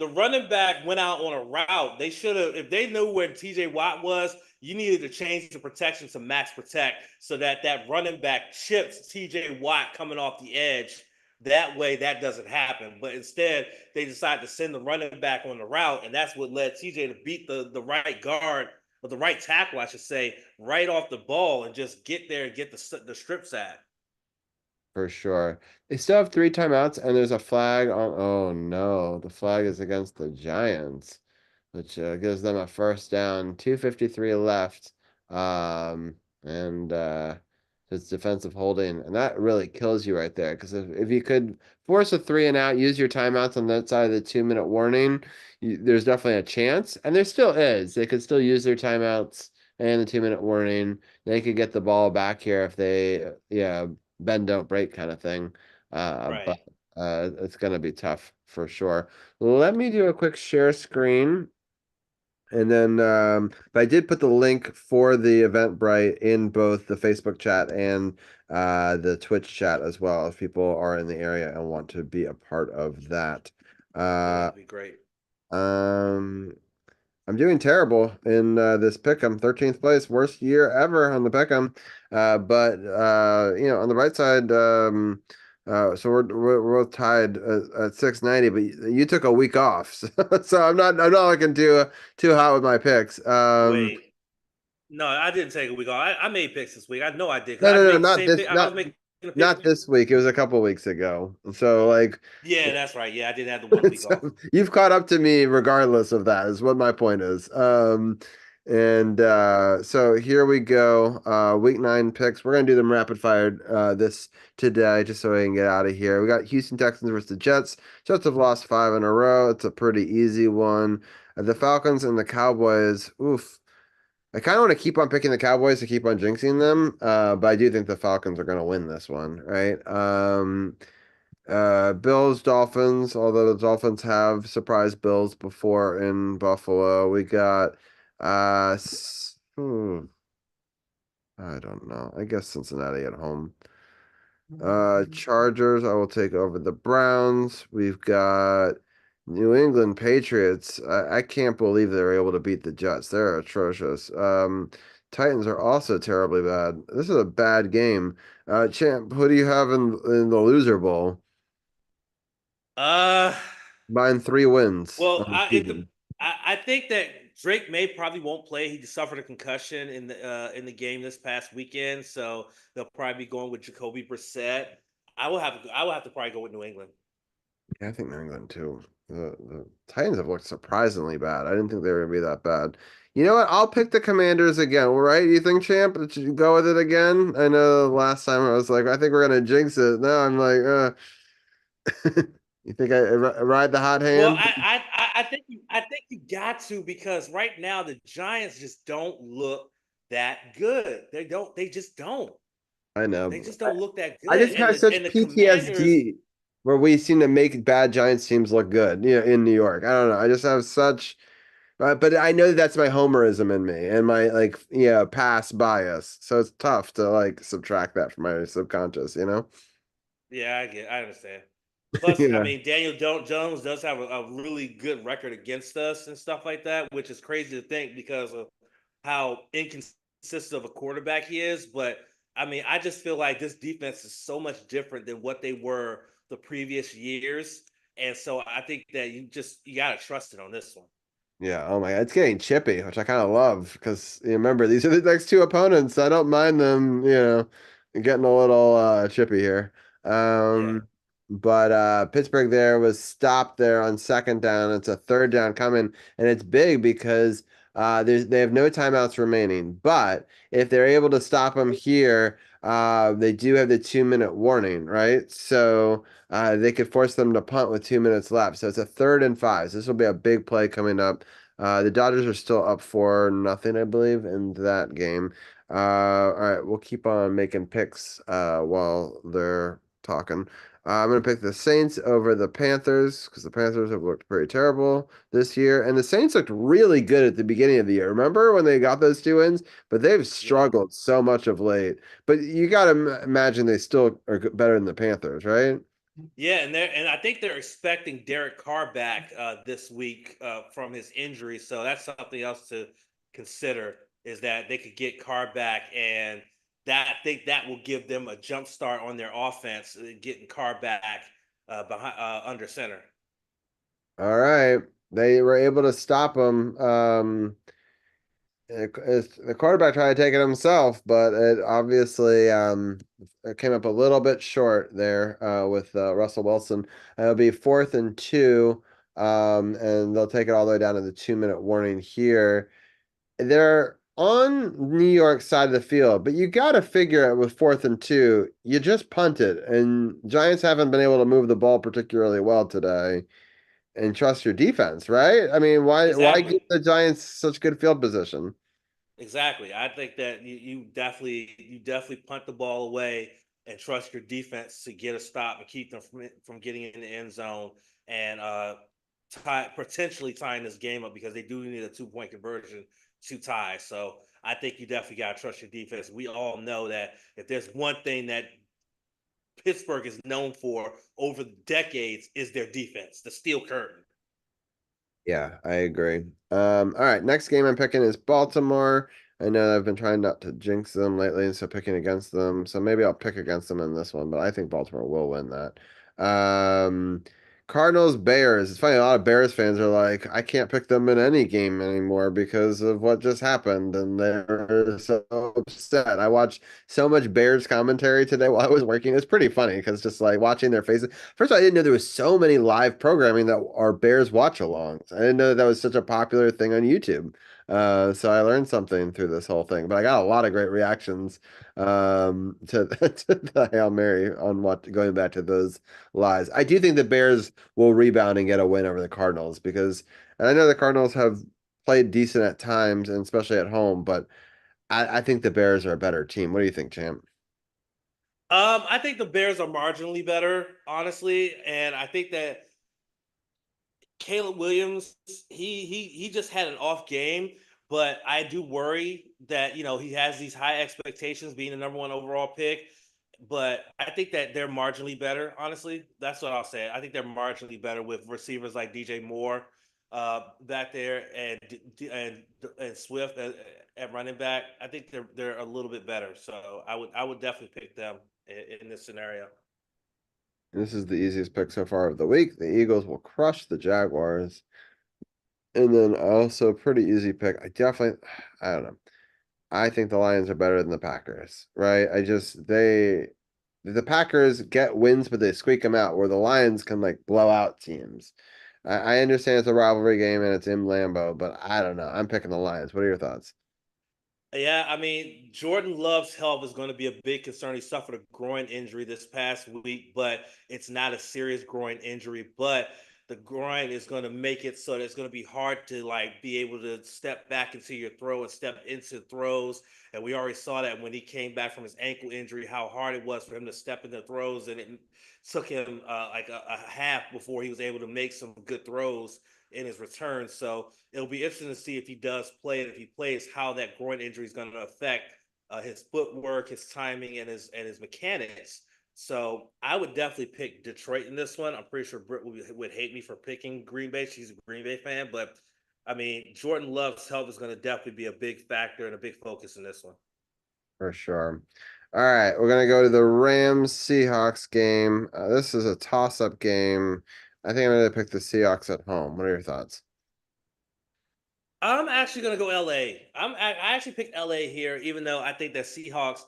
running back went out on a route. They should have, if they knew where TJ Watt was, you needed to change the protection to max protect so that running back chips TJ Watt coming off the edge. That way that doesn't happen. But instead, they decided to send the running back on the route, and that's what led TJ to beat the right guard, or the right tackle, I should say, right off the ball and just get there and get the strip sack. For sure. They still have 3 timeouts, and there's a flag on. Oh no, the flag is against the Giants, which gives them a first down. 2:53 left. And It's defensive holding, and that really kills you right there. Because if you could force a 3-and-out, use your timeouts on that side of the 2-minute warning, there's definitely a chance, and there still is. They could still use their timeouts and the 2-minute warning. They could get the ball back here if they, yeah, bend don't break kind of thing. But Right. it's going to be tough for sure. Let me do a quick share screen. And then, but I did put the link for the Eventbrite in both the Facebook chat and the Twitch chat as well, if people are in the area and want to be a part of that. Yeah, Uh, that'd be great. um, I'm doing terrible in this pick'em, 13th place, worst year ever on the pick'em. But on the right side, so we're both tied at 690. But you took a week off, so I'm not looking too hot with my picks. Wait. No, I didn't take a week off. I made picks this week. I know I did because No, I no, no, made the not same this, pick. I not was making a pick. not this week. It was a couple weeks ago. So like, Yeah, that's right. Yeah, I did have the 1 week off. so you've caught up to me regardless of that, is what my point is. And so here we go. Week 9 picks. We're gonna do them rapid fire this today, just so I can get out of here. We got Houston Texans versus the Jets. Jets have lost 5 in a row. It's a pretty easy one. The Falcons and the Cowboys. Oof. I kind of want to keep on picking the Cowboys to keep on jinxing them, but I do think the Falcons are going to win this one, right? Bills, Dolphins, although the Dolphins have surprised Bills before in Buffalo. We got, I don't know. I guess Cincinnati at home. Chargers, I will take over the Browns. We've got New England Patriots. I can't believe they were able to beat the Jets. They're atrocious. Titans are also terribly bad. This is a bad game. Champ, who do you have in the loser bowl? Uh, Mine 3 wins well, on the season. I think that Drake May probably won't play. He just suffered a concussion in the game this past weekend, so they'll probably be going with Jacoby Brissett. I will have to probably go with New England. Yeah, I think New England too. The Titans have looked surprisingly bad. I didn't think they were gonna be that bad. You know what? I'll pick the Commanders again, right? You think, Champ? Should you go with it again? I know last time I was like, I think we're gonna jinx it. Now I'm like, you think I ride the hot Well, hand? I think you got to because right now the Giants just don't look that good. They just don't. I They know. just don't look that I good. just have such And the Commanders, PTSD where we seem to make bad Giants teams look good, in New York. I don't know. I just have such, but I know that's my homerism in me and my like, past bias. So it's tough to like subtract that from my subconscious. yeah, I understand. Plus, I Yeah. mean, Jones does have a really good record against us and stuff like that, which is crazy to think because of how inconsistent of a quarterback he is. But I mean, I just feel like this defense is so much different than what they were the previous years, and so I think that you gotta trust it on this one. Yeah, oh my God, it's getting chippy, which I kind of love because remember these are the next 2 opponents. I don't mind them, getting a little chippy here. Yeah, But Pittsburgh there was stopped there on 2nd down. It's a 3rd down coming, and it's big because they have no timeouts remaining. But if they're able to stop them here, they do have the 2-minute warning, right? So they could force them to punt with 2 minutes left. So it's a 3rd and 5. So this will be a big play coming up. The Dodgers are still up 4-0, I believe, in that game. All right, we'll keep on making picks while they're talking. I'm going to pick the Saints over the Panthers because the Panthers have looked pretty terrible this year. And the Saints looked really good at the beginning of the year. Remember when they got those 2 wins? But they've yeah. struggled so much of late. But you got to imagine they still are better than the Panthers, right? Yeah, and I think they're expecting Derek Carr back this week from his injury, so that's something else to consider is that they could get Carr back, and that I think that will give them a jump start on their offense, getting Carr back behind under center. All right. They were able to stop them. The quarterback tried to take it himself, but it obviously it came up a little bit short there with Russell Wilson. It'll be 4th and 2, and they'll take it all the way down to the 2-minute warning here. They're on New York side of the field, but you got to figure it with 4th and 2. You just punt it, and Giants haven't been able to move the ball particularly well today. And trust your defense, right? I mean, why give Exactly. the Giants such good field position? Exactly. I think that you definitely punt the ball away and trust your defense to get a stop and keep them from getting in the end zone and potentially tying this game up because they do need a 2-point conversion to tie. So I think you definitely got to trust your defense. We all know that if there's one thing that Pittsburgh is known for over decades is their defense, the steel curtain. Yeah, I agree. All right, next game I'm picking is Baltimore. I know I've been trying not to jinx them lately, and so picking against them. So maybe I'll pick against them in this one, but I think Baltimore will win that. Um, Cardinals, Bears. It's funny, a lot of Bears fans are like, I can't pick them in any game anymore because of what just happened, and they're so upset. I watched so much Bears commentary today while I was working. It's pretty funny because just like watching their faces. First of all, I didn't know there was so many live programming that are Bears watch-alongs. I didn't know that was such a popular thing on YouTube. So I learned something through this whole thing, but I got a lot of great reactions to, to the Hail Mary on what going back to those lies. I do think the Bears will rebound and get a win over the Cardinals because, and I know the Cardinals have played decent at times and especially at home, but I think the Bears are a better team. What do you think, Champ? I think the Bears are marginally better, honestly, and I think that Caleb Williams, he just had an off game, but I do worry that he has these high expectations being the number one overall pick. But I think that they're marginally better. Honestly, that's what I'll say. I think they're marginally better with receivers like DJ Moore back there and Swift at running back. I think they're a little bit better. So I would definitely pick them in this scenario. This is the easiest pick so far of the week. The Eagles will crush the Jaguars. And then also pretty easy pick. I don't know. I think the Lions are better than the Packers, right? The Packers get wins, but they squeak them out, where the Lions can like blow out teams. I understand it's a rivalry game and it's in Lambeau, but I don't know. I'm picking the Lions. What are your thoughts? Yeah, I mean, Jordan Love's health is going to be a big concern. He suffered a groin injury this past week, but it's not a serious groin injury. But the groin is going to make it so that it's going to be hard to like be able to step back into your throw and step into throws. And we already saw that when he came back from his ankle injury, how hard it was for him to step into throws, and it took him like a half before he was able to make some good throws in his return. So it'll be interesting to see if he does play, and if he plays, how that groin injury is going to affect his footwork, his timing, and his mechanics. So I would definitely pick Detroit in this one. I'm pretty sure Britt would hate me for picking Green Bay. She's a Green Bay fan, but I mean, Jordan Love's health is going to definitely be a big factor and a big focus in this one. For sure. All right, we're gonna go to the Rams Seahawks game. This is a toss-up game. I think I'm gonna pick the Seahawks at home. What are your thoughts? I'm actually going to go LA. I actually picked LA here, even though I think that Seahawks.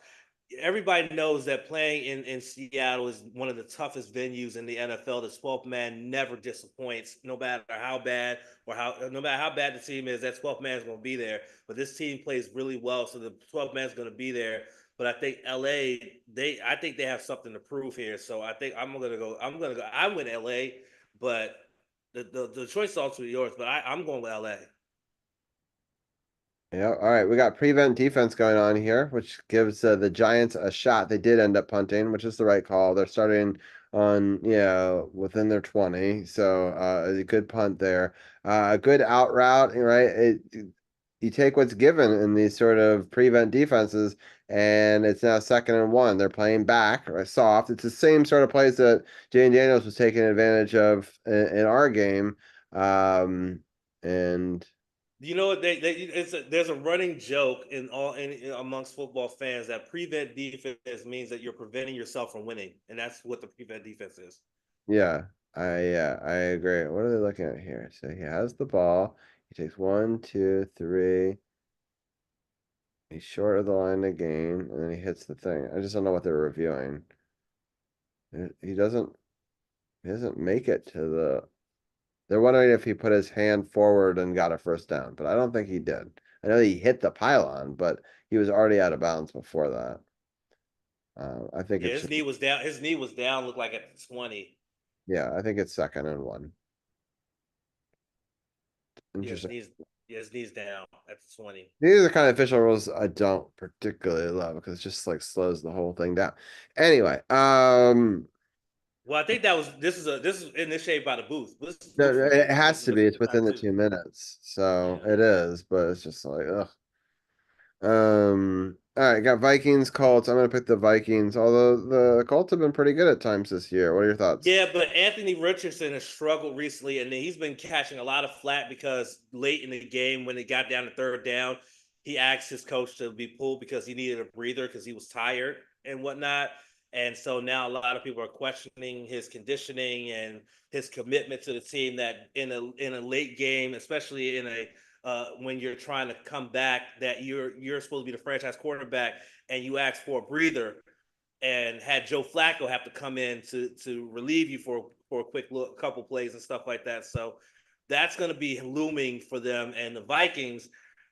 Everybody knows that playing in Seattle is one of the toughest venues in the NFL. The 12th man never disappoints, no matter how bad no matter how bad the team is. That 12th man is going to be there. But this team plays really well, so the 12th man is going to be there. But I think LA, I think they have something to prove here. So I think I'm going to go. I went LA, but the choice is also yours. But I'm going with LA. Yeah, all right. We got prevent defense going on here, which gives the Giants a shot. They did end up punting, which is the right call. They're starting on, within their 20. So a good punt there. A good out route, right? You take what's given in these sort of prevent defenses, and it's now 2nd and 1. They're playing back, right, soft. It's the same sort of plays that Jane Daniels was taking advantage of in our game. And You know what there's a running joke amongst football fans that prevent defense means that you're preventing yourself from winning, and that's what the prevent defense is. I agree. What are they looking at here? So he has the ball. He takes 1, 2, 3. He's short of the line to gain, and then he hits the thing. I just don't know what they're reviewing. He doesn't. He doesn't make it to the. They're wondering if he put his hand forward and got a first down, but I don't think he did. I know he hit the pylon, but he was already out of bounds before that. I think Yeah, it's his knee was down. His knee was down. Looked like at the 20. yeah, I think it's 2nd and 1. Yeah, his Interesting. knees. Yeah, his knees down at the 20. These are the kind of official rules I don't particularly love because it just like slows the whole thing down. Anyway, Well, I think that was this is initiated by the booth. This is no, booth no, rule. it has This is to be. It's not within the too. 2 minutes, so Yeah. it is. But it's just like, ugh. All right, got Vikings, Colts. I'm gonna pick the Vikings, although the Colts have been pretty good at times this year. What are your thoughts? Yeah, but Anthony Richardson has struggled recently, and he's been catching a lot of flack because late in the game, when it got down to third down, he asked his coach to be pulled because he needed a breather because he was tired and whatnot. And so now a lot of people are questioning his conditioning and his commitment to the team. That in a late game, especially in a when you're trying to come back, that you're supposed to be the franchise quarterback, and you ask for a breather and had Joe Flacco have to come in to relieve you for a quick look, couple plays and stuff like that. So that's going to be looming for them. And the Vikings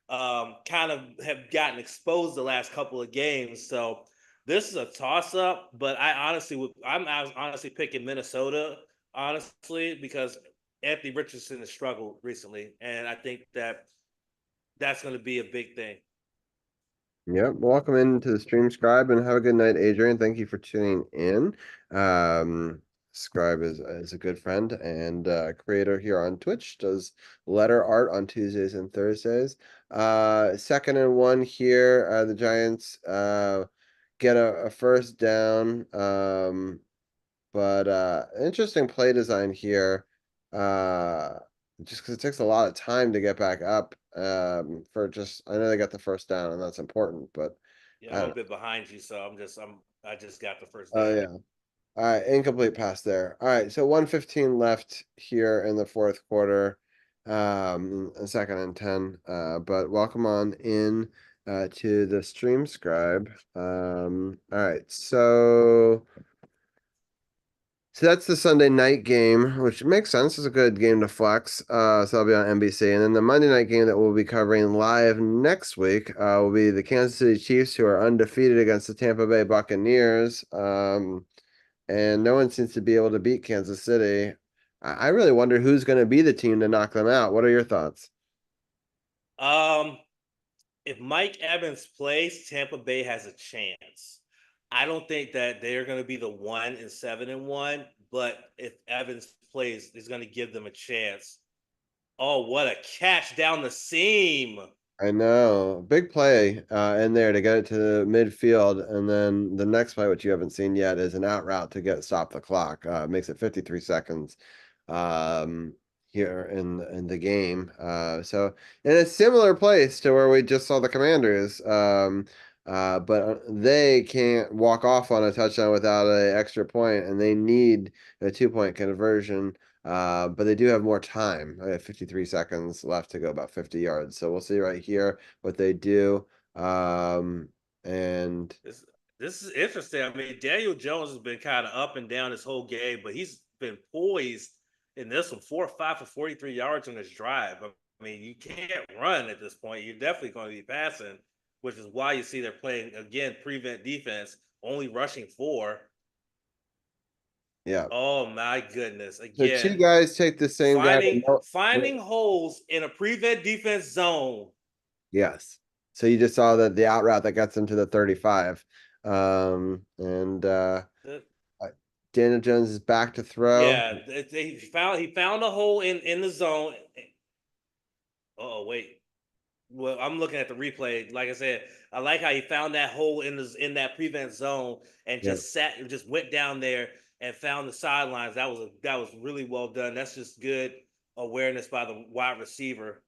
kind of have gotten exposed the last couple of games. So this is a toss up, but I was honestly picking Minnesota, honestly, because Anthony Richardson has struggled recently, and I think that's going to be a big thing. Yep. Welcome into the stream, Scribe, and have a good night, Adrian. Thank you for tuning in. Scribe is a good friend and creator here on Twitch, does letter art on Tuesdays and Thursdays. 2nd and 1 here. The Giants get a first down. But interesting play design here. Uh just because it takes a lot of time to get back up. For just I know they got the first down and that's important, but Yeah, I I'm a don't. bit behind you, so I just got the first Oh down. yeah. All right, incomplete pass there. All right, so 1:15 left here in the fourth quarter. 2nd and 10. But welcome on in to the stream, Scribe. All right, so that's the Sunday night game, which makes sense. It's a good game to flex. So that'll be on NBC. And then the Monday night game that we'll be covering live next week will be the Kansas City Chiefs, who are undefeated against the Tampa Bay Buccaneers. And no one seems to be able to beat Kansas City. I really wonder who's going to be the team to knock them out. What are your thoughts? Um, if Mike Evans plays, Tampa Bay has a chance. I don't think that they're going to be the 1-7-1, but if Evans plays, he's going to give them a chance. Oh, what a catch down the seam! I know. Big play in there to get it to midfield. And then the next play, which you haven't seen yet, is an out route to get stop the clock. Makes it 53 seconds um, here in the game. So in a similar place to where we just saw the Commanders. But they can't walk off on a touchdown without an extra point, and they need a 2-point conversion. But they do have more time. I have 53 seconds left to go about 50 yards. So we'll see right here what they do. And This is interesting. I mean, Daniel Jones has been kind of up and down this whole game, but he's been poised in this one, 4 or 5 for 43 yards on this drive. I mean, you can't run at this point. You're definitely going to be passing, which is why you see they're playing again prevent defense, only rushing 4. yeah, Oh my goodness! the two Again, guys take the same guy. finding holes in a prevent defense zone. Yes. So you just saw that the out route that gets them to the 35. And Daniel Jones is back to throw. Yeah, he found a hole in the zone. Oh wait, well I'm looking at the replay. Like I said, I like how he found that hole in that prevent zone and Yeah. just went down there and found the sidelines. That was really well done. That's just good awareness by the wide receiver.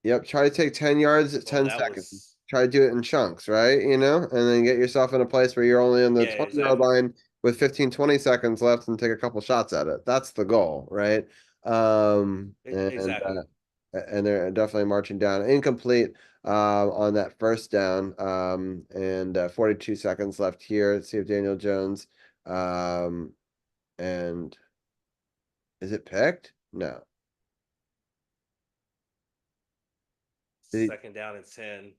Yep, try to take 10 yards at Oh, 10 that seconds. was Try to do it in chunks, right? And then get yourself in a place where you're only in the yeah, 20-yard exactly. line with 15, 20 seconds left and take a couple shots at it. That's the goal, right? Exactly. And they're definitely marching down. Incomplete on that first down. And 42 seconds left here. Let's see if Daniel Jones and is it picked? No. Second down and 10.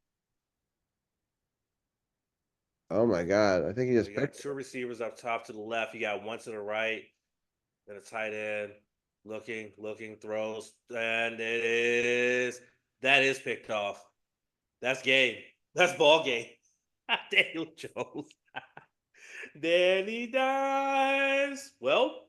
Oh my God! I think he just You got picked. two receivers up top to the left. You got one to the right, and a tight end. Looking, throws, and that is picked off. That's game. That's ball game. Daniel Jones. Danny dies. Well,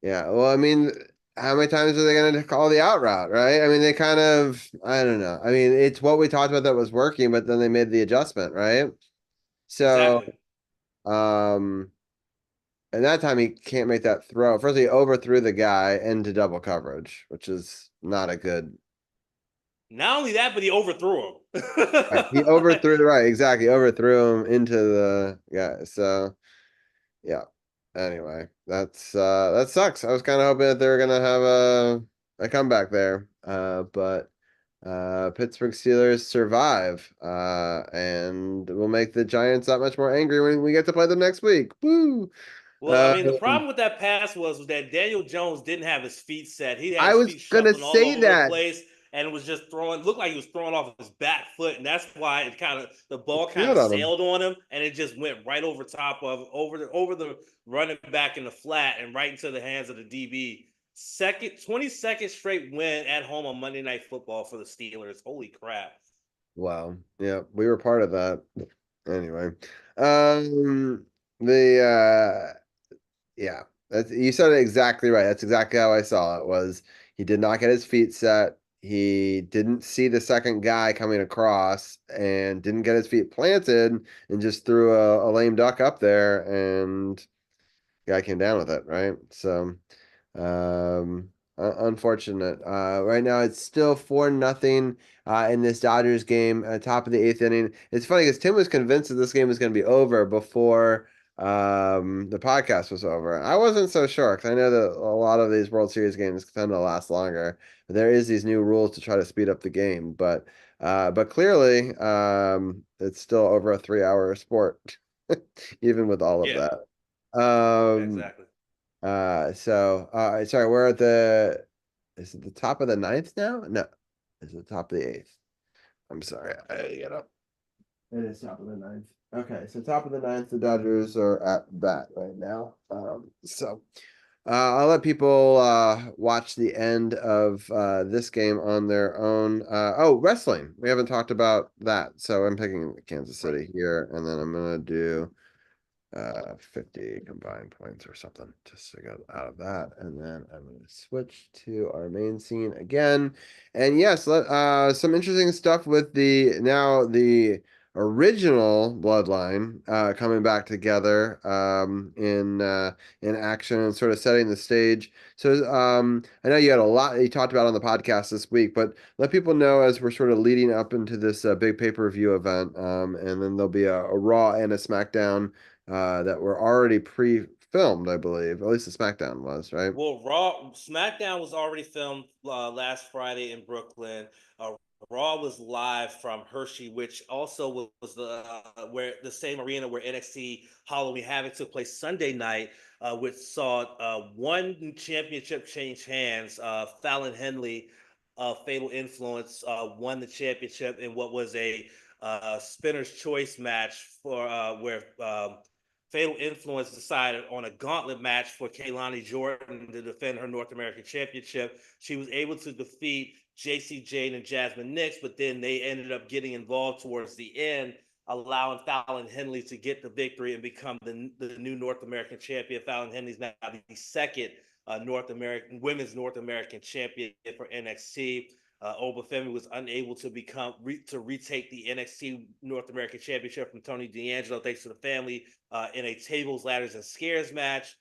Yeah. Well, I mean, how many times are they going to call the out route, right? I mean, they kind of, I don't know. I mean, it's what we talked about that was working, but then they made the adjustment, right? So, exactly. um, and that time he can't make that throw. First, he overthrew the guy into double coverage, which is not a good. Not only that, but he overthrew him. Right. He overthrew the right, exactly. Overthrew him into the guy. So, yeah. Anyway, that sucks. I was kind of hoping that they were gonna have a comeback there. But Pittsburgh Steelers survive. And will make the Giants that much more angry when we get to play them next week. Woo! Well, I mean, the problem with that pass was that Daniel Jones didn't have his feet set. He had I his was feet gonna shuffling all say over the that. place and was just throwing. Looked like he was throwing off his back foot, and that's why the ball kind Good of on him. sailed on him, and it just went right over top of over the running back in the flat and right into the hands of the DB. 22nd straight win at home on Monday Night Football for the Steelers. Holy crap! Wow. Yeah, we were part of that. Anyway, the yeah, that's you said it exactly right. That's exactly how I saw it. Was he did not get his feet set. He didn't see the second guy coming across and didn't get his feet planted and just threw a lame duck up there and the guy came down with it, right? So unfortunate. Right now it's still 4-0 in this Dodgers game, top of the 8th inning. It's funny because Tim was convinced that this game was going to be over before the podcast was over. I wasn't so sure because I know that a lot of these World Series games tend to last longer. There is these new rules to try to speed up the game, but clearly it's still over a 3-hour sport, even with all of Yeah, that. Um, exactly. Sorry, we're at the, is it the top of the 9th now? No, it's the top of the 8th. I'm sorry, I gotta get up. It is top of the 9th. Okay, so top of the 9th, the Dodgers are at bat right now. I'll let people watch the end of this game on their own. Oh, wrestling. We haven't talked about that. So I'm picking Kansas City here, and then I'm gonna do 50 combined points or something just to get out of that. And then I'm going to switch to our main scene again. And yes, some interesting stuff with the original bloodline coming back together in action and sort of setting the stage. So I know you had a lot you talked about on the podcast this week, but let people know as we're sort of leading up into this big pay-per-view event, and then there'll be a Raw and a SmackDown that were already pre-filmed, I believe. At least the SmackDown was, right? Well, SmackDown was already filmed last Friday in Brooklyn. Raw was live from Hershey, which also was where the same arena where NXT Halloween Havoc took place Sunday night, which saw one championship change hands. Fallon Henley, Fatal Influence, won the championship in what was a spinner's choice match for where. Fatal Influence decided on a gauntlet match for Kaylani Jordan to defend her North American Championship. She was able to defeat JC Jane and Jasmine Nix, but then they ended up getting involved towards the end, allowing Fallon Henley to get the victory and become the new North American champion. Fallon Henley's now the second women's North American champion for NXT. Obafemi was unable to retake the NXT North American Championship from Tony D'Angelo, thanks to the family, in a tables, ladders, and scares match.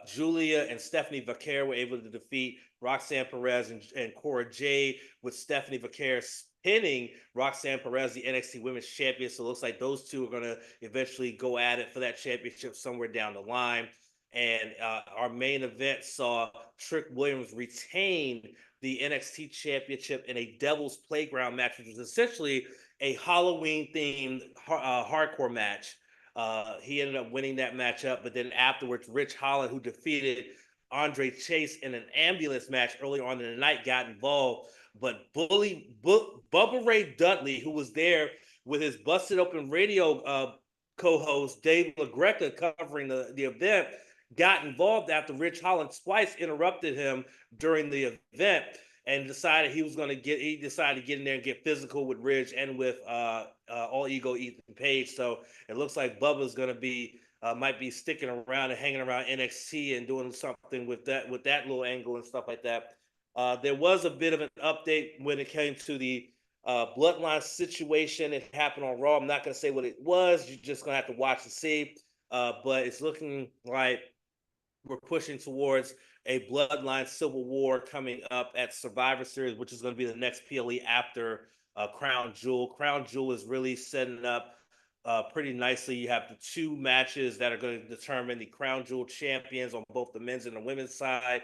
Julia and Stephanie Vaquer were able to defeat Roxanne Perez and Cora Jade, with Stephanie Vaquer pinning Roxanne Perez, the NXT Women's Champion. So it looks like those two are going to eventually go at it for that championship somewhere down the line. And our main event saw Trick Williams retain the NXT Championship in a Devil's Playground match, which was essentially a Halloween-themed hardcore match. He ended up winning that matchup, but then afterwards, Rich Holland, who defeated Andre Chase in an ambulance match earlier on in the night got involved. But Bubba Ray Dudley, who was there with his Busted Open Radio co-host Dave LaGreca covering the event, got involved after Rich Holland twice interrupted him during the event and decided he decided to get in there and get physical with Rich and with All Ego Ethan Page. So it looks like Bubba's going to be might be sticking around and hanging around NXT and doing something with that little angle and stuff like that. There was a bit of an update when it came to the Bloodline situation. It happened on Raw. I'm not going to say what it was. You're just going to have to watch and see. But it's looking like we're pushing towards a Bloodline Civil War coming up at Survivor Series, which is going to be the next PLE after Crown Jewel. Crown Jewel is really setting up pretty nicely. You have the two matches that are going to determine the Crown Jewel champions on both the men's and the women's side.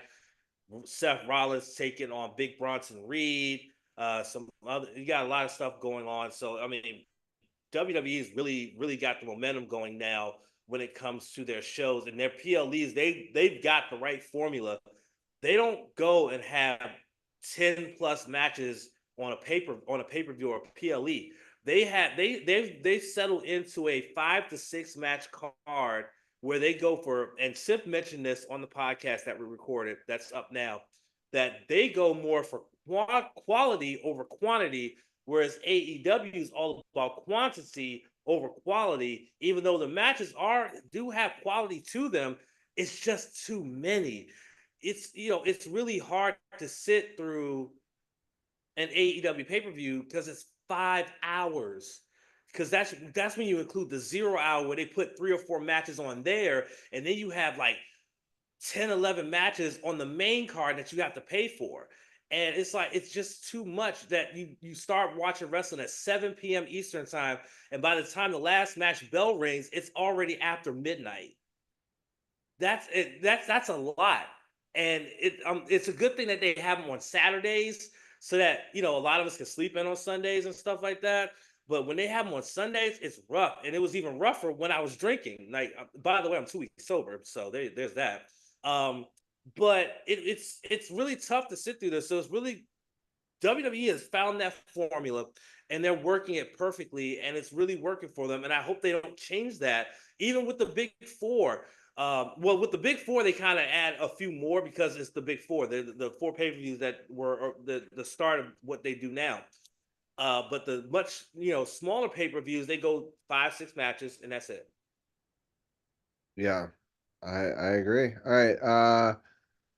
Seth Rollins taking on Big Bronson Reed. You got a lot of stuff going on. So I mean, WWE's really got the momentum going now when it comes to their shows and their PLEs. They've got the right formula. They don't go and have 10 plus matches on a pay-per-view or PLE. They've settled into a 5 to 6 match card where they go for, and Sif mentioned this on the podcast that we recorded that's up now, that they go more for quality over quantity, whereas AEW is all about quantity over quality. Even though the matches do have quality to them, it's just too many. It's really hard to sit through an AEW pay-per-view because it's 5 hours. Because that's when you include the 0 hour where they put 3 or 4 matches on there, and then you have like 10, 11 matches on the main card that you have to pay for. And it's like, it's just too much that you start watching wrestling at 7 p.m. Eastern time, and by the time the last match bell rings, it's already after midnight. That's it. That's a lot. And it's a good thing that they have them on Saturdays so that, a lot of us can sleep in on Sundays and stuff like that. But when they have them on Sundays, it's rough. And it was even rougher when I was drinking. Like, by the way, I'm 2 weeks sober, so there's that. But it's really tough to sit through this. So it's really, WWE has found that formula and they're working it perfectly, and it's really working for them. And I hope they don't change that, even with the big four. With the big four, they kind of add a few more because it's the big four. They're the 4 pay-per-views that were the start of what they do now. But the much smaller pay-per-views, they go 5, 6 matches, and that's it. Yeah, I agree. All right.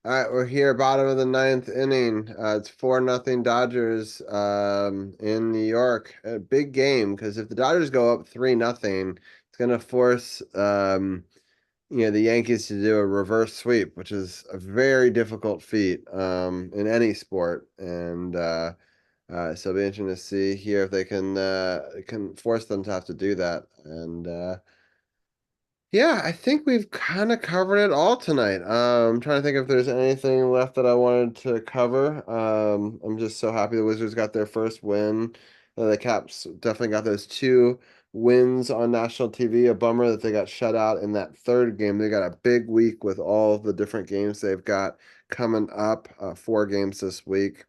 All right, we're here, bottom of the 9th inning. It's 4-0 Dodgers in New York. A big game because if the Dodgers go up 3-0, it's gonna force the Yankees to do a reverse sweep, which is a very difficult feat in any sport. And so it'll be interesting to see here if they can force them to have to do that. And yeah, I think we've kind of covered it all tonight. I'm trying to think if there's anything left that I wanted to cover. I'm just so happy the Wizards got their first win. The Caps definitely got those 2 wins on national TV. A bummer that they got shut out in that 3rd game. They got a big week with all the different games they've got coming up. 4 games this week.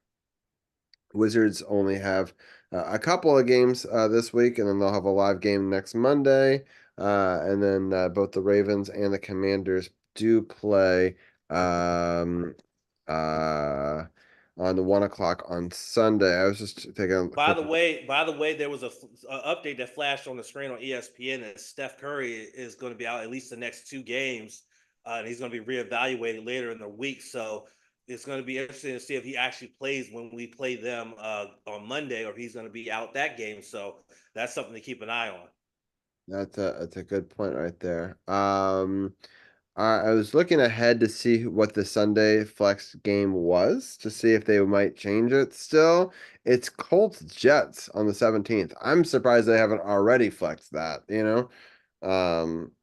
Wizards only have a couple of games this week, and then they'll have a live game next Monday. And then both the Ravens and the Commanders do play on the 1 o'clock on Sunday. I was just taking. By the way, there was a update that flashed on the screen on ESPN that Steph Curry is going to be out at least the next 2 games, and he's going to be reevaluated later in the week. So it's going to be interesting to see if he actually plays when we play them on Monday, or if he's going to be out that game. So that's something to keep an eye on. That's a good point right there. I was looking ahead to see what the Sunday flex game was to see if they might change it. Still, it's Colts Jets on the 17th. I'm surprised they haven't already flexed that, Who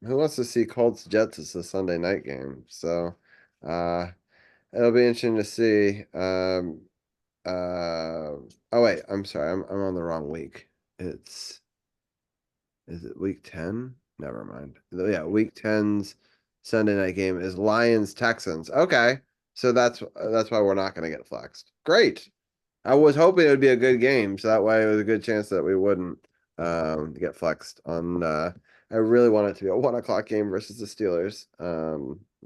wants to see Colts Jets as the Sunday night game? So, it'll be interesting to see. Oh wait, I'm sorry. I'm on the wrong week. Is it week 10? Never mind. Yeah, week 10's Sunday night game is Lions Texans. Okay, so that's why we're not going to get flexed. Great. I was hoping it would be a good game, so that way it was a good chance that we wouldn't get flexed on. I really want it to be a 1 o'clock game versus the Steelers,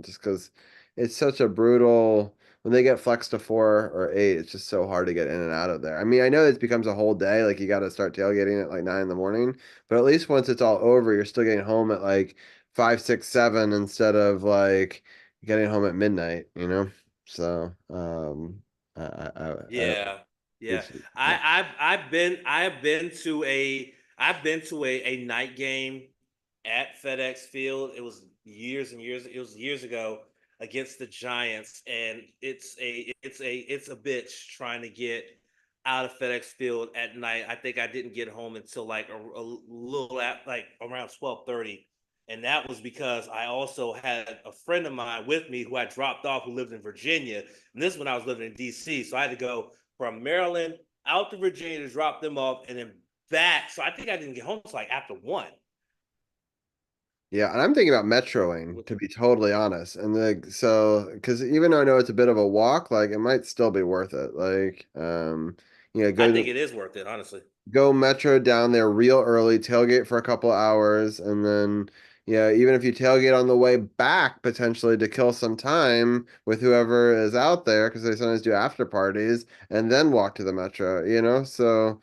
just because it's such a brutal. When they get flexed to 4 or 8, it's just so hard to get in and out of there. I mean, I know it becomes a whole day, like you got to start tailgating at like 9 in the morning, but at least once it's all over, you're still getting home at like 5, 6, 7 instead of like getting home at midnight, you know? So, I don't Yeah, yeah. it's I've been to a night game at FedEx Field. It was years and years. It was years ago against the Giants, and it's a bitch trying to get out of FedEx Field at night. I think I didn't get home until like a little at like around 12:30. And that was because I also had a friend of mine with me who I dropped off who lived in Virginia. And this is when I was living in DC. So I had to go from Maryland out to Virginia to drop them off and then back. So I think I didn't get home until like after 1. Yeah, and I'm thinking about metroing, to be totally honest. And because even though I know it's a bit of a walk, like it might still be worth it. Like, I think it is worth it, honestly. go metro down there real early, tailgate for a couple hours, and then yeah, even if you tailgate on the way back potentially to kill some time with whoever is out there, because they sometimes do after parties, and then walk to the metro, So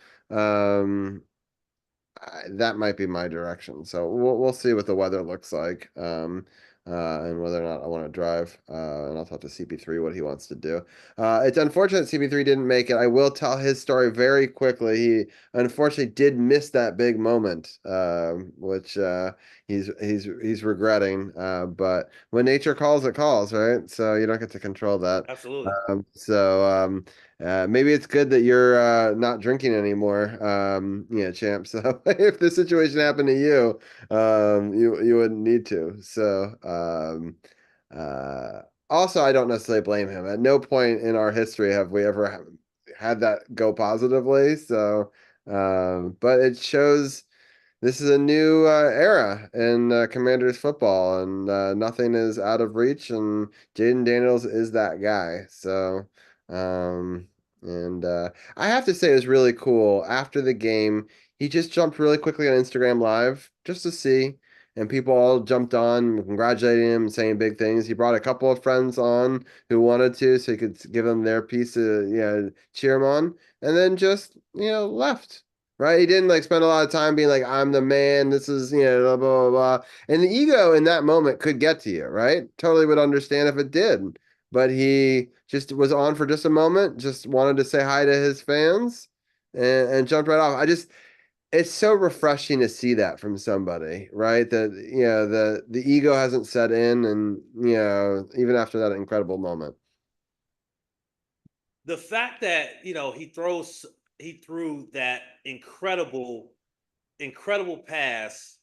that might be my direction. So we'll see what the weather looks like, and whether or not I want to drive. And I'll talk to CP3 what he wants to do. It's unfortunate CP3 didn't make it. I will tell his story very quickly. He unfortunately did miss that big moment, which he's regretting. But when nature calls, it calls, right? So you don't get to control that. Absolutely. Maybe it's good that you're not drinking anymore, champ. So if this situation happened to you, you wouldn't need to. So also, I don't necessarily blame him. At no point in our history have we ever had that go positively. So, but it shows this is a new era in Commanders football, and nothing is out of reach. And Jaden Daniels is that guy. So, and I have to say, it was really cool. After the game, he just jumped really quickly on Instagram Live just to see, and people all jumped on, congratulating him, saying big things. He brought a couple of friends on who wanted to, so he could give them their piece of, cheer him on, and then just, left. Right? He didn't like spend a lot of time being like, I'm the man. This is, blah, blah, blah, blah. And the ego in that moment could get to you, right? Totally would understand if it did. But he just was on for just a moment, just wanted to say hi to his fans and jumped right off. It's so refreshing to see that from somebody, right? That, the ego hasn't set in, and, even after that incredible moment. The fact that, he threw that incredible pass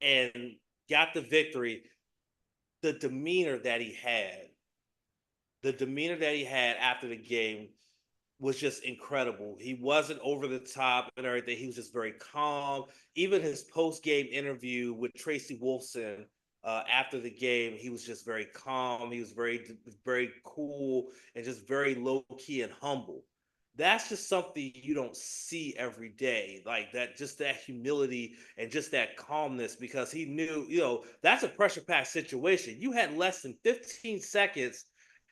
and got the victory, the demeanor that he had, after the game was just incredible. He wasn't over the top and everything. He was just very calm. Even his post-game interview with Tracy Wolfson after the game, he was just very calm. He was very cool and just very low-key and humble. That's just something you don't see every day, like that, just that humility and just that calmness, because he knew, that's a pressure pack situation. You had less than 15 seconds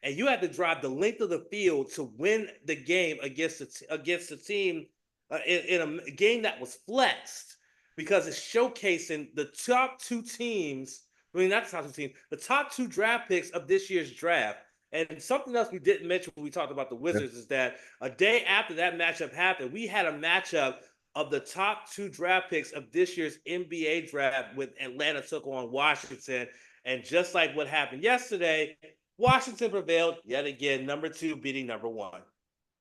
and you had to drive the length of the field to win the game against the team in a game that was flexed, because it's showcasing the top two teams. I mean, not the top two teams, the top two draft picks of this year's draft. And something else we didn't mention when we talked about the Wizards is that a day after that matchup happened, we had a matchup of the top two draft picks of this year's NBA draft, with Atlanta took on Washington. And just like what happened yesterday, Washington prevailed yet again, number 2 beating number 1.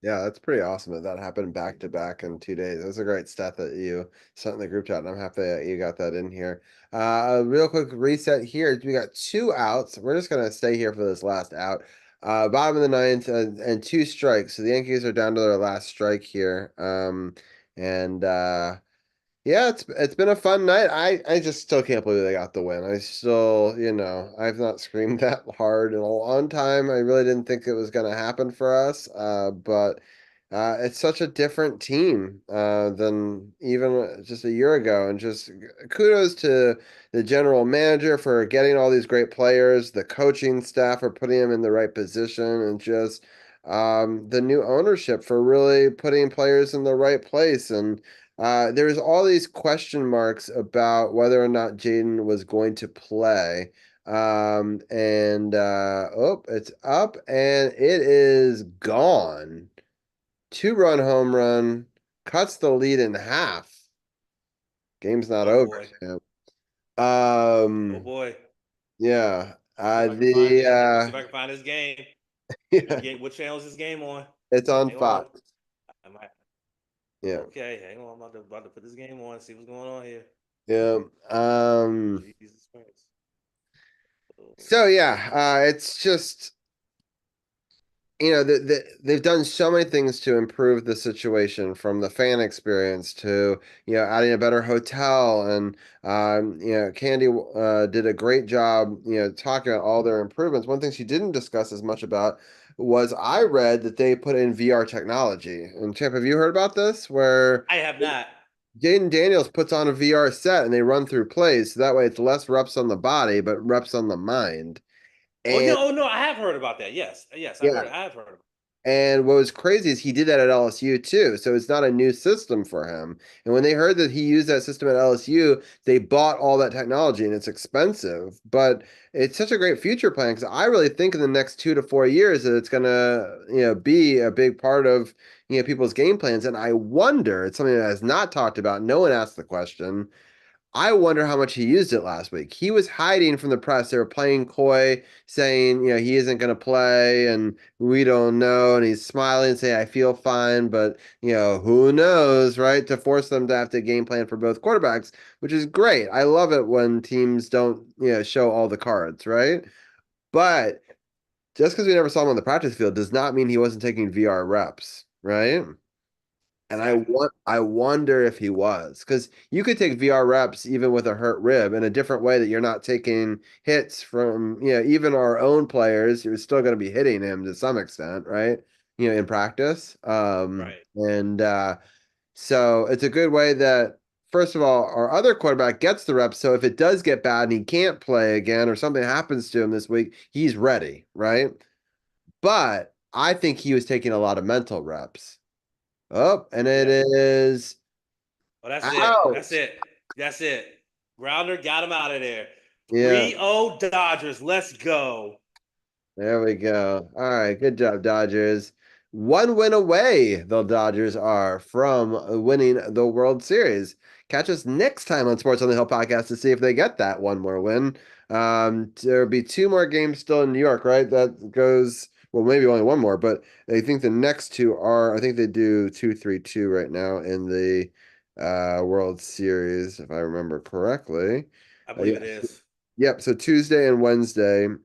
Yeah, that's pretty awesome that happened back to back in 2 days. That's a great stat that you sent in the group chat, and I'm happy that you got that in here. A real quick reset here. We got 2 outs. We're just gonna stay here for this last out. Bottom of the ninth, and 2 strikes. So the Yankees are down to their last strike here. And Yeah, it's been a fun night. I just still can't believe they got the win. I still, I've not screamed that hard in a long time. I really didn't think it was going to happen for us. But it's such a different team than even just a year ago. And just kudos to the general manager for getting all these great players, the coaching staff for putting them in the right position, and just the new ownership for really putting players in the right place. And there's all these question marks about whether or not Jaden was going to play. It's up and it is gone. 2-run home run cuts the lead in half. Game's not Oh over, boy. Champ. Oh boy. Yeah. See if I can find it. Let me see if I The can find this game. yeah, What channel is this game on? it's on Hang on. Fox. I might. Yeah. Okay, hang on. I'm about to put this game on. See what's going on here. Yeah. Jesus Christ. So yeah, it's just they've done so many things to improve the situation, from the fan experience to adding a better hotel. And Candy did a great job talking about all their improvements. One thing she didn't discuss as much about was, I read that they put in VR technology. And Champ, have you heard about this, where I have not. Jaden Daniels puts on a VR set and they run through plays, so that way it's less reps on the body but reps on the mind. Oh And yeah, oh no, I have heard about that. Yes. Yes, yeah, I have heard about it. and what was crazy is he did that at LSU too. So it's not a new system for him. And when they heard that he used that system at LSU, they bought all that technology, and it's expensive. But it's such a great future plan, because I really think in the next 2 to 4 years that it's gonna, be a big part of, people's game plans. And I wonder, it's something that is not talked about. No one asked the question. I wonder how much he used it last week. He was hiding from the press. They were playing coy, saying, he isn't going to play and we don't know. And he's smiling, saying, I feel fine, but, who knows, right? To force them to have to game plan for both quarterbacks, which is great. I love it when teams don't, show all the cards, right? But just because we never saw him on the practice field does not mean he wasn't taking VR reps, right? And Exactly. I wonder if he was, because you could take VR reps even with a hurt rib in a different way, that you're not taking hits from, even our own players. You're still going to be hitting him to some extent, right? In practice. Right. So it's a good way that, first of all, our other quarterback gets the reps. So if it does get bad and he can't play again, or something happens to him this week, he's ready, right? But I think he was taking a lot of mental reps. Oh, and it Yep. is Oh, that's it. out. That's it. That's it. Grounder got him out of there. Yeah, 3-0 Dodgers. Let's go. there we go. All right, good job, Dodgers. One win away, the Dodgers are from winning the World Series. Catch us next time on Sports on the Hill podcast to see if they get that one more win. There'll be 2 more games still in New York, right? That goes, well, maybe only one more, but I think the next 2 are, I think they do 2-3-2 right now in the World Series, if I remember correctly. I believe it Yes. is. Yep. So Tuesday and Wednesday, and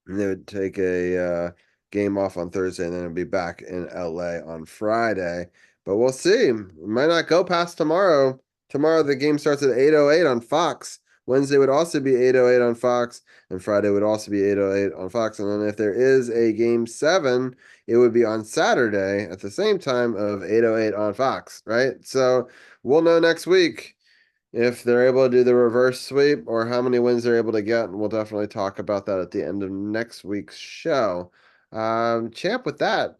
they would take a game off on Thursday, and then it'd be back in LA on Friday. But we'll see. We might not go past tomorrow. Tomorrow the game starts at 8:08 on Fox. Wednesday would also be 8:08 on Fox, and Friday would also be 8:08 on Fox. And then if there is a game 7, it would be on Saturday at the same time of 8:08 on Fox, right? So we'll know next week if they're able to do the reverse sweep, or how many wins they're able to get. And we'll definitely talk about that at the end of next week's show. Champ, with that,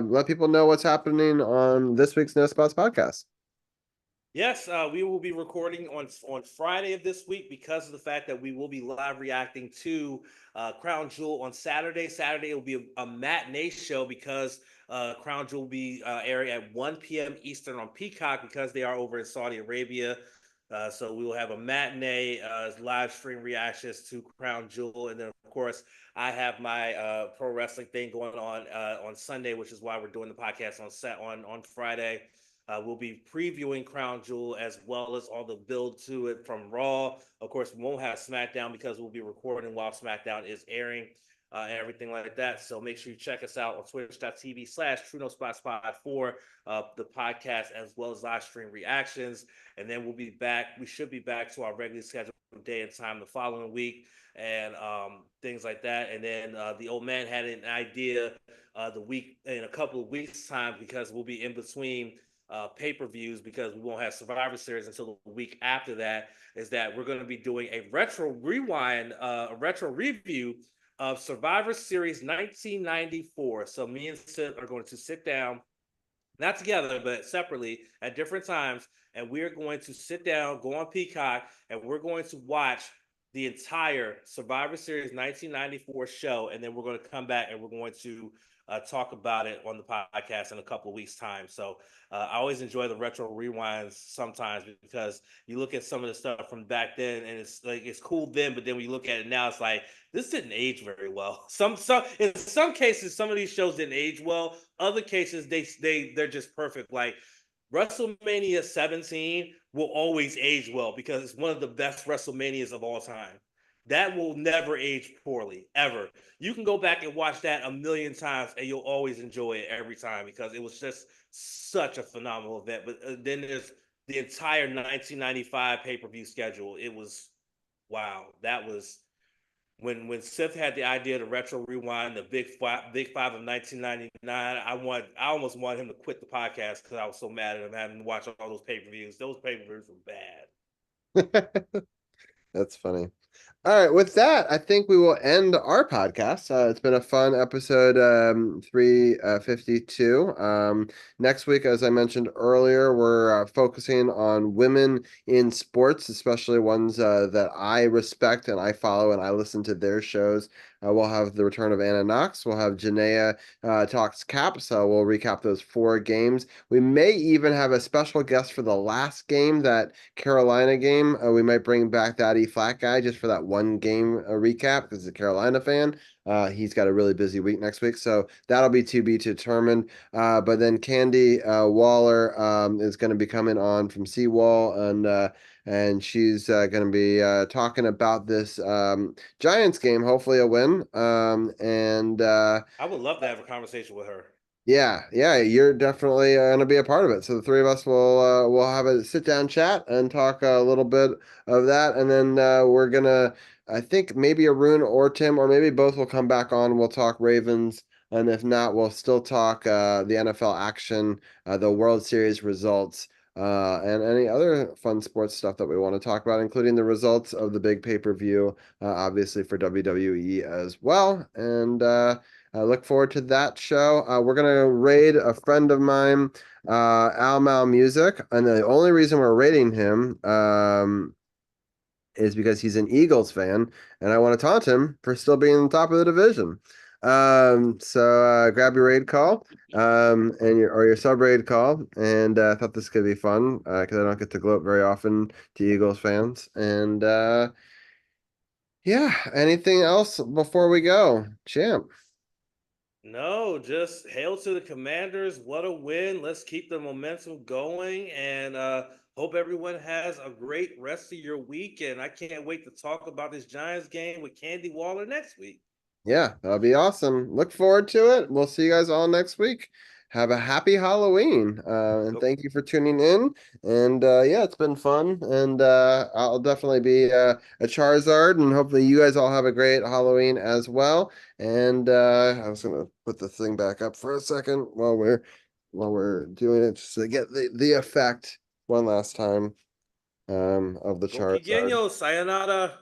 let people know what's happening on this week's No Spots podcast. Yes, we will be recording on Friday of this week, because of the fact that we will be live reacting to Crown Jewel on Saturday. Saturday will be a matinee show, because Crown Jewel will be airing at 1 p.m. Eastern on Peacock, because they are over in Saudi Arabia. So we will have a matinee live stream reactions to Crown Jewel, and then of course I have my pro wrestling thing going on Sunday, which is why we're doing the podcast on Friday. We'll be previewing Crown Jewel, as well as all the build to it from Raw. Of course, we won't have SmackDown, because we'll be recording while SmackDown is airing. and everything like that. So make sure you check us out on twitch.tv/TrueNoSpotSpot for the podcast as well as live stream reactions. And then we'll be back. We should be back to our regularly scheduled day and time the following week and things like that. And then the old man had an idea the week in a couple of weeks time because we'll be in between pay-per-views because we won't have Survivor Series until the week after that, is that we're going to be doing a retro rewind, a retro review of Survivor Series 1994. So me and Sid are going to sit down, not together, but separately at different times, and we're going to sit down, go on Peacock, and we're going to watch the entire Survivor Series 1994 show, and then we're going to come back and we're going to talk about it on the podcast in a couple of weeks' time. So I always enjoy the retro rewinds sometimes because you look at some of the stuff from back then, and it's like it's cool then, but then when you look at it now, it's like this didn't age very well. Some in some cases, some of these shows didn't age well. Other cases, they're just perfect. Like WrestleMania 17 will always age well because it's one of the best WrestleManias of all time. That will never age poorly, ever. You can go back and watch that a million times and you'll always enjoy it every time because it was just such a phenomenal event. But then there's the entire 1995 pay-per-view schedule. It was, wow, that was when Seth had the idea to retro rewind the big five of 1999. I almost wanted him to quit the podcast because I was so mad at him having to watch all those pay-per-views. Those pay-per-views were bad. That's funny. All right, with that, I think we will end our podcast. It's been a fun episode 352. Next week, as I mentioned earlier, we're focusing on women in sports, especially ones that I respect and I follow and I listen to their shows. We'll have the return of Anna Knox. We'll have Janaea talks caps. We'll recap those 4 games. We may even have a special guest for the last game, that Carolina game. We might bring back that E-Flat guy just for that one game recap because he's a Carolina fan. He's got a really busy week next week, so that'll be to be determined. But then Candy Waller is going to be coming on from Seawall, and she's going to be talking about this Giants game, hopefully a win. I would love to have a conversation with her. Yeah, you're definitely going to be a part of it. So the 3 of us will have a sit down chat and talk a little bit of that, and then we're gonna, I think maybe Arun or Tim or maybe both will come back on. We'll talk Ravens, and if not, we'll still talk the NFL action, the World Series results, and any other fun sports stuff that we want to talk about, including the results of the big pay-per-view, obviously for WWE as well, and. I look forward to that show. We're going to raid a friend of mine, Al Mal Music. And the only reason we're raiding him is because he's an Eagles fan. And I want to taunt him for still being on top of the division. So grab your raid call and your sub raid call. And I thought this could be fun because I don't get to gloat very often to Eagles fans. And yeah, anything else before we go? Champ. No, just hail to the Commanders. What a win. Let's keep the momentum going and hope everyone has a great rest of your week. And I can't wait to talk about this Giants game with Candy Waller next week. Yeah, that'll be awesome. Look forward to it. We'll see you guys all next week. Have a happy Halloween. And thank you for tuning in. And yeah, it's been fun. And I'll definitely be a Charizard. And hopefully you guys all have a great Halloween as well. And I was gonna put the thing back up for a second while we're doing it just to get the effect one last time of the Charizard. Sayonara.